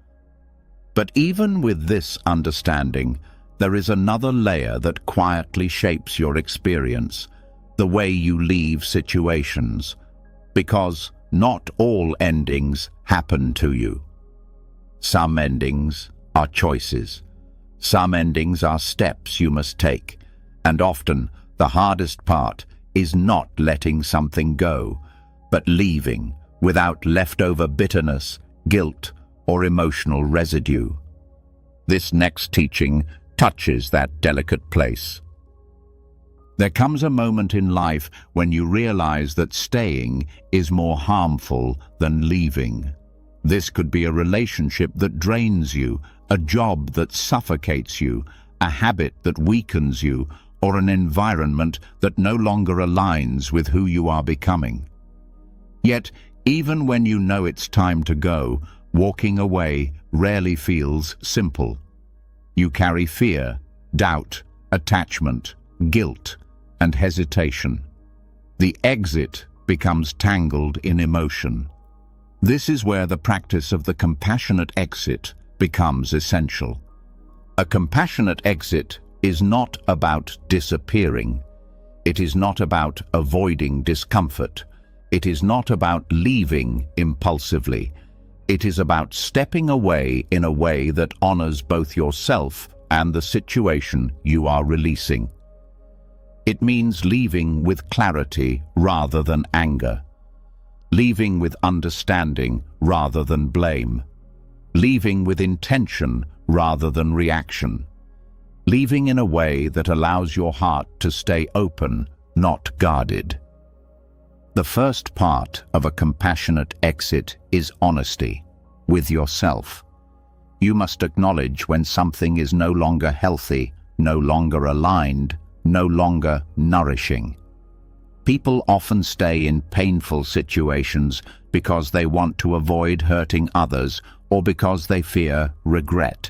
But even with this understanding, there is another layer that quietly shapes your experience, the way you leave situations. Because not all endings happen to you. Some endings are choices. Some endings are steps you must take. And often, the hardest part is not letting something go, but leaving without leftover bitterness, guilt, or emotional residue. This next teaching touches that delicate place. There comes a moment in life when you realize that staying is more harmful than leaving. This could be a relationship that drains you, a job that suffocates you, a habit that weakens you, or an environment that no longer aligns with who you are becoming. Yet, even when you know it's time to go, walking away rarely feels simple. You carry fear, doubt, attachment, guilt, and hesitation. The exit becomes tangled in emotion. This is where the practice of the compassionate exit becomes essential. A compassionate exit is not about disappearing. It is not about avoiding discomfort. It is not about leaving impulsively. It is about stepping away in a way that honors both yourself and the situation you are releasing. It means leaving with clarity rather than anger. Leaving with understanding rather than blame. Leaving with intention rather than reaction. Leaving in a way that allows your heart to stay open, not guarded. The first part of a compassionate exit is honesty with yourself. You must acknowledge when something is no longer healthy, no longer aligned, no longer nourishing. People often stay in painful situations because they want to avoid hurting others or because they fear regret.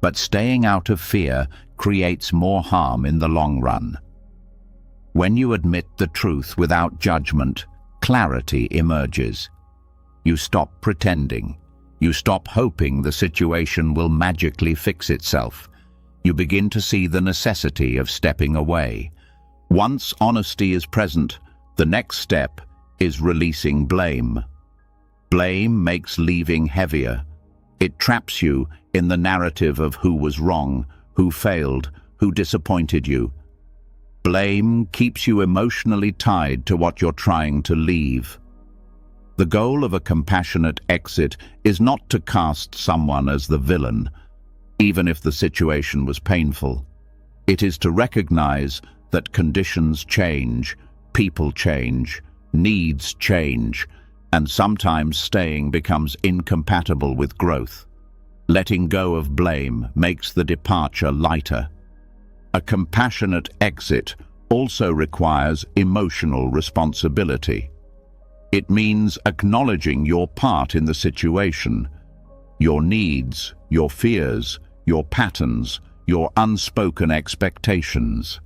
But staying out of fear creates more harm in the long run. When you admit the truth without judgment, clarity emerges. You stop pretending. You stop hoping the situation will magically fix itself. You begin to see the necessity of stepping away. Once honesty is present, the next step is releasing blame. Blame makes leaving heavier. It traps you in the narrative of who was wrong, who failed, who disappointed you. Blame keeps you emotionally tied to what you're trying to leave. The goal of a compassionate exit is not to cast someone as the villain, even if the situation was painful. It is to recognize that conditions change, people change, needs change, and sometimes staying becomes incompatible with growth. Letting go of blame makes the departure lighter. A compassionate exit also requires emotional responsibility. It means acknowledging your part in the situation, your needs, your fears, your patterns, your unspoken expectations.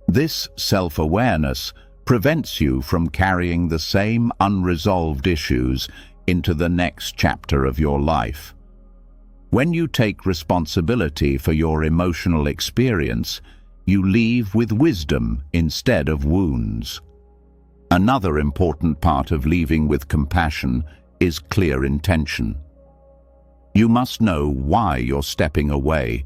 This self-awareness prevents you from carrying the same unresolved issues into the next chapter of your life. When you take responsibility for your emotional experience, you leave with wisdom instead of wounds. Another important part of leaving with compassion is clear intention. You must know why you're stepping away,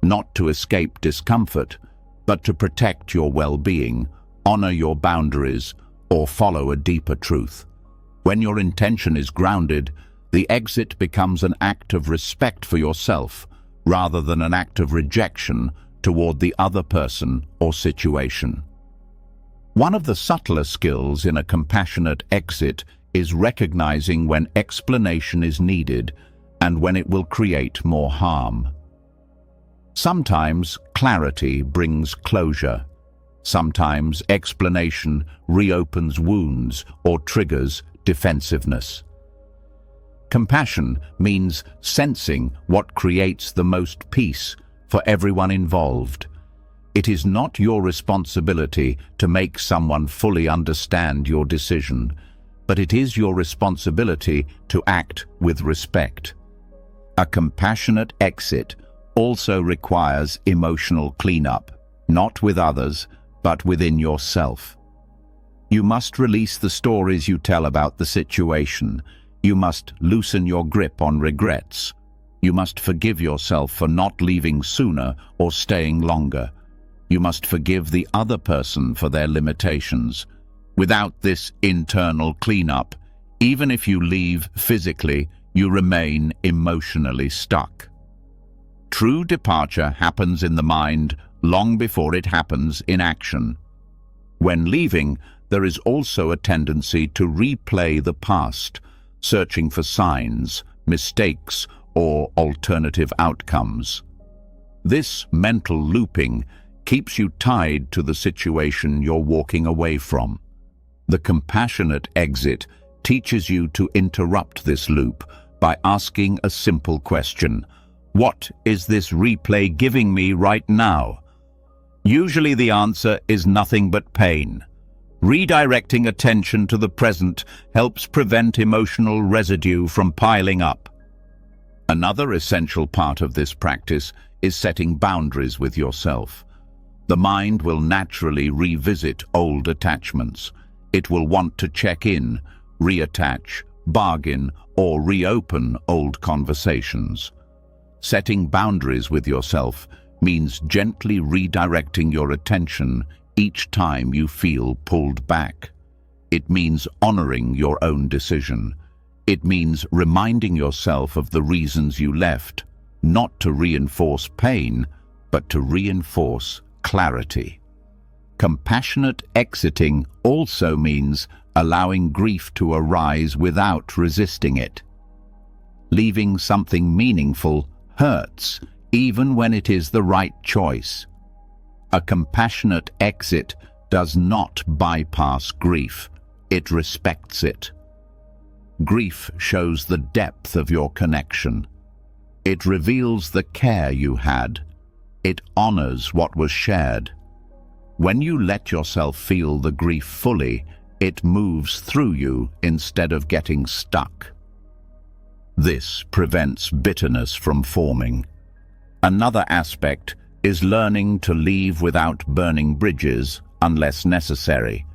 not to escape discomfort, but to protect your well-being, honor your boundaries, or follow a deeper truth. When your intention is grounded, the exit becomes an act of respect for yourself, rather than an act of rejection toward the other person or situation. One of the subtler skills in a compassionate exit is recognizing when explanation is needed and when it will create more harm. Sometimes clarity brings closure. Sometimes explanation reopens wounds or triggers defensiveness. Compassion means sensing what creates the most peace for everyone involved. It is not your responsibility to make someone fully understand your decision, but it is your responsibility to act with respect. A compassionate exit also requires emotional cleanup, not with others, but within yourself. You must release the stories you tell about the situation. You must loosen your grip on regrets. You must forgive yourself for not leaving sooner or staying longer. You must forgive the other person for their limitations. Without this internal cleanup, even if you leave physically, you remain emotionally stuck. True departure happens in the mind long before it happens in action. When leaving, there is also a tendency to replay the past, searching for signs, mistakes, or alternative outcomes. This mental looping keeps you tied to the situation you're walking away from. The compassionate exit teaches you to interrupt this loop by asking a simple question: what is this replay giving me right now? Usually the answer is nothing but pain. Redirecting attention to the present helps prevent emotional residue from piling up. Another essential part of this practice is setting boundaries with yourself. The mind will naturally revisit old attachments. It will want to check in, reattach, bargain, or reopen old conversations. Setting boundaries with yourself means gently redirecting your attention each time you feel pulled back. It means honoring your own decision. It means reminding yourself of the reasons you left, not to reinforce pain, but to reinforce clarity. Compassionate exiting also means allowing grief to arise without resisting it. Leaving something meaningful hurts, even when it is the right choice. A compassionate exit does not bypass grief, it respects it. Grief shows the depth of your connection. It reveals the care you had. It honors what was shared. When you let yourself feel the grief fully, it moves through you instead of getting stuck. This prevents bitterness from forming. Another aspect is learning to leave without burning bridges unless necessary.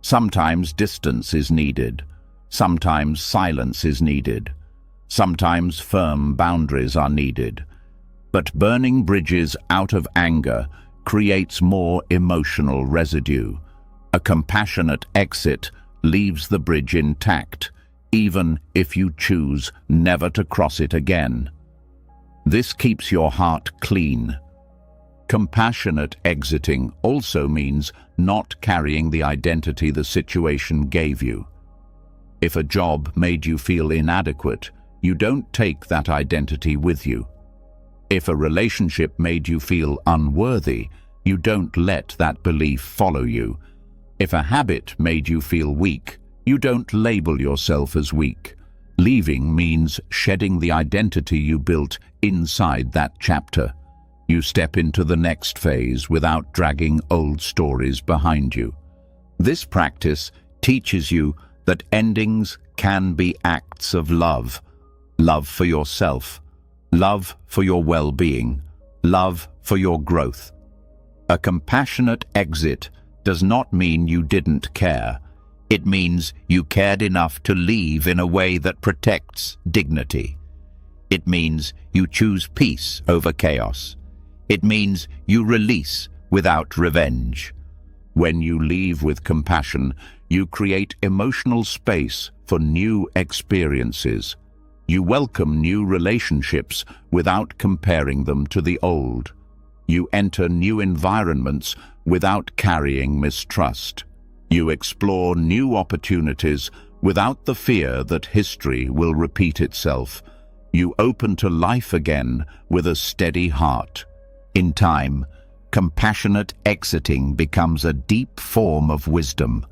Sometimes distance is needed. Sometimes silence is needed. Sometimes firm boundaries are needed. But burning bridges out of anger creates more emotional residue. A compassionate exit leaves the bridge intact, even if you choose never to cross it again. This keeps your heart clean. Compassionate exiting also means not carrying the identity the situation gave you. If a job made you feel inadequate, you don't take that identity with you. If a relationship made you feel unworthy, you don't let that belief follow you. If a habit made you feel weak, you don't label yourself as weak. Leaving means shedding the identity you built inside that chapter. You step into the next phase without dragging old stories behind you. This practice teaches you that endings can be acts of love. Love for yourself, love for your well-being, love for your growth. A compassionate exit does not mean you didn't care. It means you cared enough to leave in a way that protects dignity. It means you choose peace over chaos. It means you release without revenge. When you leave with compassion, you create emotional space for new experiences. You welcome new relationships without comparing them to the old. You enter new environments without carrying mistrust. You explore new opportunities without the fear that history will repeat itself. You open to life again with a steady heart. In time, compassionate exiting becomes a deep form of wisdom.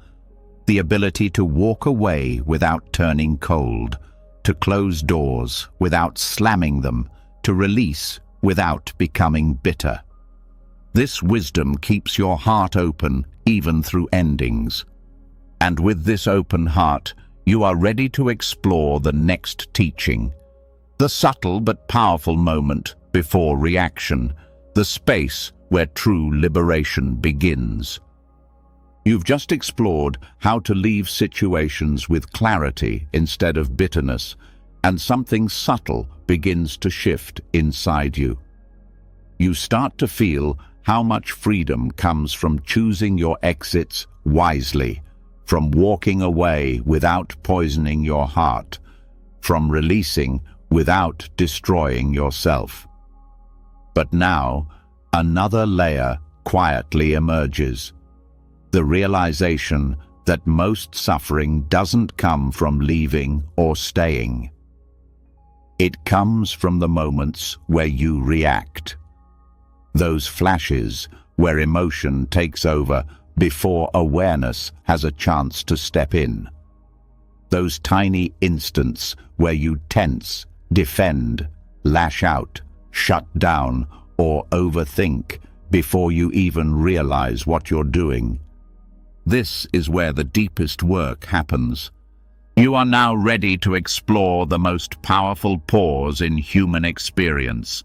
The ability to walk away without turning cold, to close doors without slamming them, to release without becoming bitter. This wisdom keeps your heart open even through endings. And with this open heart, you are ready to explore the next teaching. The subtle but powerful moment before reaction, the space where true liberation begins. You've just explored how to leave situations with clarity instead of bitterness, and something subtle begins to shift inside you. You start to feel how much freedom comes from choosing your exits wisely, from walking away without poisoning your heart, from releasing without destroying yourself. But now, another layer quietly emerges. The realization that most suffering doesn't come from leaving or staying. It comes from the moments where you react. Those flashes where emotion takes over before awareness has a chance to step in. Those tiny instants where you tense, defend, lash out, shut down, or overthink before you even realize what you're doing. This is where the deepest work happens. You are now ready to explore the most powerful pause in human experience,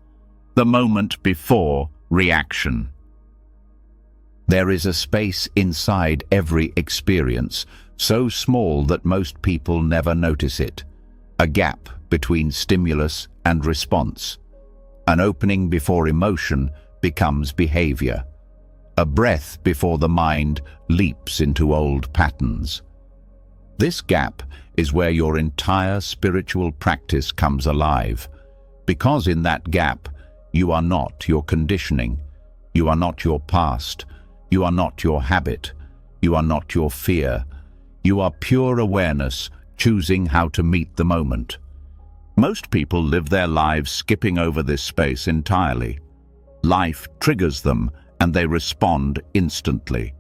the moment before reaction. There is a space inside every experience, so small that most people never notice it. A gap between stimulus and response. An opening before emotion becomes behavior. A breath before the mind leaps into old patterns. This gap is where your entire spiritual practice comes alive, because in that gap, you are not your conditioning, you are not your past, you are not your habit, you are not your fear. You are pure awareness, choosing how to meet the moment. Most people live their lives skipping over this space entirely. Life triggers them, and they respond instantly.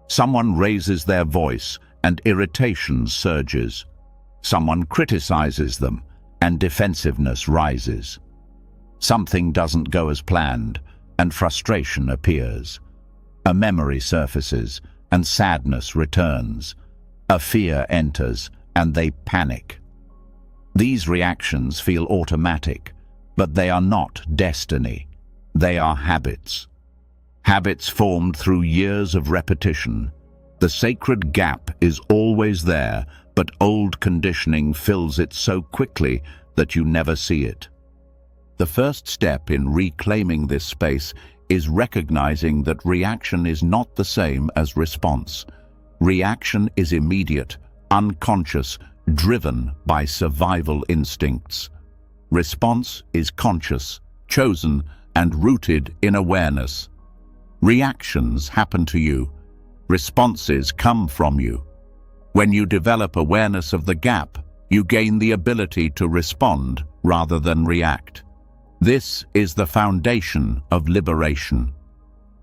Someone raises their voice, and irritation surges. Someone criticizes them, and defensiveness rises. Something doesn't go as planned, and frustration appears. A memory surfaces, and sadness returns. A fear enters, and they panic. These reactions feel automatic, but they are not destiny. They are habits. Habits formed through years of repetition. The sacred gap is always there, but old conditioning fills it so quickly that you never see it. The first step in reclaiming this space is recognizing that reaction is not the same as response. Reaction is immediate, unconscious, driven by survival instincts. Response is conscious, chosen, and rooted in awareness. Reactions happen to you. Responses come from you. When you develop awareness of the gap, you gain the ability to respond rather than react. This is the foundation of liberation.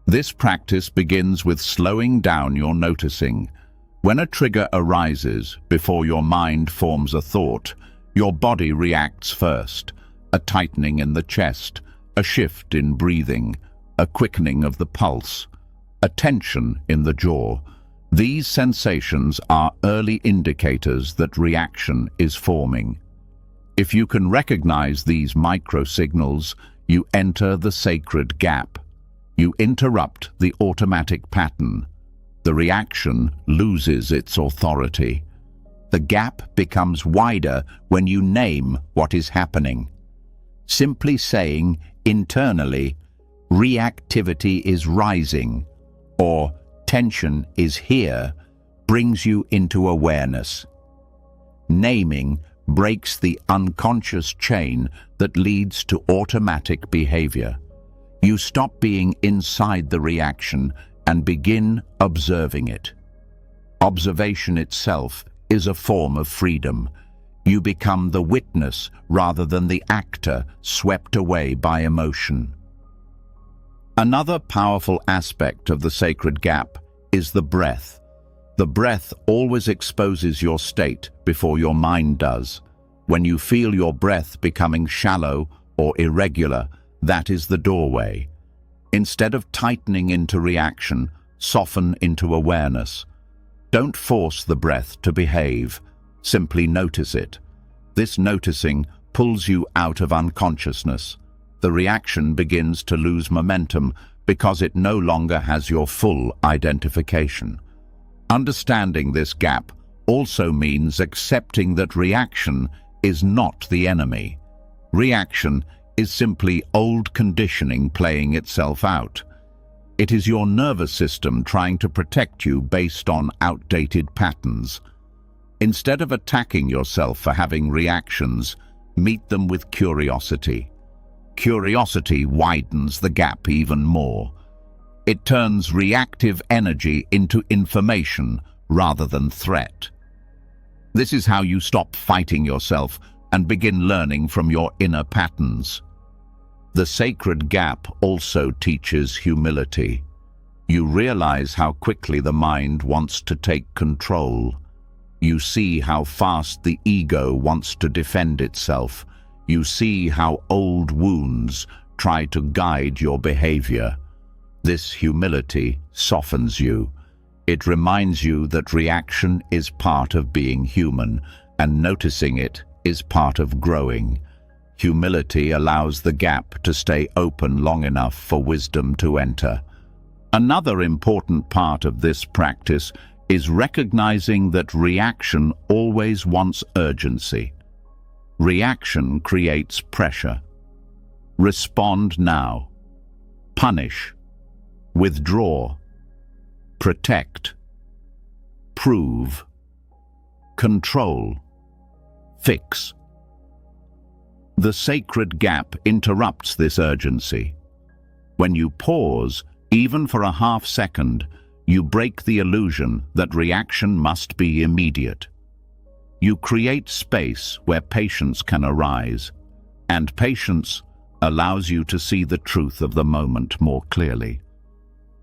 This practice begins with slowing down your noticing. When a trigger arises before your mind forms a thought, your body reacts first. A tightening in the chest, a shift in breathing, a quickening of the pulse, a tension in the jaw. These sensations are early indicators that reaction is forming. If you can recognize these micro-signals, you enter the sacred gap. You interrupt the automatic pattern. The reaction loses its authority. The gap becomes wider when you name what is happening. Simply saying internally, reactivity is rising, or tension is here, brings you into awareness. Naming breaks the unconscious chain that leads to automatic behavior. You stop being inside the reaction and begin observing it. Observation itself is a form of freedom. You become the witness rather than the actor swept away by emotion. Another powerful aspect of the sacred gap is the breath. The breath always exposes your state before your mind does. When you feel your breath becoming shallow or irregular, that is the doorway. Instead of tightening into reaction, soften into awareness. Don't force the breath to behave. Simply notice it. This noticing pulls you out of unconsciousness. The reaction begins to lose momentum because it no longer has your full identification. Understanding this gap also means accepting that reaction is not the enemy. Reaction is simply old conditioning playing itself out. It is your nervous system trying to protect you based on outdated patterns. Instead of attacking yourself for having reactions, meet them with curiosity. Curiosity widens the gap even more. It turns reactive energy into information rather than threat. This is how you stop fighting yourself and begin learning from your inner patterns. The sacred gap also teaches humility. You realize how quickly the mind wants to take control. You see how fast the ego wants to defend itself. You see how old wounds try to guide your behavior. This humility softens you. It reminds you that reaction is part of being human, and noticing it is part of growing. Humility allows the gap to stay open long enough for wisdom to enter. Another important part of this practice is recognizing that reaction always wants urgency. Reaction creates pressure. Respond now. Punish. Withdraw. Protect. Prove. Control. Fix. The sacred gap interrupts this urgency. When you pause, even for a half second, you break the illusion that reaction must be immediate. You create space where patience can arise, and patience allows you to see the truth of the moment more clearly.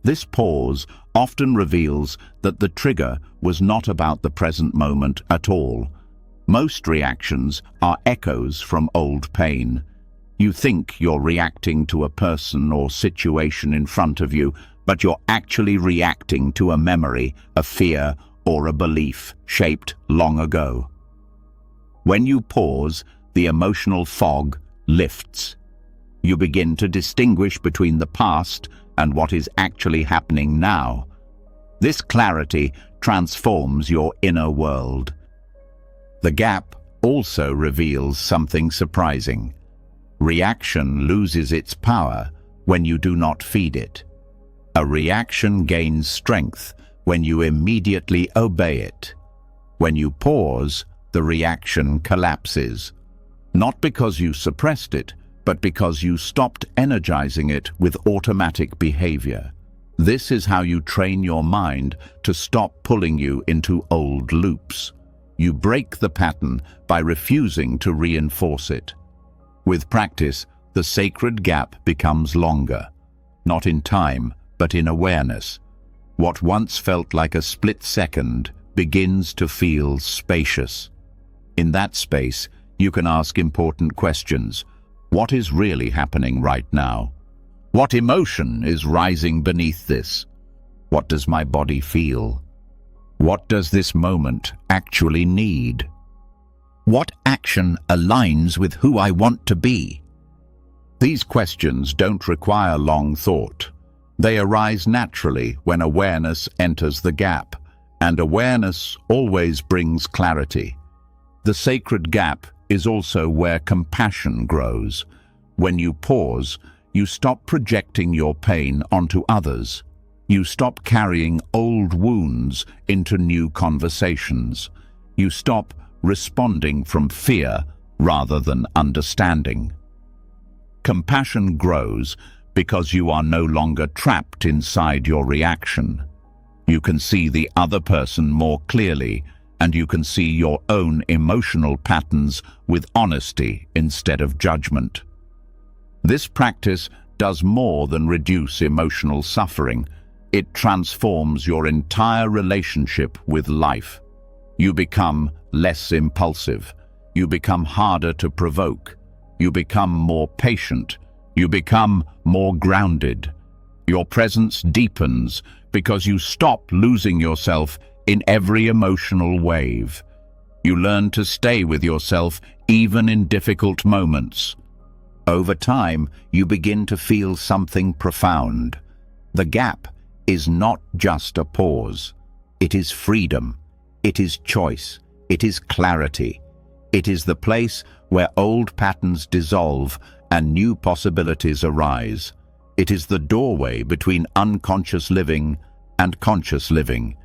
This pause often reveals that the trigger was not about the present moment at all. Most reactions are echoes from old pain. You think you're reacting to a person or situation in front of you, but you're actually reacting to a memory, a fear, or a belief shaped long ago. When you pause, the emotional fog lifts. You begin to distinguish between the past and what is actually happening now. This clarity transforms your inner world. The gap also reveals something surprising. Reaction loses its power when you do not feed it. A reaction gains strength when you immediately obey it. When you pause, the reaction collapses. Not because you suppressed it, but because you stopped energizing it with automatic behavior. This is how you train your mind to stop pulling you into old loops. You break the pattern by refusing to reinforce it. With practice, the sacred gap becomes longer, not in time, but in awareness. What once felt like a split second begins to feel spacious. In that space, you can ask important questions. What is really happening right now? What emotion is rising beneath this? What does my body feel? What does this moment actually need? What action aligns with who I want to be? These questions don't require long thought. They arise naturally when awareness enters the gap, and awareness always brings clarity. The sacred gap is also where compassion grows. When you pause, You stop projecting your pain onto others. You stop carrying old wounds into new conversations. You stop responding from fear rather than understanding. Compassion grows because you are no longer trapped inside your reaction. You can see the other person more clearly, and you can see your own emotional patterns with honesty instead of judgment. This practice does more than reduce emotional suffering. It transforms your entire relationship with life. You become less impulsive. You become harder to provoke. You become more patient. You become more grounded. Your presence deepens because you stop losing yourself in every emotional wave. You learn to stay with yourself even in difficult moments. Over time, you begin to feel something profound. The gap is not just a pause. It is freedom. It is choice. It is clarity. It is the place where old patterns dissolve and new possibilities arise. It is the doorway between unconscious living and conscious living.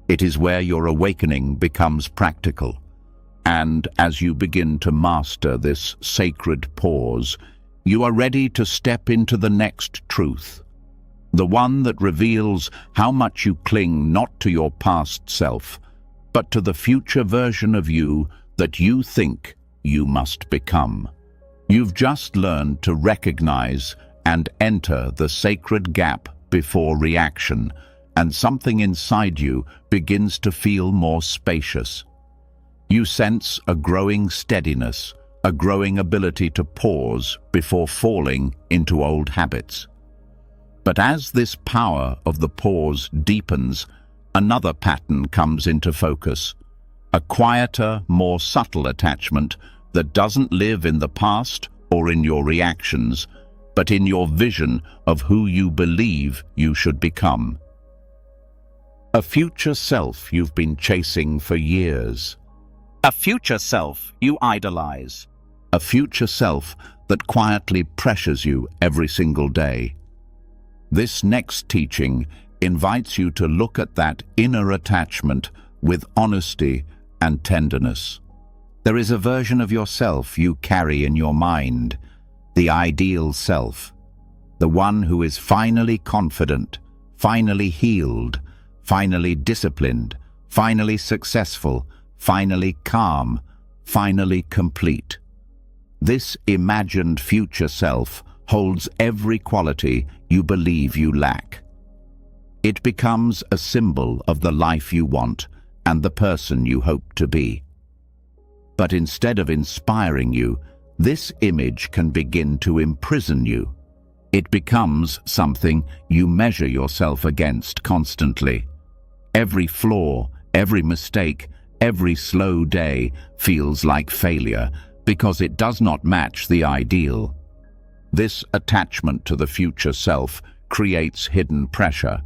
It is where your awakening becomes practical. And as you begin to master this sacred pause, you are ready to step into the next truth, the one that reveals how much you cling not to your past self, but to the future version of you that you think you must become. You've just learned to recognize and enter the sacred gap before reaction, and something inside you begins to feel more spacious. You sense a growing steadiness, a growing ability to pause before falling into old habits. But as this power of the pause deepens, another pattern comes into focus, a quieter, more subtle attachment that doesn't live in the past or in your reactions, but in your vision of who you believe you should become. A future self you've been chasing for years. A future self you idolize. A future self that quietly pressures you every single day. This next teaching invites you to look at that inner attachment with honesty and tenderness. There is a version of yourself you carry in your mind, the ideal self, the one who is finally confident, finally healed, finally disciplined, finally successful, finally calm, finally complete. This imagined future self holds every quality you believe you lack. It becomes a symbol of the life you want and the person you hope to be. But instead of inspiring you, this image can begin to imprison you. It becomes something you measure yourself against constantly. Every flaw, every mistake, every slow day feels like failure because it does not match the ideal. This attachment to the future self creates hidden pressure.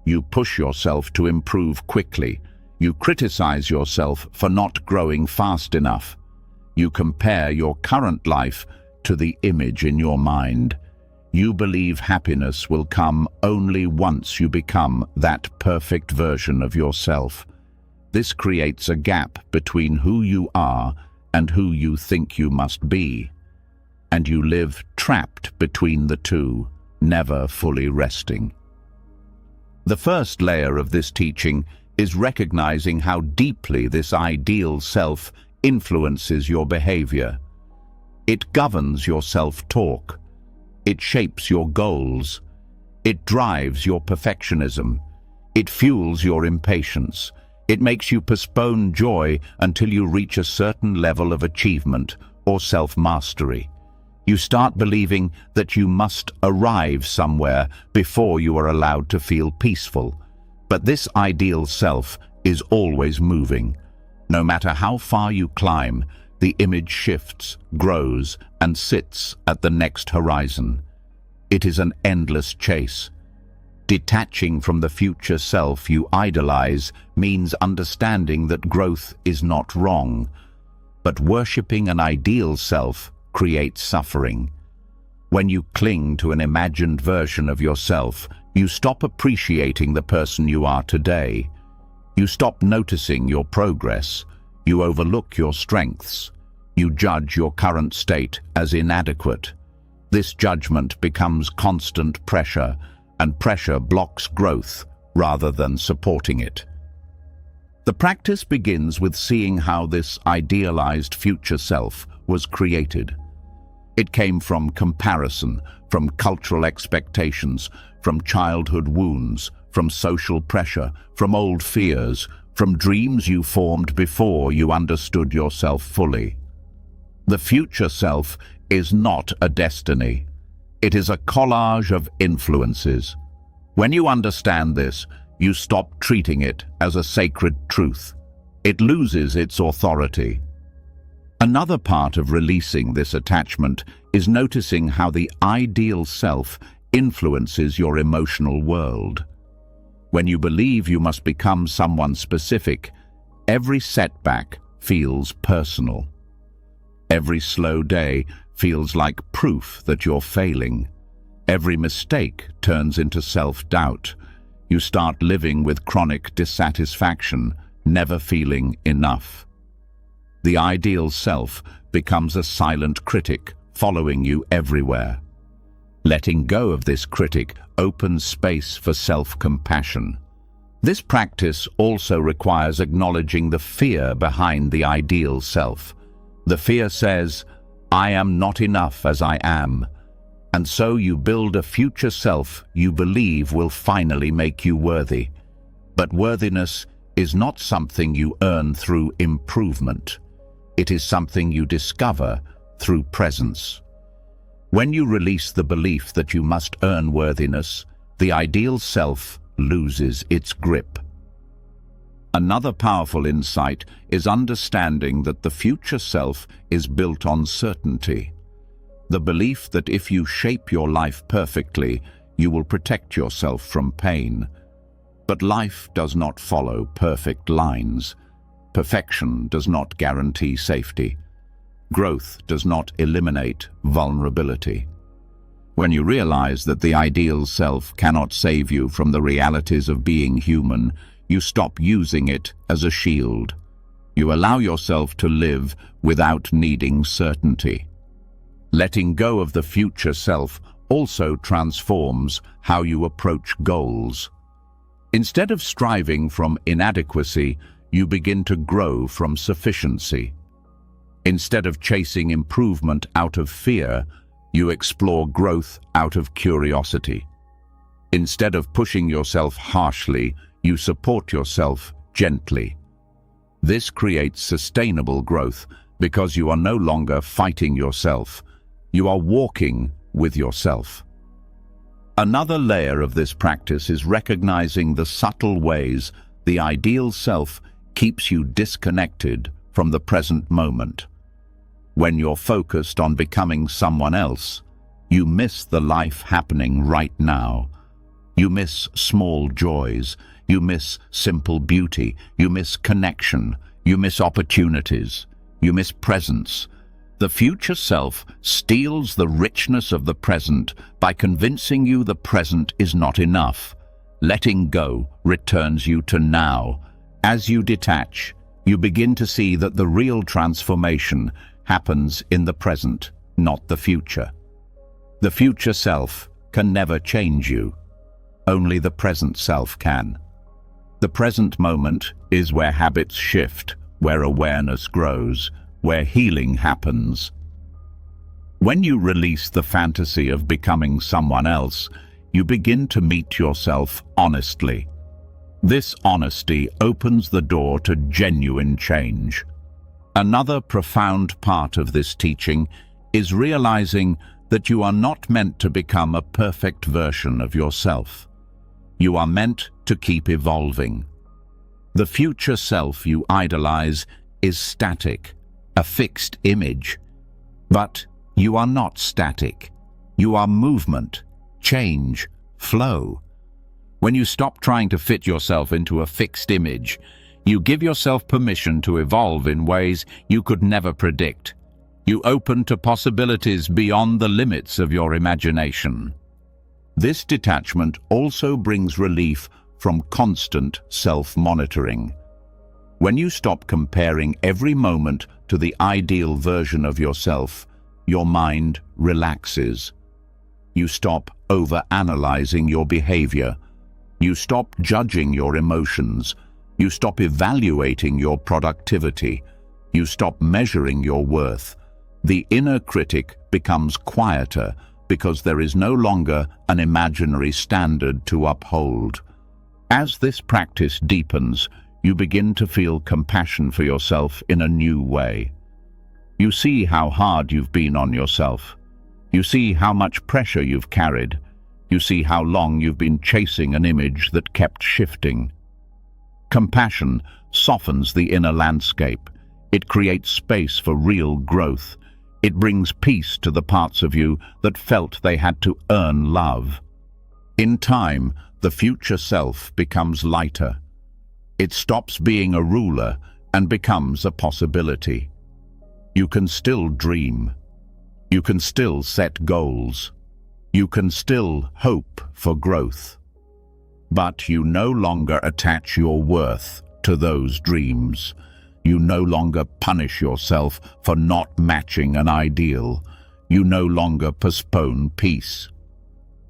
You push yourself to improve quickly. You criticize yourself for not growing fast enough. You compare your current life to the image in your mind. You believe happiness will come only once you become that perfect version of yourself. This creates a gap between who you are and who you think you must be. And you live trapped between the two, never fully resting. The first layer of this teaching is recognizing how deeply this ideal self influences your behavior. It governs your self-talk. It shapes your goals. It drives your perfectionism. It fuels your impatience. It makes you postpone joy until you reach a certain level of achievement or self-mastery. You start believing that you must arrive somewhere before you are allowed to feel peaceful. But this ideal self is always moving. No matter how far you climb, the image shifts, grows, and sits at the next horizon. It is an endless chase. Detaching from the future self you idolize means understanding that growth is not wrong, but worshipping an ideal self creates suffering. When you cling to an imagined version of yourself, you stop appreciating the person you are today. You stop noticing your progress. You overlook your strengths. You judge your current state as inadequate. This judgment becomes constant pressure, and pressure blocks growth rather than supporting it. The practice begins with seeing how this idealized future self was created. It came from comparison, from cultural expectations, from childhood wounds, from social pressure, from old fears, from dreams you formed before you understood yourself fully. The future self is not a destiny. It is a collage of influences. When you understand this, you stop treating it as a sacred truth. It loses its authority. Another part of releasing this attachment is noticing how the ideal self influences your emotional world. When you believe you must become someone specific, every setback feels personal. Every slow day feels like proof that you're failing. Every mistake turns into self-doubt. You start living with chronic dissatisfaction, never feeling enough. The ideal self becomes a silent critic, following you everywhere. Letting go of this critic opens space for self-compassion. This practice also requires acknowledging the fear behind the ideal self. The fear says, "I am not enough as I am." And so you build a future self you believe will finally make you worthy. But worthiness is not something you earn through improvement. It is something you discover through presence. When you release the belief that you must earn worthiness, the ideal self loses its grip. Another powerful insight is understanding that the future self is built on certainty. The belief that if you shape your life perfectly, you will protect yourself from pain. But life does not follow perfect lines. Perfection does not guarantee safety. Growth does not eliminate vulnerability. When you realize that the ideal self cannot save you from the realities of being human, you stop using it as a shield. You allow yourself to live without needing certainty. Letting go of the future self also transforms how you approach goals. Instead of striving from inadequacy, you begin to grow from sufficiency. Instead of chasing improvement out of fear, you explore growth out of curiosity. Instead of pushing yourself harshly, you support yourself gently. This creates sustainable growth because you are no longer fighting yourself. You are walking with yourself. Another layer of this practice is recognizing the subtle ways the ideal self keeps you disconnected from the present moment. When you're focused on becoming someone else, you miss the life happening right now. You miss small joys. You miss simple beauty. You miss connection. You miss opportunities. You miss presence. The future self steals the richness of the present by convincing you the present is not enough. Letting go returns you to now. As you detach, you begin to see that the real transformation happens in the present, not the future. The future self can never change you. Only the present self can. The present moment is where habits shift, where awareness grows, where healing happens. When you release the fantasy of becoming someone else, you begin to meet yourself honestly. This honesty opens the door to genuine change. Another profound part of this teaching is realizing that you are not meant to become a perfect version of yourself. You are meant to keep evolving. The future self you idolize is static, a fixed image. But you are not static. You are movement, change, flow. When you stop trying to fit yourself into a fixed image, you give yourself permission to evolve in ways you could never predict. You open to possibilities beyond the limits of your imagination. This detachment also brings relief from constant self-monitoring. When you stop comparing every moment to the ideal version of yourself, your mind relaxes. You stop over-analyzing your behavior. You stop judging your emotions. You stop evaluating your productivity. You stop measuring your worth. The inner critic becomes quieter because there is no longer an imaginary standard to uphold. As this practice deepens, you begin to feel compassion for yourself in a new way. You see how hard you've been on yourself. You see how much pressure you've carried. You see how long you've been chasing an image that kept shifting. Compassion softens the inner landscape. It creates space for real growth. It brings peace to the parts of you that felt they had to earn love. In time, the future self becomes lighter. It stops being a ruler and becomes a possibility. You can still dream. You can still set goals. You can still hope for growth. But you no longer attach your worth to those dreams. You no longer punish yourself for not matching an ideal. You no longer postpone peace.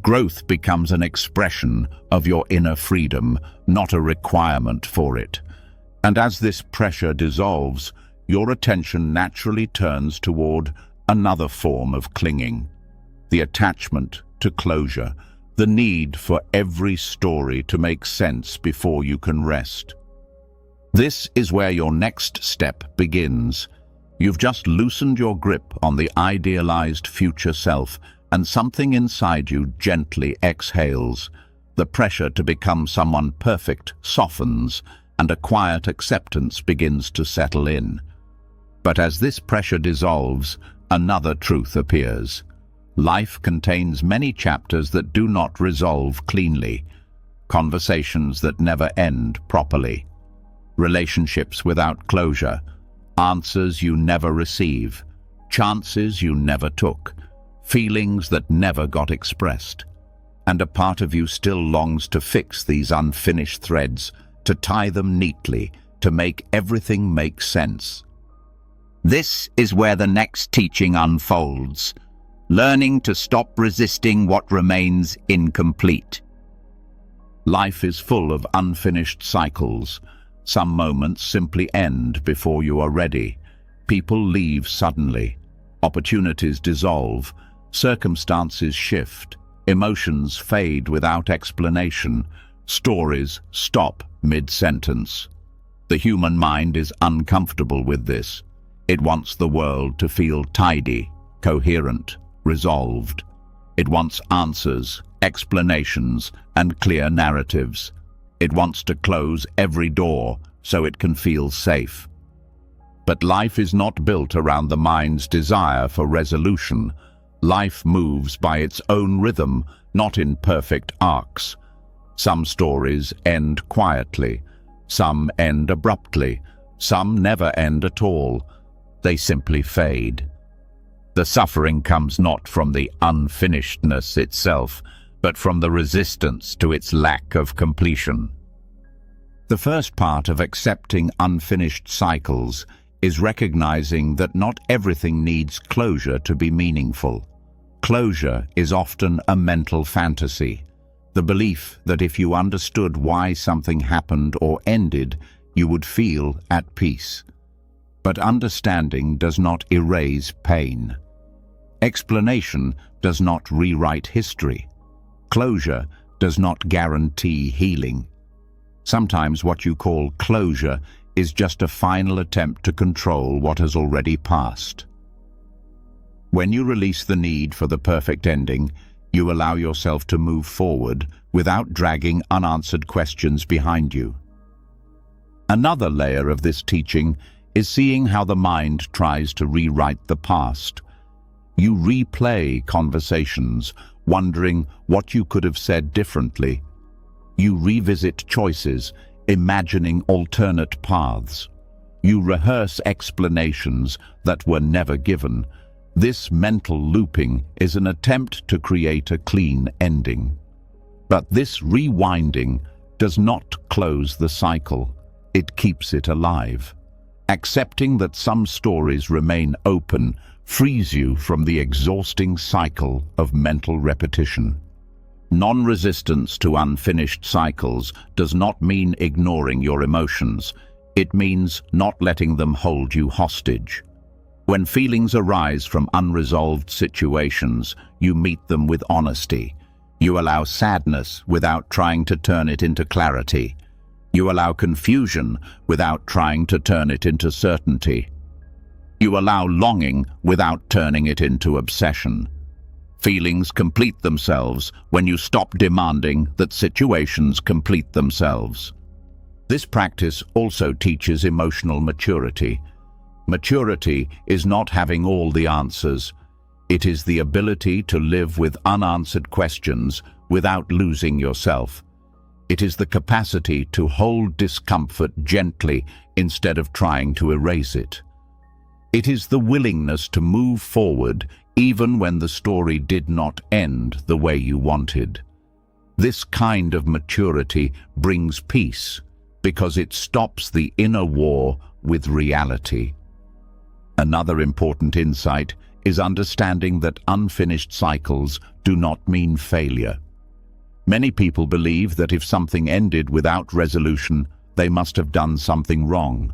Growth becomes an expression of your inner freedom, not a requirement for it. And as this pressure dissolves, your attention naturally turns toward another form of clinging, the attachment to closure, the need for every story to make sense before you can rest. This is where your next step begins. You've just loosened your grip on the idealized future self, and something inside you gently exhales. The pressure to become someone perfect softens, and a quiet acceptance begins to settle in. But as this pressure dissolves, another truth appears. Life contains many chapters that do not resolve cleanly, conversations that never end properly, relationships without closure, answers you never receive, chances you never took, feelings that never got expressed. And a part of you still longs to fix these unfinished threads, to tie them neatly, to make everything make sense. This is where the next teaching unfolds, learning to stop resisting what remains incomplete. Life is full of unfinished cycles. Some moments simply end before you are ready. People leave suddenly. Opportunities dissolve. Circumstances shift. Emotions fade without explanation. Stories stop mid-sentence. The human mind is uncomfortable with this. It wants the world to feel tidy, coherent, resolved. It wants answers, explanations, and clear narratives. It wants to close every door so it can feel safe. But life is not built around the mind's desire for resolution. Life moves by its own rhythm, not in perfect arcs. Some stories end quietly. Some end abruptly. Some never end at all. They simply fade. The suffering comes not from the unfinishedness itself, but from the resistance to its lack of completion. The first part of accepting unfinished cycles is recognizing that not everything needs closure to be meaningful. Closure is often a mental fantasy, the belief that if you understood why something happened or ended, you would feel at peace. But understanding does not erase pain. Explanation does not rewrite history. Closure does not guarantee healing. Sometimes what you call closure is just a final attempt to control what has already passed. When you release the need for the perfect ending, you allow yourself to move forward without dragging unanswered questions behind you. Another layer of this teaching is seeing how the mind tries to rewrite the past. You replay conversations, wondering what you could have said differently. You revisit choices, imagining alternate paths. You rehearse explanations that were never given. This mental looping is an attempt to create a clean ending. But this rewinding does not close the cycle. It keeps it alive. Accepting that some stories remain open frees you from the exhausting cycle of mental repetition. Non-resistance to unfinished cycles does not mean ignoring your emotions. It means not letting them hold you hostage. When feelings arise from unresolved situations, you meet them with honesty. You allow sadness without trying to turn it into clarity. You allow confusion without trying to turn it into certainty. You allow longing without turning it into obsession. Feelings complete themselves when you stop demanding that situations complete themselves. This practice also teaches emotional maturity. Maturity is not having all the answers. It is the ability to live with unanswered questions without losing yourself. It is the capacity to hold discomfort gently instead of trying to erase it. It is the willingness to move forward even when the story did not end the way you wanted. This kind of maturity brings peace because it stops the inner war with reality. Another important insight is understanding that unfinished cycles do not mean failure. Many people believe that if something ended without resolution, they must have done something wrong.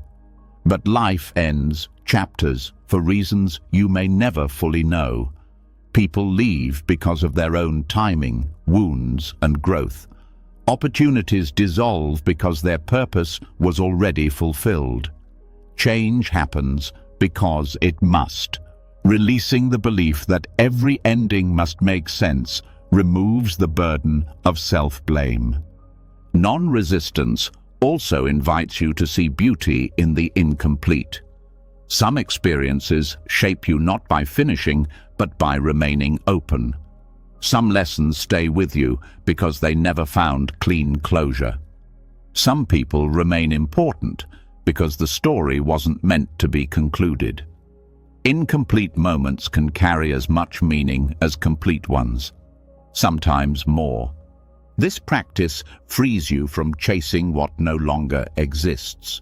But life ends chapters for reasons you may never fully know. People leave because of their own timing, wounds, and growth. Opportunities dissolve because their purpose was already fulfilled. Change happens because it must. Releasing the belief that every ending must make sense removes the burden of self-blame. Non-resistance also invites you to see beauty in the incomplete. Some experiences shape you not by finishing, but by remaining open. Some lessons stay with you because they never found clean closure. Some people remain important because the story wasn't meant to be concluded. Incomplete moments can carry as much meaning as complete ones, sometimes more. This practice frees you from chasing what no longer exists.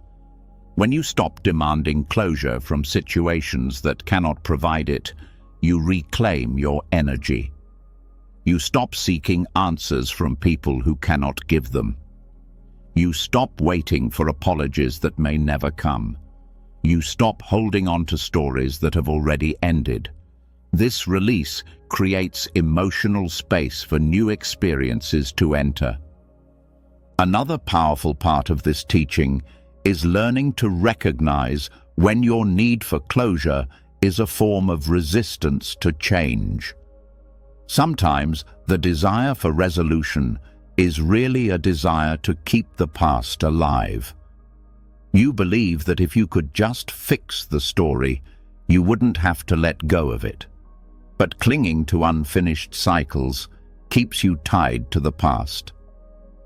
When you stop demanding closure from situations that cannot provide it, you reclaim your energy. You stop seeking answers from people who cannot give them. You stop waiting for apologies that may never come. You stop holding on to stories that have already ended. This release creates emotional space for new experiences to enter. Another powerful part of this teaching is learning to recognize when your need for closure is a form of resistance to change. Sometimes the desire for resolution is really a desire to keep the past alive. You believe that if you could just fix the story, you wouldn't have to let go of it. But clinging to unfinished cycles keeps you tied to the past.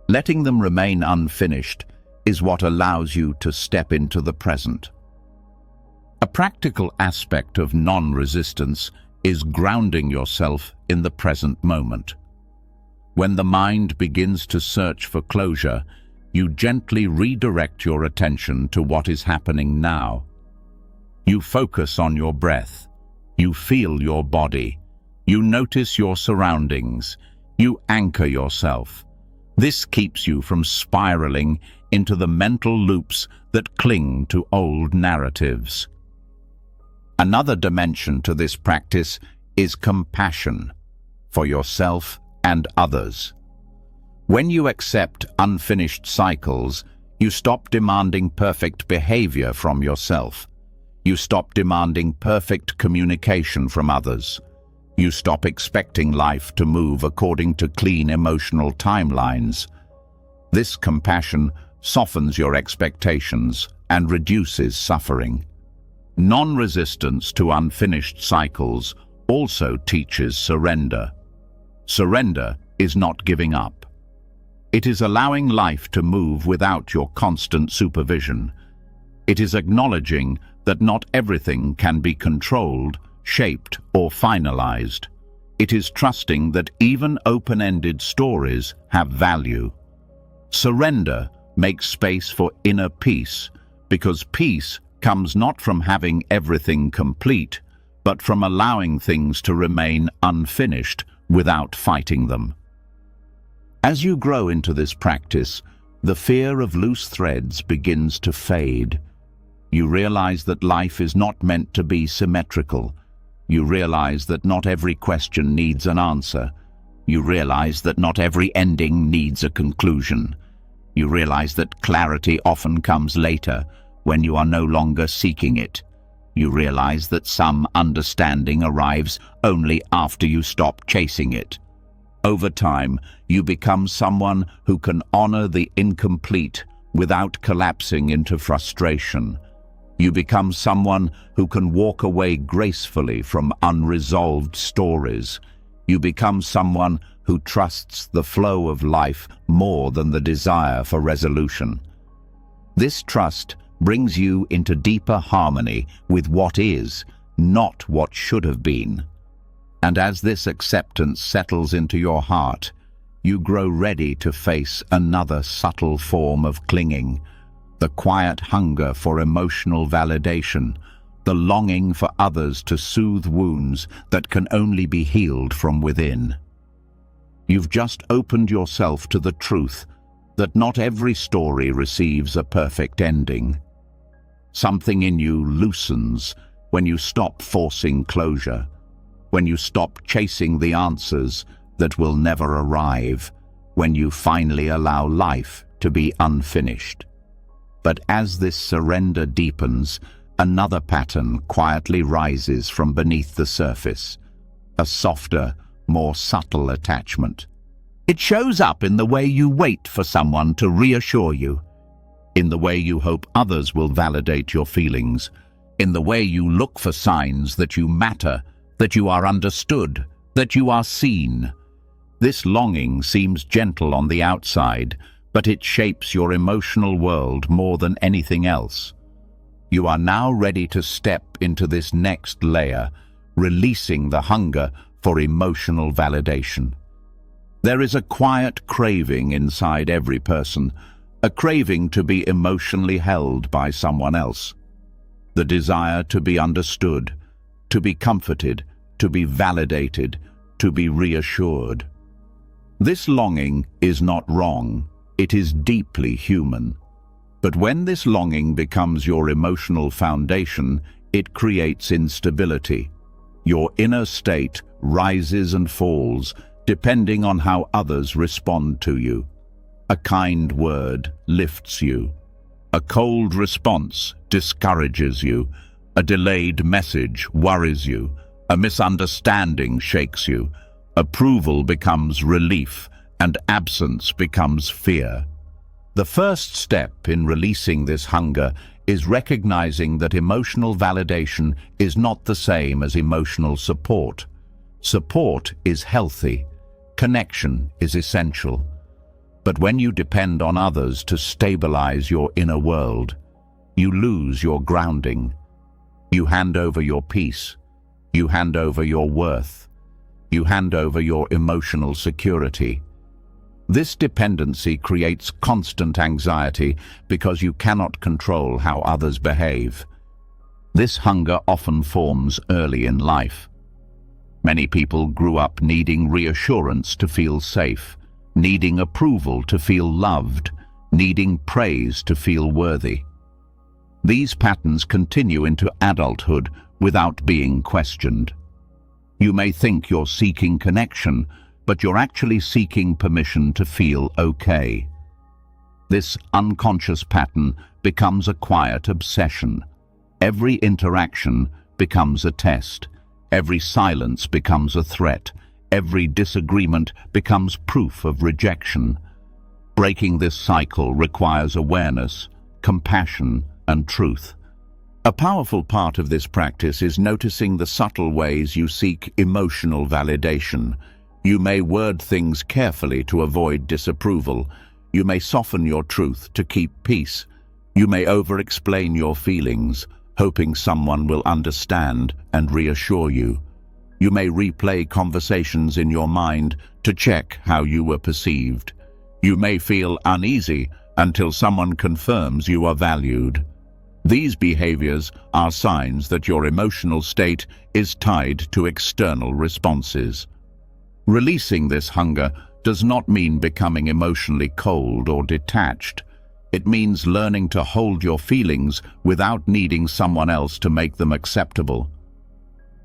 Letting them remain unfinished is what allows you to step into the present. A practical aspect of non-resistance is grounding yourself in the present moment. When the mind begins to search for closure, you gently redirect your attention to what is happening now. You focus on your breath. You feel your body. You notice your surroundings. You anchor yourself. This keeps you from spiraling into the mental loops that cling to old narratives. Another dimension to this practice is compassion for yourself and others. When you accept unfinished cycles, you stop demanding perfect behavior from yourself. You stop demanding perfect communication from others. You stop expecting life to move according to clean emotional timelines. This compassion softens your expectations and reduces suffering. Non-resistance to unfinished cycles also teaches surrender. Surrender is not giving up. It is allowing life to move without your constant supervision. It is acknowledging that not everything can be controlled, shaped, or finalized. It is trusting that even open-ended stories have value. Surrender makes space for inner peace, because peace comes not from having everything complete, but from allowing things to remain unfinished without fighting them. As you grow into this practice, the fear of loose threads begins to fade. You realize that life is not meant to be symmetrical. You realize that not every question needs an answer. You realize that not every ending needs a conclusion. You realize that clarity often comes later, when you are no longer seeking it. You realize that some understanding arrives only after you stop chasing it. Over time, you become someone who can honor the incomplete without collapsing into frustration. You become someone who can walk away gracefully from unresolved stories. You become someone who trusts the flow of life more than the desire for resolution. This trust brings you into deeper harmony with what is, not what should have been. And as this acceptance settles into your heart, you grow ready to face another subtle form of clinging, the quiet hunger for emotional validation, the longing for others to soothe wounds that can only be healed from within. You've just opened yourself to the truth that not every story receives a perfect ending. Something in you loosens when you stop forcing closure, when you stop chasing the answers that will never arrive, when you finally allow life to be unfinished. But as this surrender deepens, another pattern quietly rises from beneath the surface, a softer, more subtle attachment. It shows up in the way you wait for someone to reassure you, in the way you hope others will validate your feelings, in the way you look for signs that you matter, that you are understood, that you are seen. This longing seems gentle on the outside, but it shapes your emotional world more than anything else. You are now ready to step into this next layer, releasing the hunger for emotional validation. There is a quiet craving inside every person, a craving to be emotionally held by someone else. The desire to be understood, to be comforted, to be validated, to be reassured. This longing is not wrong, it is deeply human. But when this longing becomes your emotional foundation, it creates instability. Your inner state rises and falls, depending on how others respond to you. A kind word lifts you. A cold response discourages you. A delayed message worries you. A misunderstanding shakes you. Approval becomes relief, and absence becomes fear. The first step in releasing this hunger is recognizing that emotional validation is not the same as emotional support. Support is healthy. Connection is essential. But when you depend on others to stabilize your inner world, you lose your grounding. You hand over your peace. You hand over your worth. You hand over your emotional security. This dependency creates constant anxiety because you cannot control how others behave. This hunger often forms early in life. Many people grew up needing reassurance to feel safe, needing approval to feel loved, needing praise to feel worthy. These patterns continue into adulthood without being questioned. You may think you're seeking connection, but you're actually seeking permission to feel okay. This unconscious pattern becomes a quiet obsession. Every interaction becomes a test. Every silence becomes a threat. Every disagreement becomes proof of rejection. Breaking this cycle requires awareness, compassion, and truth. A powerful part of this practice is noticing the subtle ways you seek emotional validation. You may word things carefully to avoid disapproval. You may soften your truth to keep peace. You may over-explain your feelings, hoping someone will understand and reassure you. You may replay conversations in your mind to check how you were perceived. You may feel uneasy until someone confirms you are valued. These behaviors are signs that your emotional state is tied to external responses. Releasing this hunger does not mean becoming emotionally cold or detached. It means learning to hold your feelings without needing someone else to make them acceptable.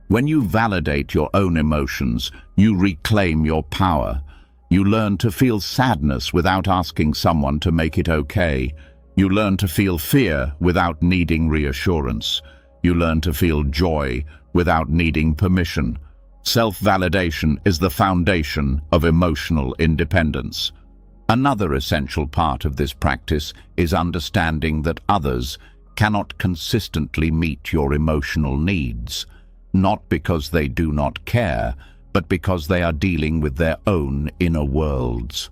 When you validate your own emotions, you reclaim your power. You learn to feel sadness without asking someone to make it okay. You learn to feel fear without needing reassurance. You learn to feel joy without needing permission. Self-validation is the foundation of emotional independence. Another essential part of this practice is understanding that others cannot consistently meet your emotional needs, not because they do not care, but because they are dealing with their own inner worlds.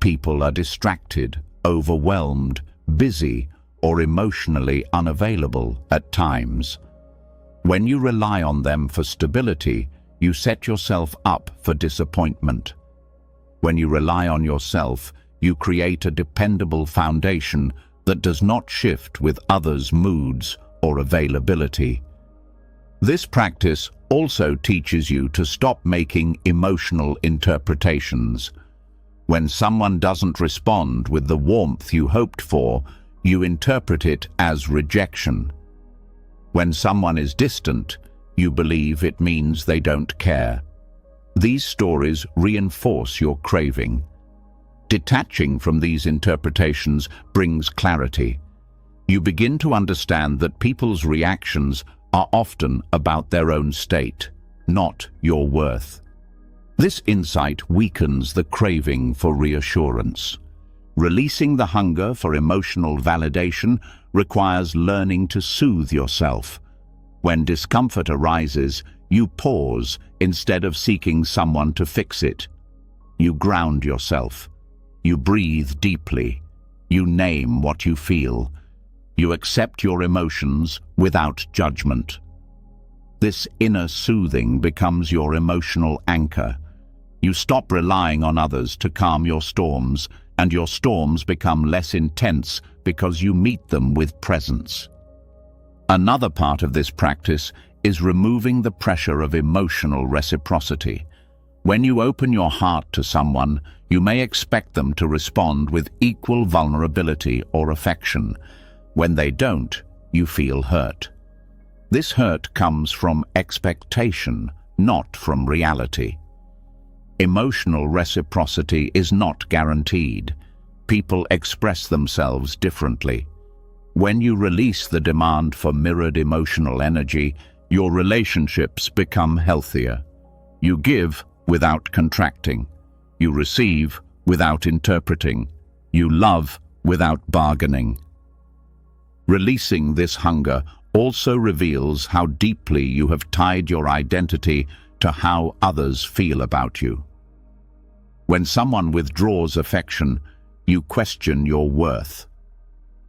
People are distracted, overwhelmed, busy, or emotionally unavailable at times. When you rely on them for stability, you set yourself up for disappointment. When you rely on yourself, you create a dependable foundation that does not shift with others' moods or availability. This practice also teaches you to stop making emotional interpretations. When someone doesn't respond with the warmth you hoped for, you interpret it as rejection. When someone is distant, you believe it means they don't care. These stories reinforce your craving. Detaching from these interpretations brings clarity. You begin to understand that people's reactions are often about their own state, not your worth. This insight weakens the craving for reassurance. Releasing the hunger for emotional validation requires learning to soothe yourself. When discomfort arises, you pause instead of seeking someone to fix it. You ground yourself. You breathe deeply. You name what you feel. You accept your emotions without judgment. This inner soothing becomes your emotional anchor. You stop relying on others to calm your storms, and your storms become less intense because you meet them with presence. Another part of this practice is removing the pressure of emotional reciprocity. When you open your heart to someone, you may expect them to respond with equal vulnerability or affection. When they don't, you feel hurt. This hurt comes from expectation, not from reality. Emotional reciprocity is not guaranteed. People express themselves differently. When you release the demand for mirrored emotional energy, your relationships become healthier. You give without contracting. You receive without interpreting. You love without bargaining. Releasing this hunger also reveals how deeply you have tied your identity to how others feel about you. When someone withdraws affection, you question your worth.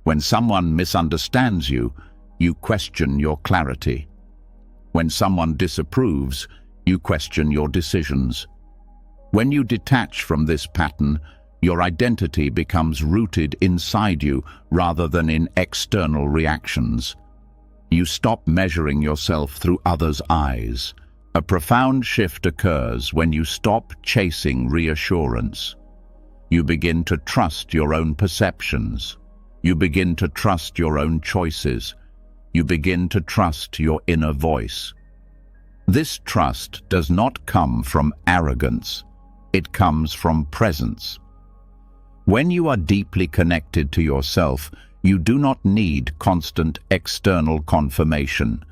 When someone misunderstands you, you question your clarity. When someone disapproves, you question your decisions. When you detach from this pattern, your identity becomes rooted inside you rather than in external reactions. You stop measuring yourself through others' eyes. A profound shift occurs when you stop chasing reassurance. You begin to trust your own perceptions. You begin to trust your own choices. You begin to trust your inner voice. This trust does not come from arrogance. It comes from presence. When you are deeply connected to yourself, you do not need constant external confirmation.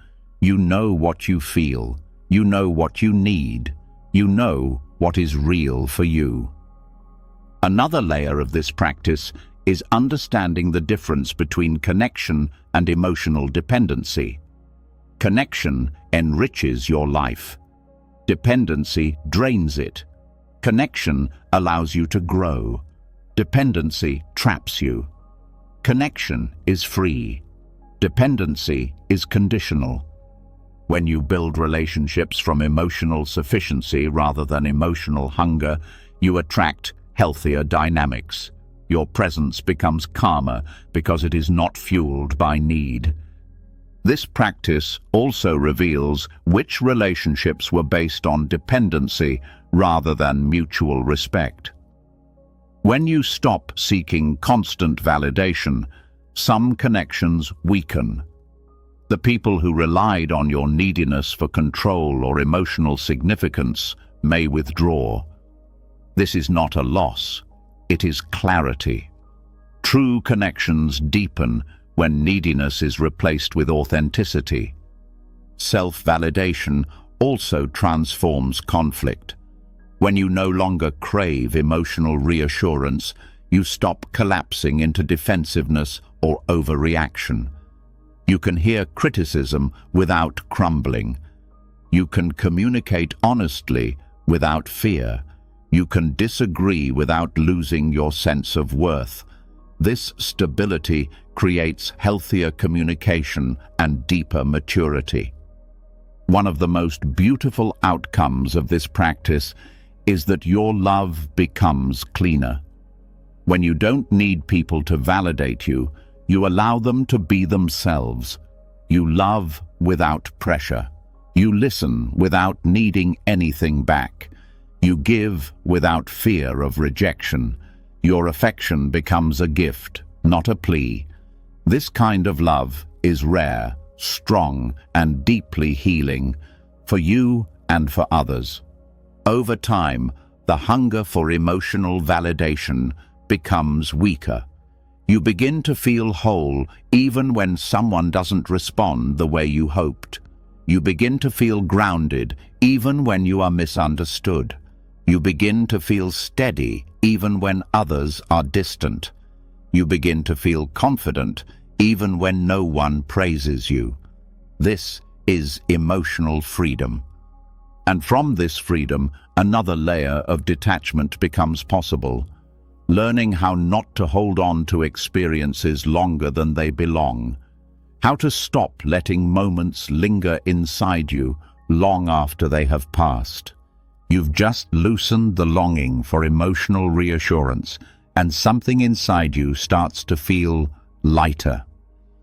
You know what you feel. You know what you need. You know what is real for you. Another layer of this practice is understanding the difference between connection and emotional dependency. Connection enriches your life. Dependency drains it. Connection allows you to grow. Dependency traps you. Connection is free. Dependency is conditional. When you build relationships from emotional sufficiency rather than emotional hunger, you attract healthier dynamics. Your presence becomes calmer because it is not fueled by need. This practice also reveals which relationships were based on dependency rather than mutual respect. When you stop seeking constant validation, some connections weaken. The people who relied on your neediness for control or emotional significance may withdraw. This is not a loss, it is clarity. True connections deepen when neediness is replaced with authenticity. Self-validation also transforms conflict. When you no longer crave emotional reassurance, you stop collapsing into defensiveness or overreaction. You can hear criticism without crumbling. You can communicate honestly without fear. You can disagree without losing your sense of worth. This stability creates healthier communication and deeper maturity. One of the most beautiful outcomes of this practice is that your love becomes cleaner. When you don't need people to validate you, you allow them to be themselves. You love without pressure. You listen without needing anything back. You give without fear of rejection. Your affection becomes a gift, not a plea. This kind of love is rare, strong, and deeply healing for you and for others. Over time, the hunger for emotional validation becomes weaker. You begin to feel whole even when someone doesn't respond the way you hoped. You begin to feel grounded even when you are misunderstood. You begin to feel steady even when others are distant. You begin to feel confident even when no one praises you. This is emotional freedom. And from this freedom, another layer of detachment becomes possible. Learning how not to hold on to experiences longer than they belong. How to stop letting moments linger inside you long after they have passed. You've just loosened the longing for emotional reassurance, and something inside you starts to feel lighter.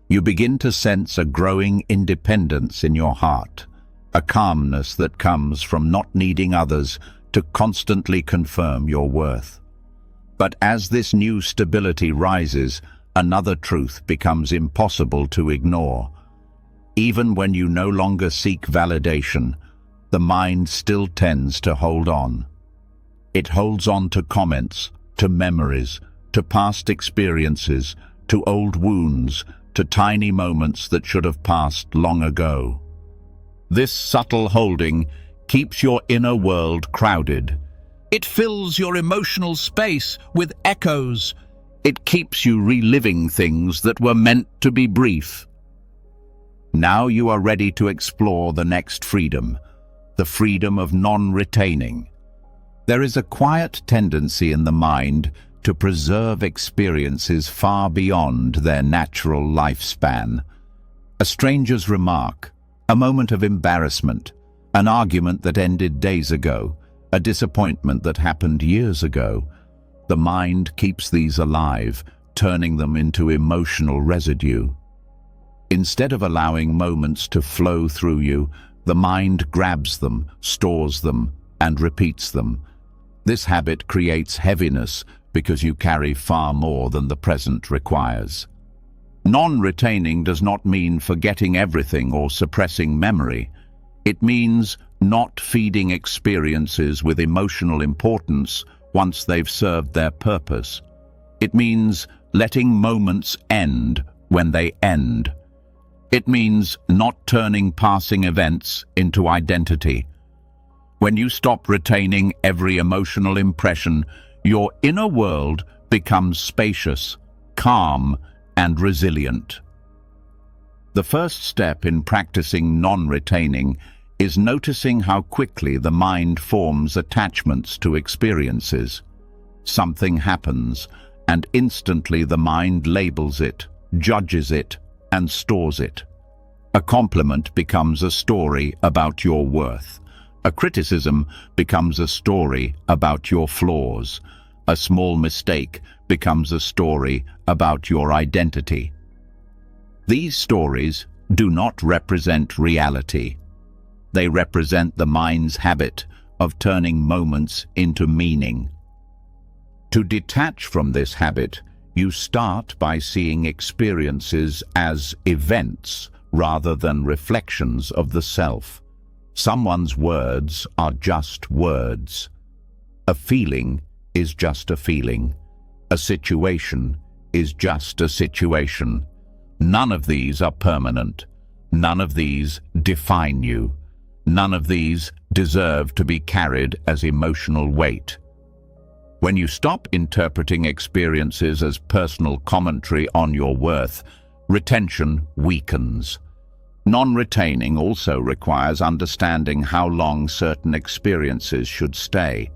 You begin to sense a growing independence in your heart, a calmness that comes from not needing others to constantly confirm your worth. But as this new stability rises, another truth becomes impossible to ignore. Even when you no longer seek validation, the mind still tends to hold on. It holds on to comments, to memories, to past experiences, to old wounds, to tiny moments that should have passed long ago. This subtle holding keeps your inner world crowded. It fills your emotional space with echoes. It keeps you reliving things that were meant to be brief. Now you are ready to explore the next freedom, the freedom of non-retaining. There is a quiet tendency in the mind to preserve experiences far beyond their natural lifespan. A stranger's remark, a moment of embarrassment, an argument that ended days ago, a disappointment that happened years ago. The mind keeps these alive, turning them into emotional residue. Instead of allowing moments to flow through you, the mind grabs them, stores them, and repeats them. This habit creates heaviness because you carry far more than the present requires. Non-retaining does not mean forgetting everything or suppressing memory. It means not feeding experiences with emotional importance once they've served their purpose. It means letting moments end when they end. It means not turning passing events into identity. When you stop retaining every emotional impression, your inner world becomes spacious, calm, and resilient. The first step in practicing non-retaining is noticing how quickly the mind forms attachments to experiences. Something happens, and instantly the mind labels it, judges it, and stores it. A compliment becomes a story about your worth. A criticism becomes a story about your flaws. A small mistake becomes a story about your identity. These stories do not represent reality. They represent the mind's habit of turning moments into meaning. To detach from this habit, you start by seeing experiences as events rather than reflections of the self. Someone's words are just words. A feeling is just a feeling. A situation is just a situation. None of these are permanent. None of these define you. None of these deserve to be carried as emotional weight. When you stop interpreting experiences as personal commentary on your worth, retention weakens. Non-retaining also requires understanding how long certain experiences should stay.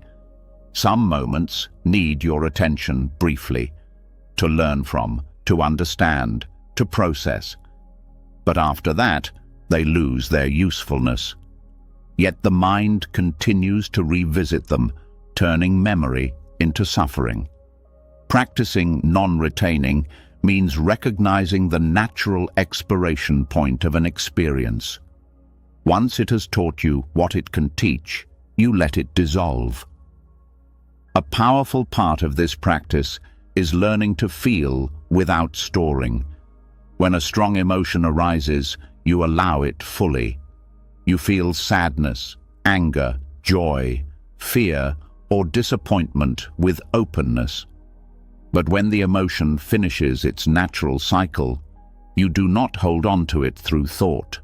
Some moments need your attention briefly, to learn from, to understand, to process. But after that, they lose their usefulness. Yet the mind continues to revisit them, turning memory into suffering. Practicing non-retaining means recognizing the natural expiration point of an experience. Once it has taught you what it can teach, you let it dissolve. A powerful part of this practice is learning to feel without storing. When a strong emotion arises, you allow it fully. You feel sadness, anger, joy, fear, or disappointment with openness. But when the emotion finishes its natural cycle, you do not hold on to it through thought.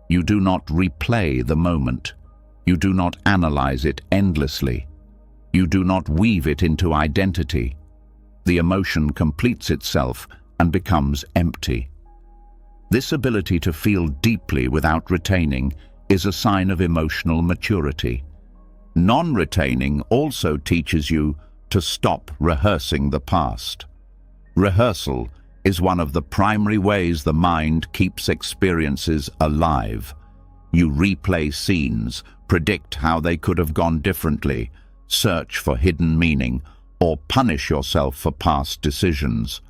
You do not replay the moment. You do not analyze it endlessly. You do not weave it into identity. The emotion completes itself and becomes empty. This ability to feel deeply without retaining is a sign of emotional maturity. Non-retaining also teaches you to stop rehearsing the past. Rehearsal is one of the primary ways the mind keeps experiences alive. You replay scenes, predict how they could have gone differently, search for hidden meaning, or punish yourself for past decisions.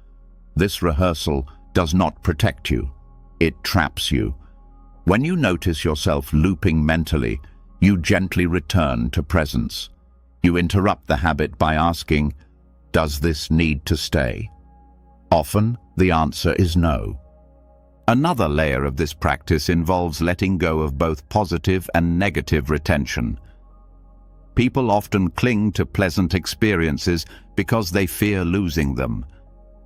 This rehearsal does not protect you. It traps you. When you notice yourself looping mentally, you gently return to presence. You interrupt the habit by asking, "Does this need to stay?" Often, the answer is no. Another layer of this practice involves letting go of both positive and negative retention. People often cling to pleasant experiences because they fear losing them.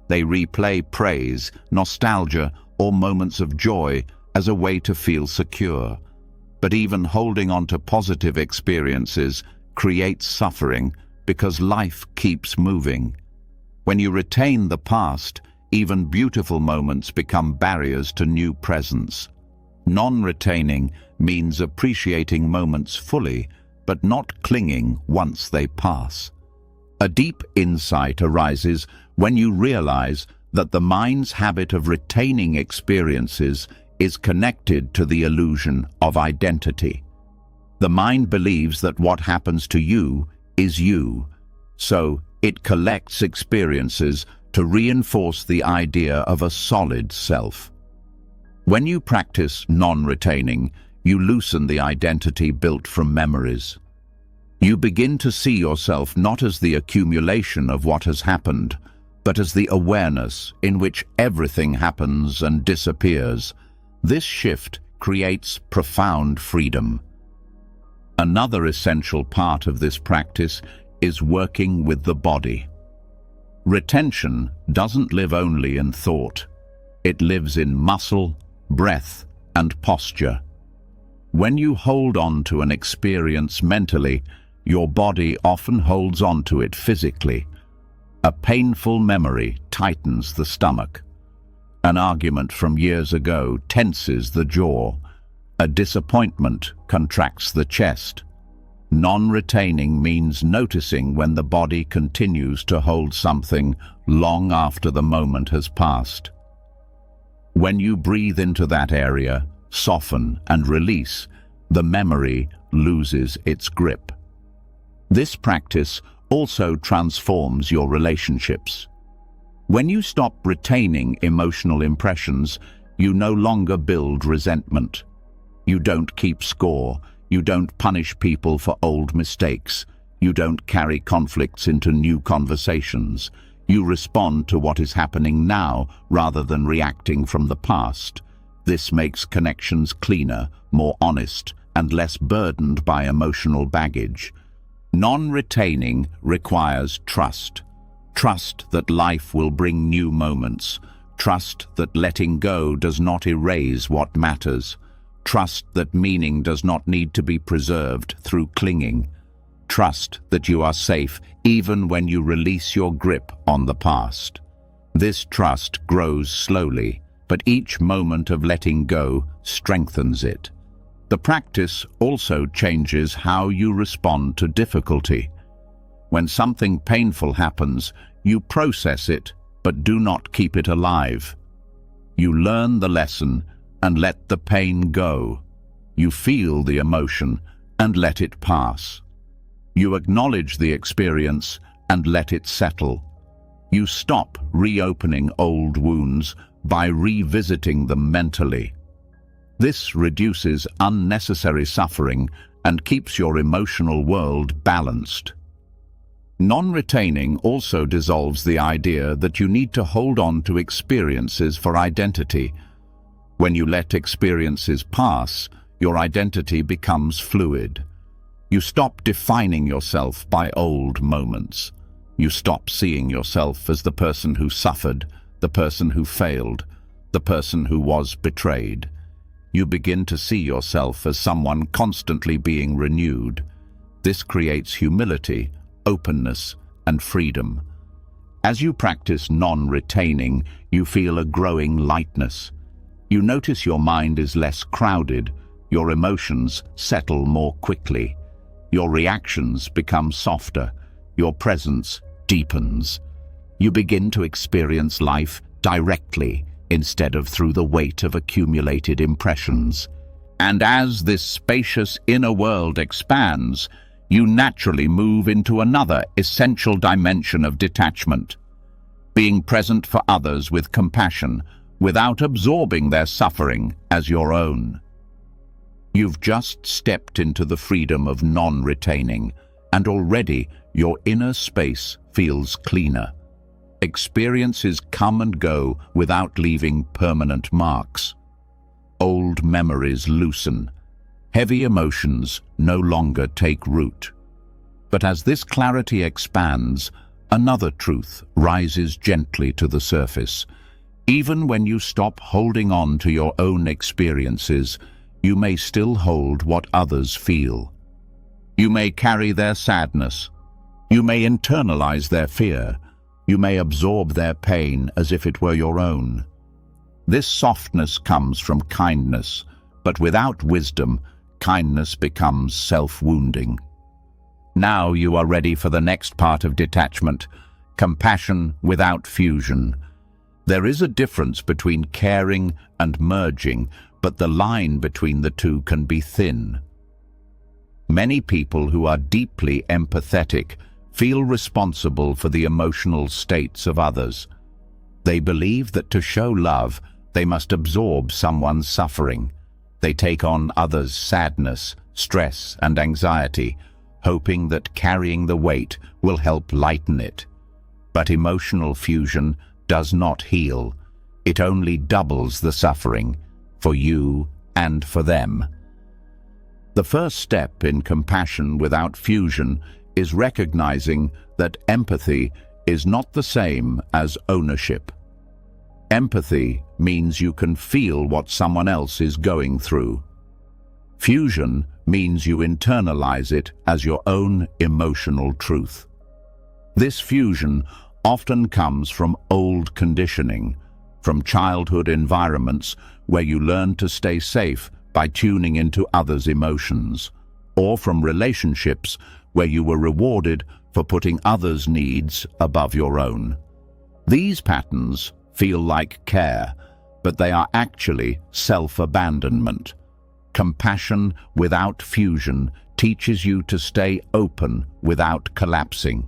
They replay praise, nostalgia, or moments of joy as a way to feel secure. But even holding on to positive experiences creates suffering because life keeps moving. When you retain the past, even beautiful moments become barriers to new presence. Non-retaining means appreciating moments fully, but not clinging once they pass. A deep insight arises when you realize that the mind's habit of retaining experiences is connected to the illusion of identity. The mind believes that what happens to you is you, so it collects experiences to reinforce the idea of a solid self. When you practice non-retaining, you loosen the identity built from memories. You begin to see yourself not as the accumulation of what has happened, but as the awareness in which everything happens and disappears. This shift creates profound freedom. Another essential part of this practice is working with the body. Retention doesn't live only in thought. It lives in muscle, breath, and posture. When you hold on to an experience mentally, your body often holds on to it physically. A painful memory tightens the stomach. An argument from years ago tenses the jaw. A disappointment contracts the chest. Non-retaining means noticing when the body continues to hold something long after the moment has passed. When you breathe into that area, soften and release, the memory loses its grip. This practice also transforms your relationships. When you stop retaining emotional impressions, you no longer build resentment. You don't keep score. You don't punish people for old mistakes. You don't carry conflicts into new conversations. You respond to what is happening now rather than reacting from the past. This makes connections cleaner, more honest, and less burdened by emotional baggage. Non-retaining requires trust. Trust that life will bring new moments. Trust that letting go does not erase what matters. Trust that meaning does not need to be preserved through clinging. Trust that you are safe even when you release your grip on the past. This trust grows slowly, but each moment of letting go strengthens it. The practice also changes how you respond to difficulty. When something painful happens, you process it, but do not keep it alive. You learn the lesson and let the pain go. You feel the emotion and let it pass. You acknowledge the experience and let it settle. You stop reopening old wounds by revisiting them mentally. This reduces unnecessary suffering and keeps your emotional world balanced. Non-retaining also dissolves the idea that you need to hold on to experiences for identity. When you let experiences pass, your identity becomes fluid. You stop defining yourself by old moments. You stop seeing yourself as the person who suffered, the person who failed, the person who was betrayed. You begin to see yourself as someone constantly being renewed. This creates humility, openness, and freedom. As you practice non-retaining, you feel a growing lightness. You notice your mind is less crowded, your emotions settle more quickly, your reactions become softer, your presence deepens. You begin to experience life directly instead of through the weight of accumulated impressions. And as this spacious inner world expands, you naturally move into another essential dimension of detachment, being present for others with compassion, without absorbing their suffering as your own. You've just stepped into the freedom of non-retaining, and already your inner space feels cleaner. Experiences come and go without leaving permanent marks. Old memories loosen. Heavy emotions no longer take root. But as this clarity expands, another truth rises gently to the surface. Even when you stop holding on to your own experiences, you may still hold what others feel. You may carry their sadness. You may internalize their fear. You may absorb their pain as if it were your own. This softness comes from kindness, but without wisdom, kindness becomes self-wounding. Now you are ready for the next part of detachment, compassion without fusion. There is a difference between caring and merging, but the line between the two can be thin. Many people who are deeply empathetic feel responsible for the emotional states of others. They believe that to show love, they must absorb someone's suffering. They take on others' sadness, stress, and anxiety, hoping that carrying the weight will help lighten it. But emotional fusion does not heal. It only doubles the suffering, for you and for them. The first step in compassion without fusion is recognizing that empathy is not the same as ownership. Empathy means you can feel what someone else is going through. Fusion means you internalize it as your own emotional truth. This fusion often comes from old conditioning, from childhood environments where you learn to stay safe by tuning into others' emotions. or from relationships where you were rewarded for putting others' needs above your own. These patterns feel like care, but they are actually self-abandonment. Compassion without fusion teaches you to stay open without collapsing.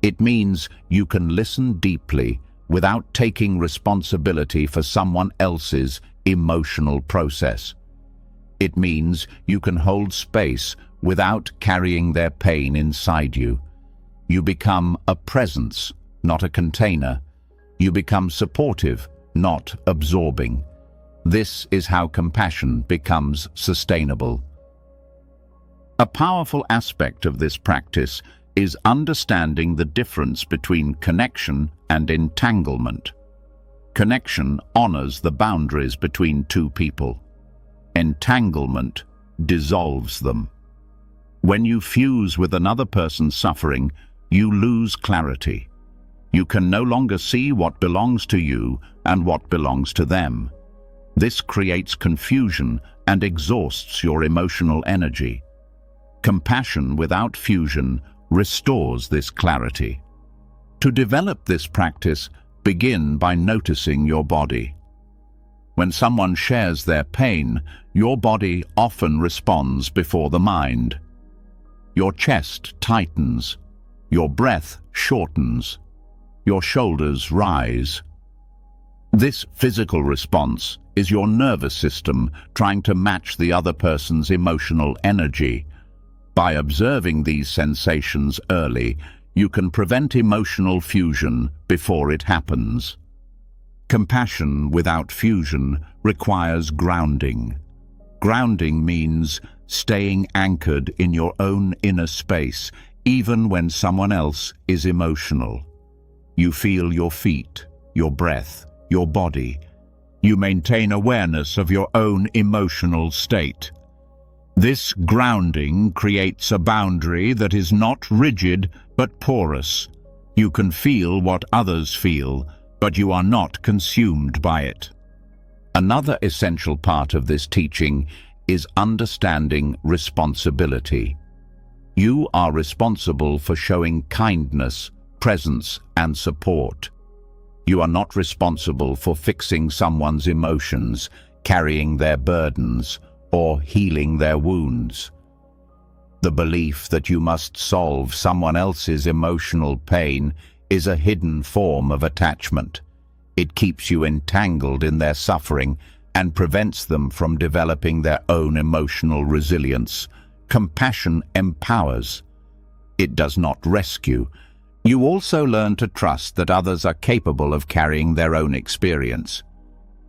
It means you can listen deeply without taking responsibility for someone else's emotional process. It means you can hold space without carrying their pain inside you. You become a presence, not a container. You become supportive, not absorbing. This is how compassion becomes sustainable. A powerful aspect of this practice is understanding the difference between connection and entanglement. Connection honors the boundaries between two people. Entanglement dissolves them. When you fuse with another person's suffering, you lose clarity. You can no longer see what belongs to you and what belongs to them. This creates confusion and exhausts your emotional energy. Compassion without fusion restores this clarity. To develop this practice, begin by noticing your body. When someone shares their pain, your body often responds before the mind. Your chest tightens, your breath shortens, your shoulders rise. This physical response is your nervous system trying to match the other person's emotional energy. By observing these sensations early, you can prevent emotional fusion before it happens. Compassion without fusion requires grounding. Grounding means staying anchored in your own inner space, even when someone else is emotional. You feel your feet, your breath, your body. You maintain awareness of your own emotional state. This grounding creates a boundary that is not rigid but porous. You can feel what others feel, but you are not consumed by it. Another essential part of this teaching is understanding responsibility. You are responsible for showing kindness, presence, and support. You are not responsible for fixing someone's emotions, carrying their burdens, or healing their wounds. The belief that you must solve someone else's emotional pain is a hidden form of attachment. It keeps you entangled in their suffering and prevents them from developing their own emotional resilience. Compassion empowers. It does not rescue. You also learn to trust that others are capable of carrying their own experience.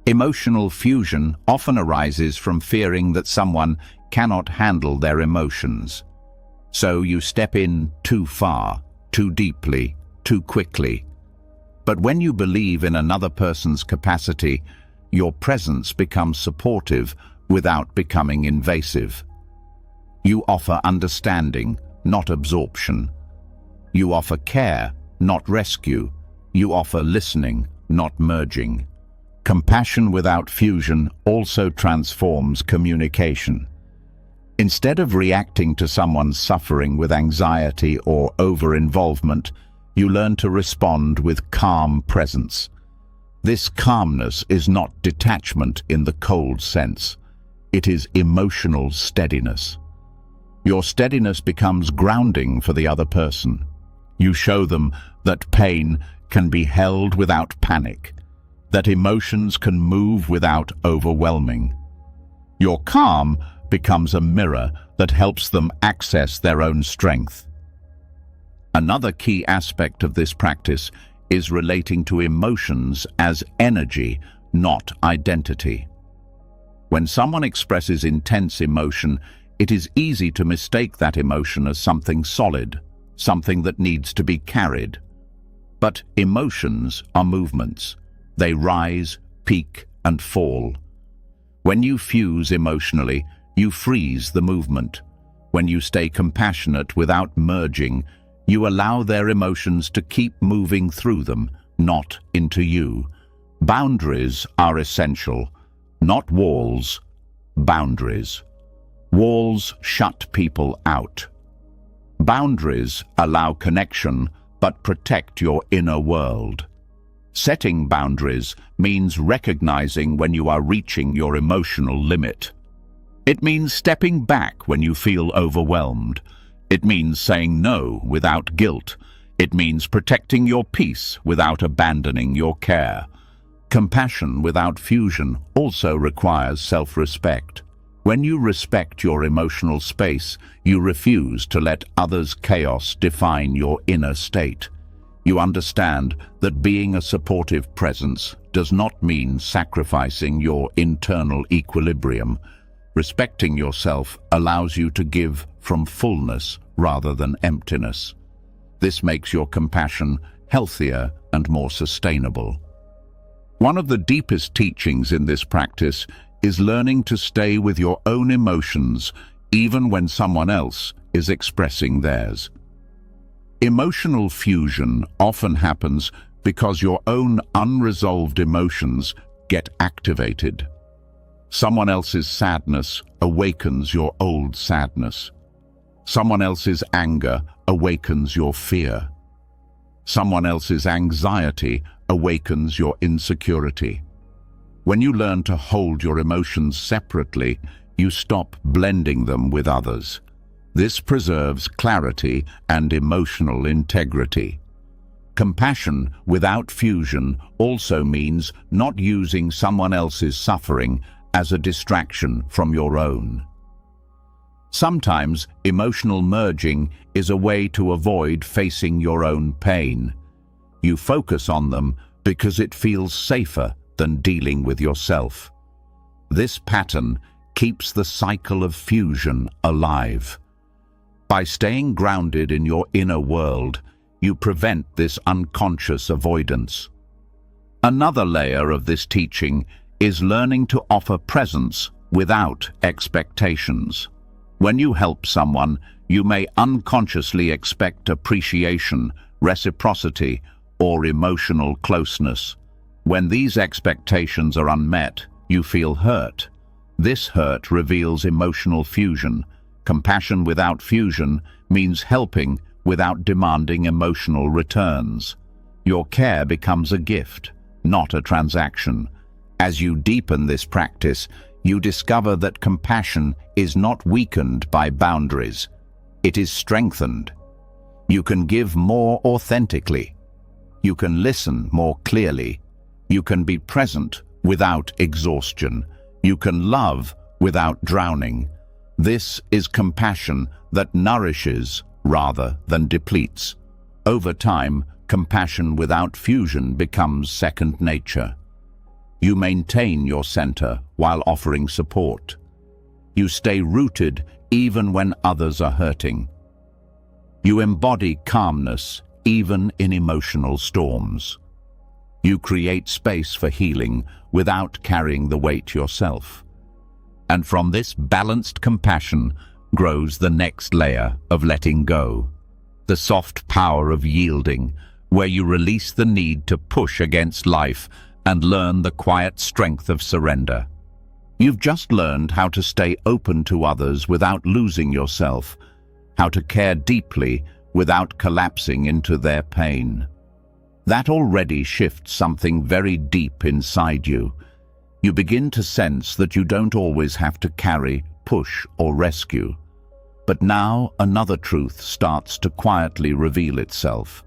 Emotional fusion often arises from fearing that someone cannot handle their emotions. So you step in too far, too deeply, too quickly. But when you believe in another person's capacity, your presence becomes supportive without becoming invasive. You offer understanding, not absorption. You offer care, not rescue. You offer listening, not merging. Compassion without fusion also transforms communication. Instead of reacting to someone's suffering with anxiety or over-involvement, you learn to respond with calm presence. This calmness is not detachment in the cold sense. It is emotional steadiness. Your steadiness becomes grounding for the other person. You show them that pain can be held without panic, that emotions can move without overwhelming. Your calm becomes a mirror that helps them access their own strength. Another key aspect of this practice is relating to emotions as energy, not identity. When someone expresses intense emotion, it is easy to mistake that emotion as something solid, something that needs to be carried. But emotions are movements. They rise, peak, and fall. When you fuse emotionally, you freeze the movement. When you stay compassionate without merging, you allow their emotions to keep moving through them, not into you. Boundaries are essential, not walls, boundaries. Walls shut people out. Boundaries allow connection but protect your inner world. Setting boundaries means recognizing when you are reaching your emotional limit. It means stepping back when you feel overwhelmed. It means saying no without guilt. It means protecting your peace without abandoning your care. Compassion without fusion also requires self-respect. When you respect your emotional space, you refuse to let others' chaos define your inner state. You understand that being a supportive presence does not mean sacrificing your internal equilibrium. Respecting yourself allows you to give from fullness rather than emptiness. This makes your compassion healthier and more sustainable. One of the deepest teachings in this practice is learning to stay with your own emotions even when someone else is expressing theirs. Emotional fusion often happens because your own unresolved emotions get activated. Someone else's sadness awakens your old sadness. Someone else's anger awakens your fear. Someone else's anxiety awakens your insecurity. When you learn to hold your emotions separately, you stop blending them with others. This preserves clarity and emotional integrity. Compassion without fusion also means not using someone else's suffering as a distraction from your own. Sometimes emotional merging is a way to avoid facing your own pain. You focus on them because it feels safer than dealing with yourself. This pattern keeps the cycle of fusion alive. By staying grounded in your inner world, you prevent this unconscious avoidance. Another layer of this teaching is learning to offer presence without expectations. When you help someone, you may unconsciously expect appreciation, reciprocity, or emotional closeness. When these expectations are unmet, you feel hurt. This hurt reveals emotional fusion. Compassion without fusion means helping without demanding emotional returns. Your care becomes a gift, not a transaction. As you deepen this practice, you discover that compassion is not weakened by boundaries. It is strengthened. You can give more authentically. You can listen more clearly. You can be present without exhaustion. You can love without drowning. This is compassion that nourishes rather than depletes. Over time, compassion without fusion becomes second nature. You maintain your center while offering support. You stay rooted even when others are hurting. You embody calmness even in emotional storms. You create space for healing without carrying the weight yourself. And from this balanced compassion grows the next layer of letting go, the soft power of yielding, where you release the need to push against life and learn the quiet strength of surrender. You've just learned how to stay open to others without losing yourself, how to care deeply without collapsing into their pain. That already shifts something very deep inside you. You begin to sense that you don't always have to carry, push, or rescue. But now another truth starts to quietly reveal itself.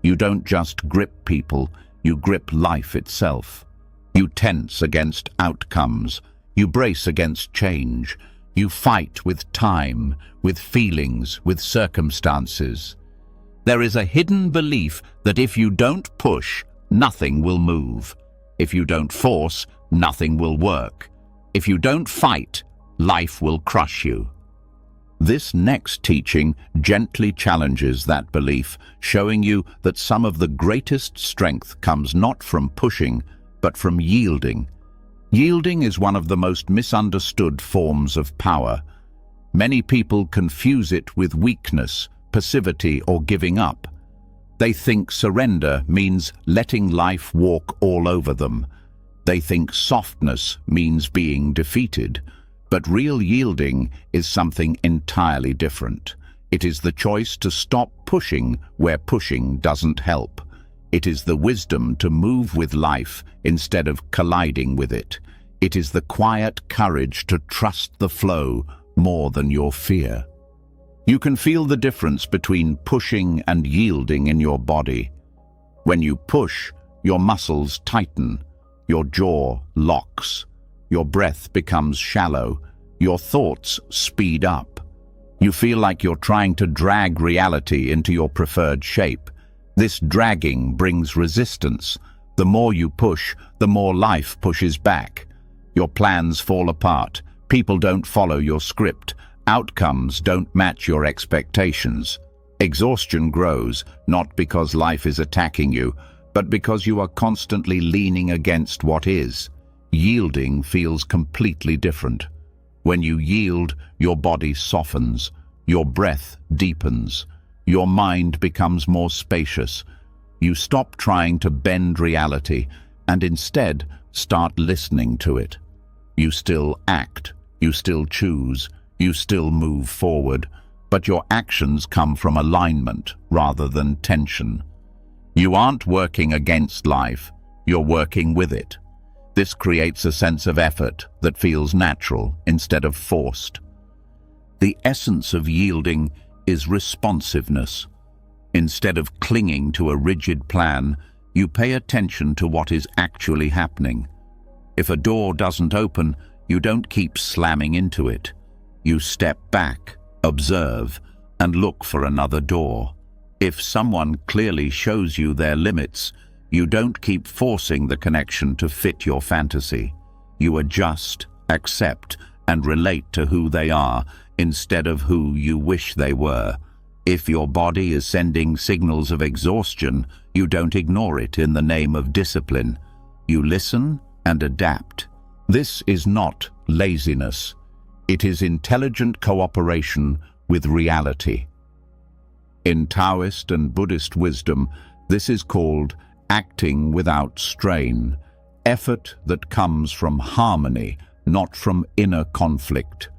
You don't just grip people, you grip life itself. You tense against outcomes. You brace against change. You fight with time, with feelings, with circumstances. There is a hidden belief that if you don't push, nothing will move. If you don't force, nothing will work. If you don't fight, life will crush you. This next teaching gently challenges that belief, showing you that some of the greatest strength comes not from pushing, but from yielding. Yielding is one of the most misunderstood forms of power. Many people confuse it with weakness, passivity, or giving up. They think surrender means letting life walk all over them. They think softness means being defeated. But real yielding is something entirely different. It is the choice to stop pushing where pushing doesn't help. It is the wisdom to move with life instead of colliding with it. It is the quiet courage to trust the flow more than your fear. You can feel the difference between pushing and yielding in your body. When you push, your muscles tighten, your jaw locks, your breath becomes shallow, your thoughts speed up. You feel like you're trying to drag reality into your preferred shape. This dragging brings resistance. The more you push, the more life pushes back. Your plans fall apart. People don't follow your script. Outcomes don't match your expectations. Exhaustion grows, not because life is attacking you, but because you are constantly leaning against what is. Yielding feels completely different. When you yield, your body softens, your breath deepens, your mind becomes more spacious. You stop trying to bend reality and instead start listening to it. You still act, you still choose, you still move forward, but your actions come from alignment rather than tension. You aren't working against life, you're working with it. This creates a sense of effort that feels natural instead of forced. The essence of yielding is responsiveness. Instead of clinging to a rigid plan, you pay attention to what is actually happening. If a door doesn't open, you don't keep slamming into it. You step back, observe, and look for another door. If someone clearly shows you their limits, you don't keep forcing the connection to fit your fantasy. You adjust, accept, and relate to who they are instead of who you wish they were. If your body is sending signals of exhaustion, you don't ignore it in the name of discipline. You listen and adapt. This is not laziness. It is intelligent cooperation with reality. In Taoist and Buddhist wisdom, this is called acting without strain, effort that comes from harmony, not from inner conflict.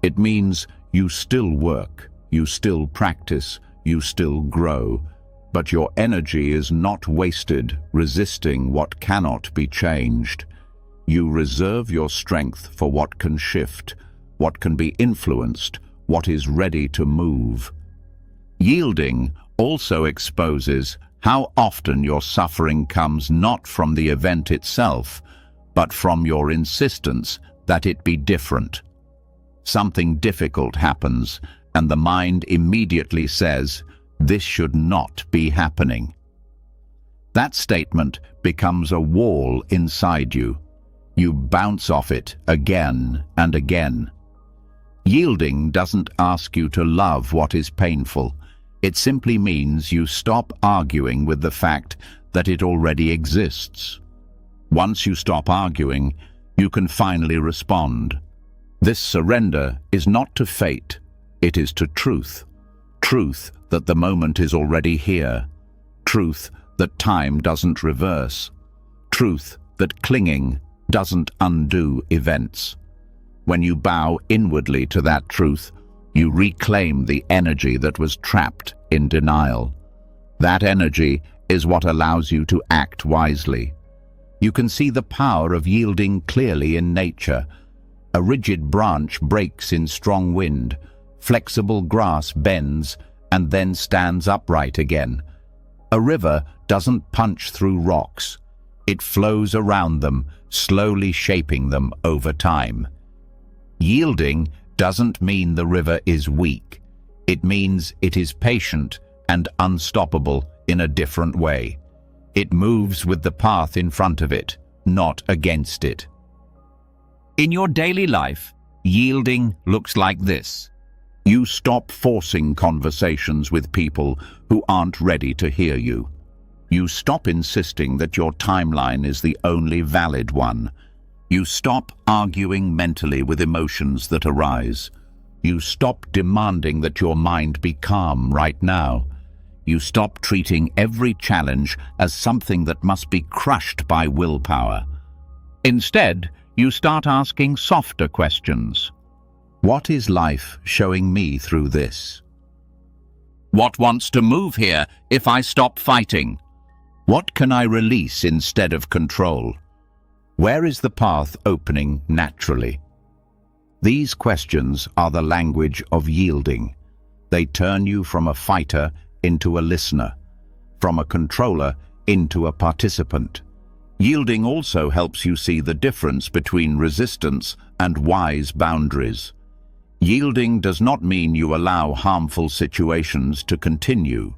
It means you still work, you still practice, you still grow, but your energy is not wasted resisting what cannot be changed. You reserve your strength for what can shift, what can be influenced, what is ready to move. Yielding also exposes how often your suffering comes not from the event itself, but from your insistence that it be different. Something difficult happens, and the mind immediately says, "This should not be happening." That statement becomes a wall inside you. You bounce off it again and again. Yielding doesn't ask you to love what is painful. It simply means you stop arguing with the fact that it already exists. Once you stop arguing, you can finally respond. This surrender is not to fate, it is to truth. Truth that the moment is already here. Truth that time doesn't reverse. Truth that clinging doesn't undo events. When you bow inwardly to that truth, you reclaim the energy that was trapped in denial. That energy is what allows you to act wisely. You can see the power of yielding clearly in nature. A rigid branch breaks in strong wind, flexible grass bends and then stands upright again. A river doesn't punch through rocks. It flows around them, slowly shaping them over time. Yielding doesn't mean the river is weak. It means it is patient and unstoppable in a different way. It moves with the path in front of it, not against it. In your daily life, yielding looks like this. You stop forcing conversations with people who aren't ready to hear you. You stop insisting that your timeline is the only valid one. You stop arguing mentally with emotions that arise. You stop demanding that your mind be calm right now. You stop treating every challenge as something that must be crushed by willpower. Instead, you start asking softer questions. What is life showing me through this? What wants to move here if I stop fighting? What can I release instead of control? Where is the path opening naturally? These questions are the language of yielding. They turn you from a fighter into a listener, from a controller into a participant. Yielding also helps you see the difference between resistance and wise boundaries. Yielding does not mean you allow harmful situations to continue.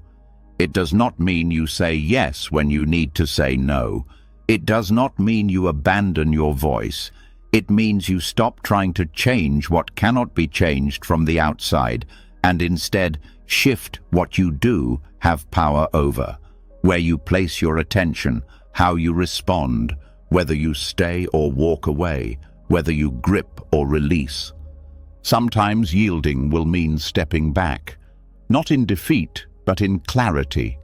It does not mean you say yes when you need to say no. It does not mean you abandon your voice. It means you stop trying to change what cannot be changed from the outside and instead shift what you do have power over, where you place your attention, how you respond, whether you stay or walk away, whether you grip or release. Sometimes yielding will mean stepping back, not in defeat, but in clarity.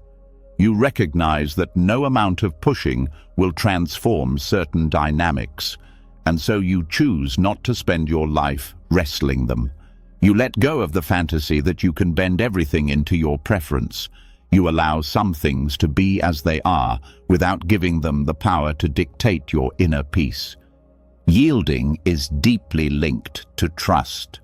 You recognize that no amount of pushing will transform certain dynamics, and so you choose not to spend your life wrestling them. You let go of the fantasy that you can bend everything into your preference. You allow some things to be as they are without giving them the power to dictate your inner peace. Yielding is deeply linked to trust.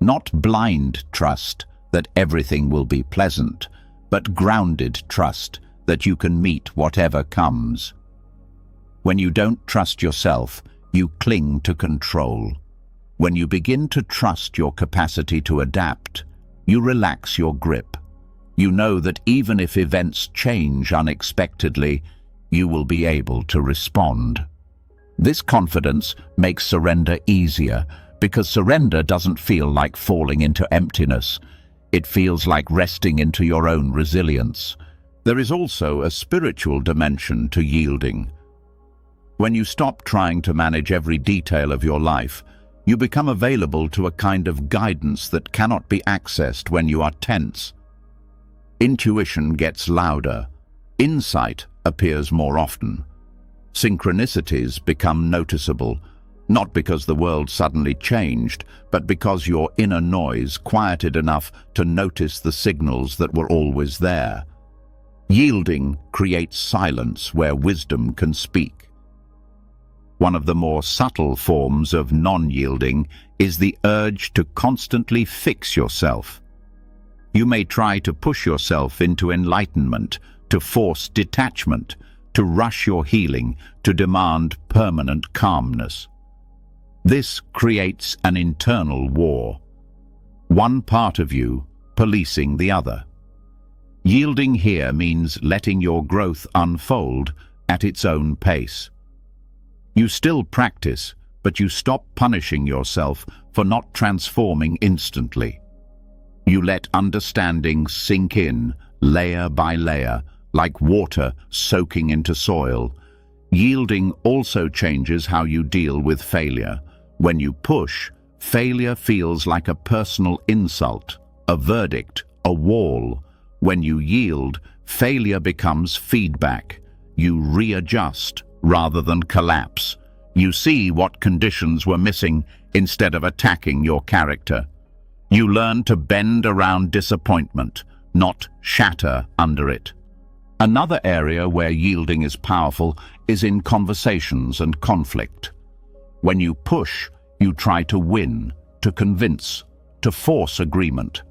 Not blind trust that everything will be pleasant, but grounded trust that you can meet whatever comes. When you don't trust yourself, you cling to control. When you begin to trust your capacity to adapt, you relax your grip. You know that even if events change unexpectedly, you will be able to respond. This confidence makes surrender easier, because surrender doesn't feel like falling into emptiness. It feels like resting into your own resilience. There is also a spiritual dimension to yielding. When you stop trying to manage every detail of your life, you become available to a kind of guidance that cannot be accessed when you are tense. Intuition gets louder. Insight appears more often. Synchronicities become noticeable, not because the world suddenly changed, but because your inner noise quieted enough to notice the signals that were always there. Yielding creates silence where wisdom can speak. One of the more subtle forms of non-yielding is the urge to constantly fix yourself. You may try to push yourself into enlightenment, to force detachment, to rush your healing, to demand permanent calmness. This creates an internal war. One part of you policing the other. Yielding here means letting your growth unfold at its own pace. You still practice, but you stop punishing yourself for not transforming instantly. You let understanding sink in, layer by layer, like water soaking into soil. Yielding also changes how you deal with failure. When you push, failure feels like a personal insult, a verdict, a wall. When you yield, failure becomes feedback. You readjust rather than collapse. You see what conditions were missing instead of attacking your character. You learn to bend around disappointment, not shatter under it. Another area where yielding is powerful is in conversations and conflict. When you push, you try to win, to convince, to force agreement.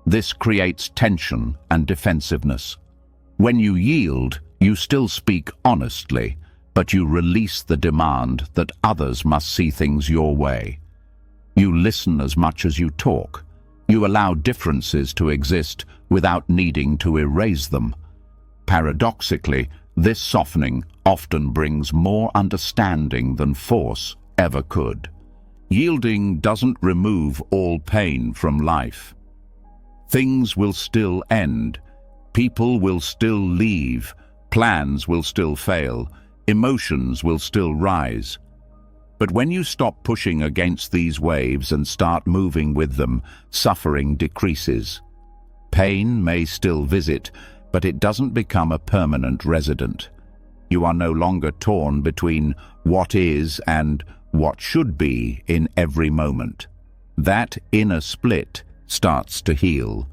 This creates tension and defensiveness. When you yield, you still speak honestly, but you release the demand that others must see things your way. You listen as much as you talk. You allow differences to exist without needing to erase them. Paradoxically, this softening often brings more understanding than force ever could. Yielding doesn't remove all pain from life. Things will still end. People will still leave. Plans will still fail. Emotions will still rise. But when you stop pushing against these waves and start moving with them, suffering decreases. Pain may still visit, but it doesn't become a permanent resident. You are no longer torn between what is and what should be in every moment. that inner split starts to heal.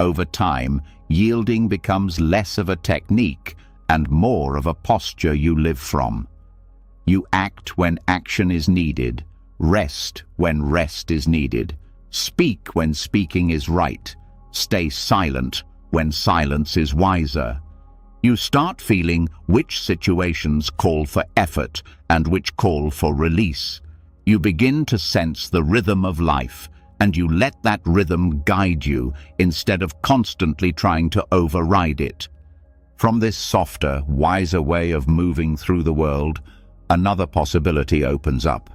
Over time, yielding becomes less of a technique and more of a posture you live from. You act when action is needed, rest when rest is needed, speak when speaking is right, stay silent when silence is wiser. You start feeling which situations call for effort and which call for release. You begin to sense the rhythm of life, and you let that rhythm guide you instead of constantly trying to override it. From this softer, wiser way of moving through the world, another possibility opens up.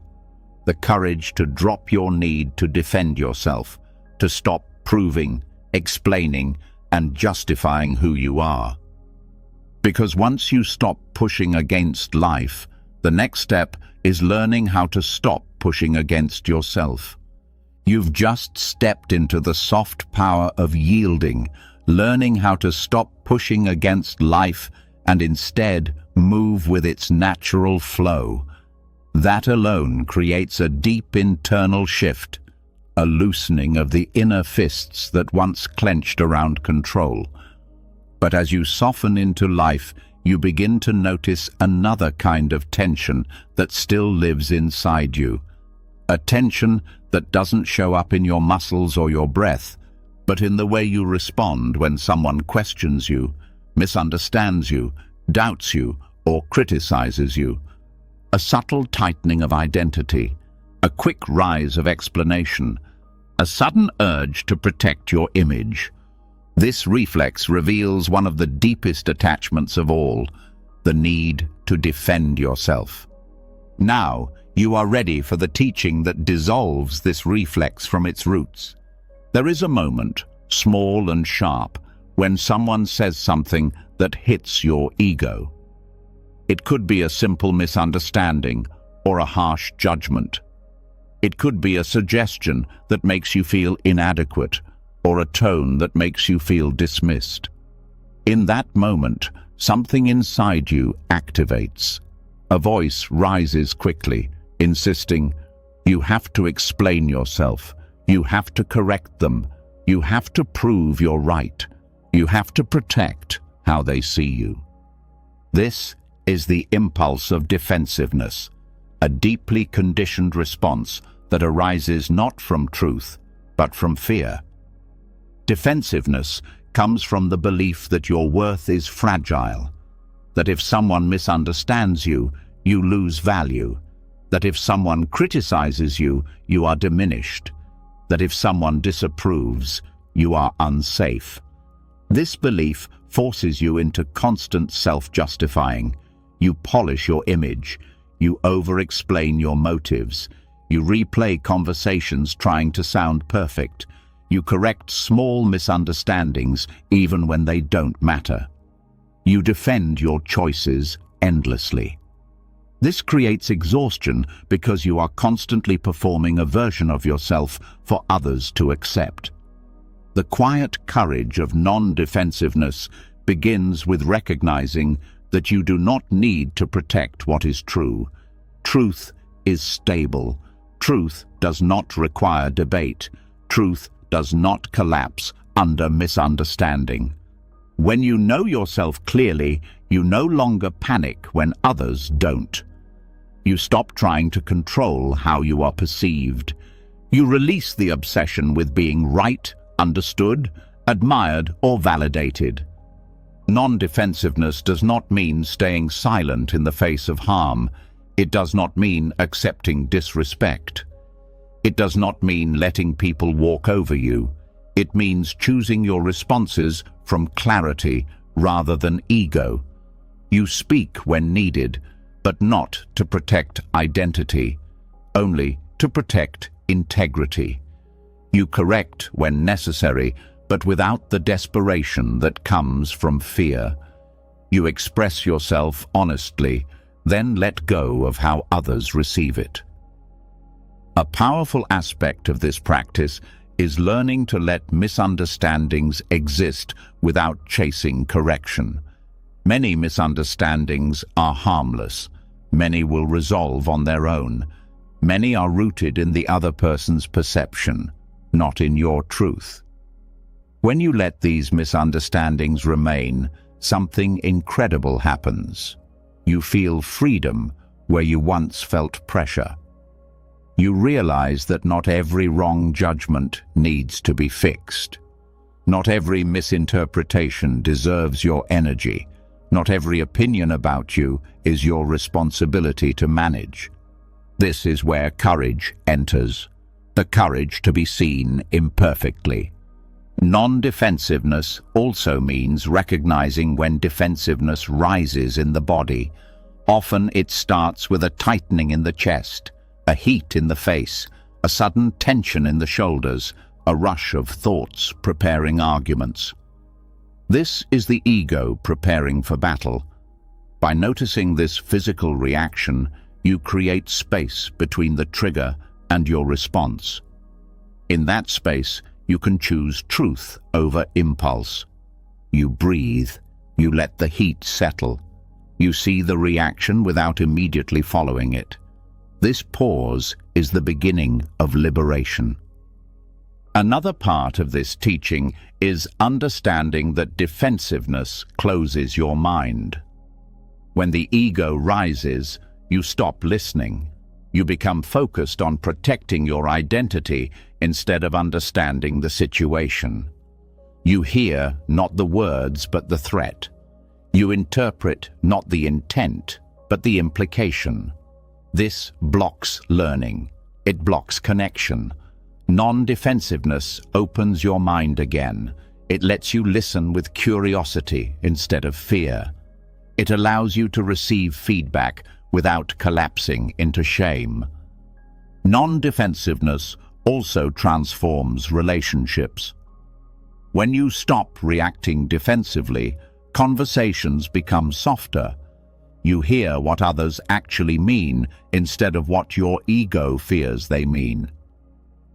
The courage to drop your need to defend yourself, to stop proving, explaining, and justifying who you are. Because once you stop pushing against life, the next step is learning how to stop pushing against yourself. You've just stepped into the soft power of yielding, learning how to stop pushing against life and instead move with its natural flow. That alone creates a deep internal shift, a loosening of the inner fists that once clenched around control. But as you soften into life, you begin to notice another kind of tension that still lives inside you. A tension that doesn't show up in your muscles or your breath, but in the way you respond when someone questions you, misunderstands you, doubts you, or criticizes you. A subtle tightening of identity, a quick rise of explanation, a sudden urge to protect your image. This reflex reveals one of the deepest attachments of all, the need to defend yourself. Now, you are ready for the teaching that dissolves this reflex from its roots. There is a moment, small and sharp, when someone says something that hits your ego. It could be a simple misunderstanding or a harsh judgment. It could be a suggestion that makes you feel inadequate, or a tone that makes you feel dismissed. In that moment, something inside you activates. A voice rises quickly, insisting, "You have to explain yourself. You have to correct them. You have to prove you're right. You have to protect how they see you." This is the impulse of defensiveness, a deeply conditioned response that arises not from truth, but from fear. Defensiveness comes from the belief that your worth is fragile, that if someone misunderstands you, you lose value, that if someone criticizes you, you are diminished, that if someone disapproves, you are unsafe. This belief forces you into constant self-justifying. You polish your image, you over-explain your motives, you replay conversations trying to sound perfect, you correct small misunderstandings even when they don't matter. You defend your choices endlessly. This creates exhaustion because you are constantly performing a version of yourself for others to accept. The quiet courage of non-defensiveness begins with recognizing that you do not need to protect what is true. Truth is stable. Truth does not require debate. Truth does not collapse under misunderstanding. When you know yourself clearly, you no longer panic when others don't. You stop trying to control how you are perceived. You release the obsession with being right, understood, admired, or validated. Non-defensiveness does not mean staying silent in the face of harm. It does not mean accepting disrespect. It does not mean letting people walk over you. It means choosing your responses from clarity rather than ego. You speak when needed, but not to protect identity, only to protect integrity. You correct when necessary, but without the desperation that comes from fear. You express yourself honestly, then let go of how others receive it. A powerful aspect of this practice is learning to let misunderstandings exist without chasing correction. Many misunderstandings are harmless. Many will resolve on their own. Many are rooted in the other person's perception, not in your truth. When you let these misunderstandings remain, something incredible happens. You feel freedom where you once felt pressure. You realize that not every wrong judgment needs to be fixed. Not every misinterpretation deserves your energy. Not every opinion about you is your responsibility to manage. This is where courage enters, the courage to be seen imperfectly. Non-defensiveness also means recognizing when defensiveness rises in the body. Often it starts with a tightening in the chest, a heat in the face, a sudden tension in the shoulders, a rush of thoughts preparing arguments. This is the ego preparing for battle. By noticing this physical reaction, you create space between the trigger and your response. In that space, you can choose truth over impulse. You breathe, you let the heat settle. You see the reaction without immediately following it. This pause is the beginning of liberation. Another part of this teaching is understanding that defensiveness closes your mind. When the ego rises, you stop listening. You become focused on protecting your identity instead of understanding the situation. You hear not the words but the threat. You interpret not the intent but the implication. This blocks learning. It blocks connection. Non-defensiveness opens your mind again. It lets you listen with curiosity instead of fear. It allows you to receive feedback without collapsing into shame. Non-defensiveness also transforms relationships. When you stop reacting defensively, conversations become softer. You hear what others actually mean instead of what your ego fears they mean.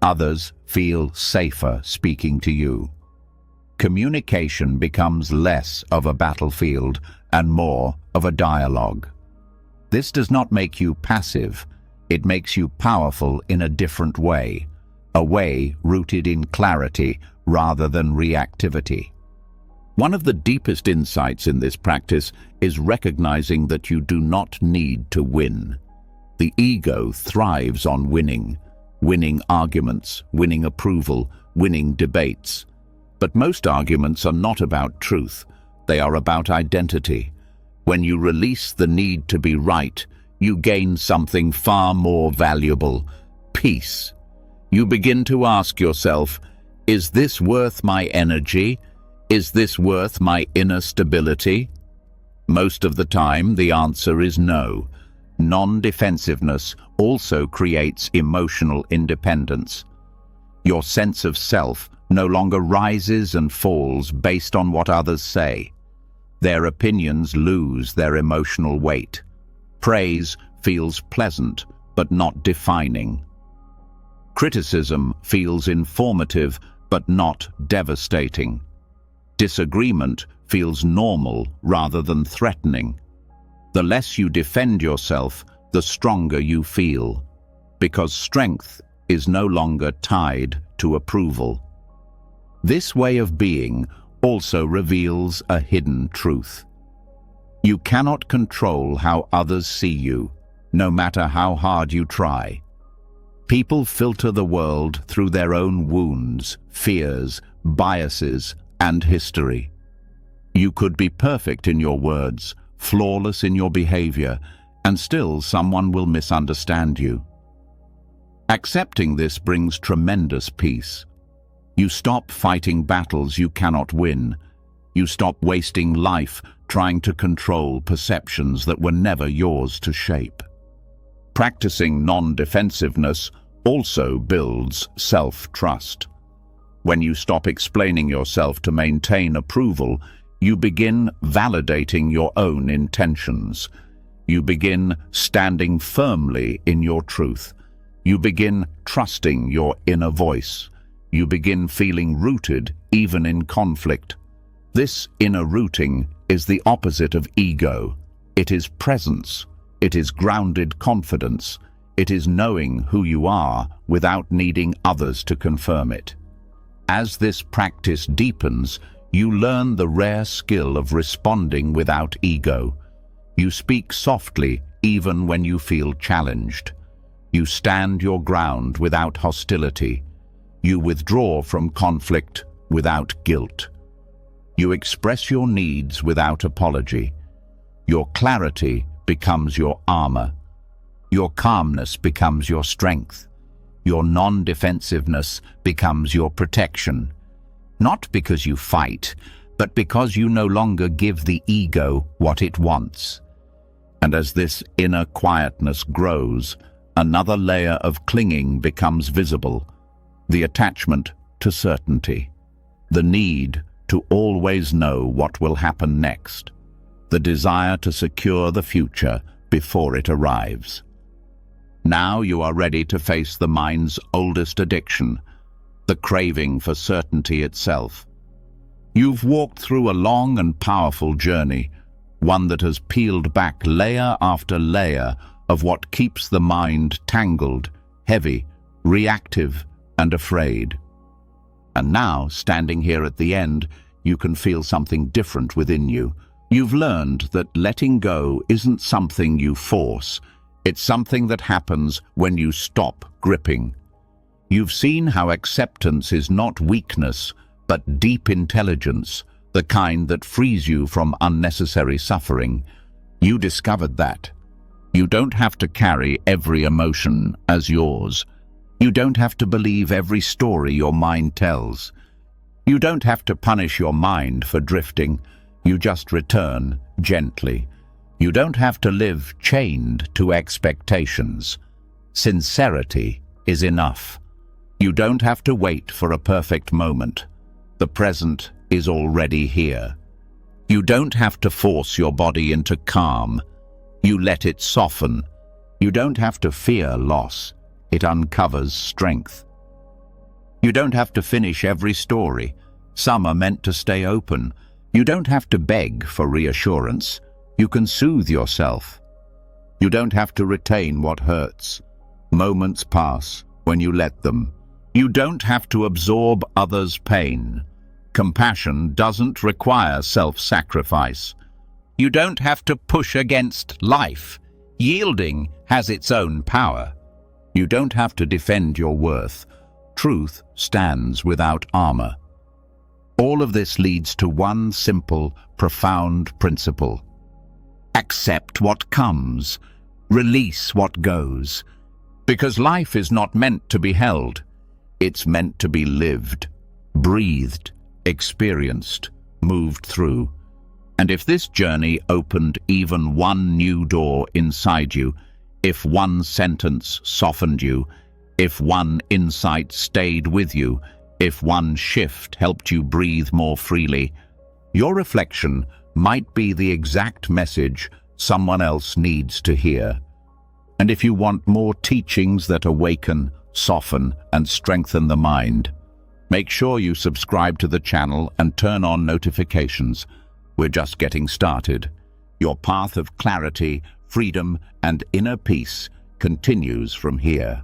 Others feel safer speaking to you. Communication becomes less of a battlefield and more of a dialogue. This does not make you passive. It makes you powerful in a different way, a way rooted in clarity rather than reactivity. One of the deepest insights in this practice is recognizing that you do not need to win. The ego thrives on winning arguments, winning approval, winning debates. But most arguments are not about truth. They are about identity. When you release the need to be right, you gain something far more valuable: peace. You begin to ask yourself, is this worth my energy? Is this worth my inner stability? Most of the time, the answer is no. Non-defensiveness also creates emotional independence. Your sense of self no longer rises and falls based on what others say. Their opinions lose their emotional weight. Praise feels pleasant, but not defining. Criticism feels informative, but not devastating. Disagreement feels normal rather than threatening. The less you defend yourself, the stronger you feel, because strength is no longer tied to approval. This way of being also reveals a hidden truth. You cannot control how others see you, no matter how hard you try. People filter the world through their own wounds, fears, biases, and history. You could be perfect in your words, flawless in your behavior, and still someone will misunderstand you. Accepting this brings tremendous peace. You stop fighting battles you cannot win. You stop wasting life trying to control perceptions that were never yours to shape. Practicing non-defensiveness also builds self-trust. When you stop explaining yourself to maintain approval, you begin validating your own intentions. You begin standing firmly in your truth. You begin trusting your inner voice. You begin feeling rooted even in conflict. This inner rooting is the opposite of ego. It is presence. It is grounded confidence. It is knowing who you are without needing others to confirm it. As this practice deepens, you learn the rare skill of responding without ego. You speak softly even when you feel challenged. You stand your ground without hostility. You withdraw from conflict without guilt. You express your needs without apology. Your clarity becomes your armor. Your calmness becomes your strength. Your non-defensiveness becomes your protection. Not because you fight, but because you no longer give the ego what it wants. And as this inner quietness grows, another layer of clinging becomes visible. The attachment to certainty. The need to always know what will happen next. The desire to secure the future before it arrives. Now you are ready to face the mind's oldest addiction, the craving for certainty itself. You've walked through a long and powerful journey, one that has peeled back layer after layer of what keeps the mind tangled, heavy, reactive, and afraid. And now, standing here at the end, you can feel something different within you. You've learned that letting go isn't something you force. It's something that happens when you stop gripping. You've seen how acceptance is not weakness, but deep intelligence, the kind that frees you from unnecessary suffering. You discovered that. You don't have to carry every emotion as yours. You don't have to believe every story your mind tells. You don't have to punish your mind for drifting. You just return gently. You don't have to live chained to expectations. Sincerity is enough. You don't have to wait for a perfect moment. The present is already here. You don't have to force your body into calm. You let it soften. You don't have to fear loss. It uncovers strength. You don't have to finish every story. Some are meant to stay open. You don't have to beg for reassurance. You can soothe yourself. You don't have to retain what hurts. Moments pass when you let them. You don't have to absorb others' pain. Compassion doesn't require self-sacrifice. You don't have to push against life. Yielding has its own power. You don't have to defend your worth. Truth stands without armor. All of this leads to one simple, profound principle. Accept what comes. Release what goes. Because life is not meant to be held. It's meant to be lived, breathed, experienced, moved through. And if this journey opened even one new door inside you, if one sentence softened you, if one insight stayed with you, if one shift helped you breathe more freely, your reflection might be the exact message someone else needs to hear. And if you want more teachings that awaken, soften, and strengthen the mind, make sure you subscribe to the channel and turn on notifications. We're just getting started. Your path of clarity, freedom, and inner peace continues from here.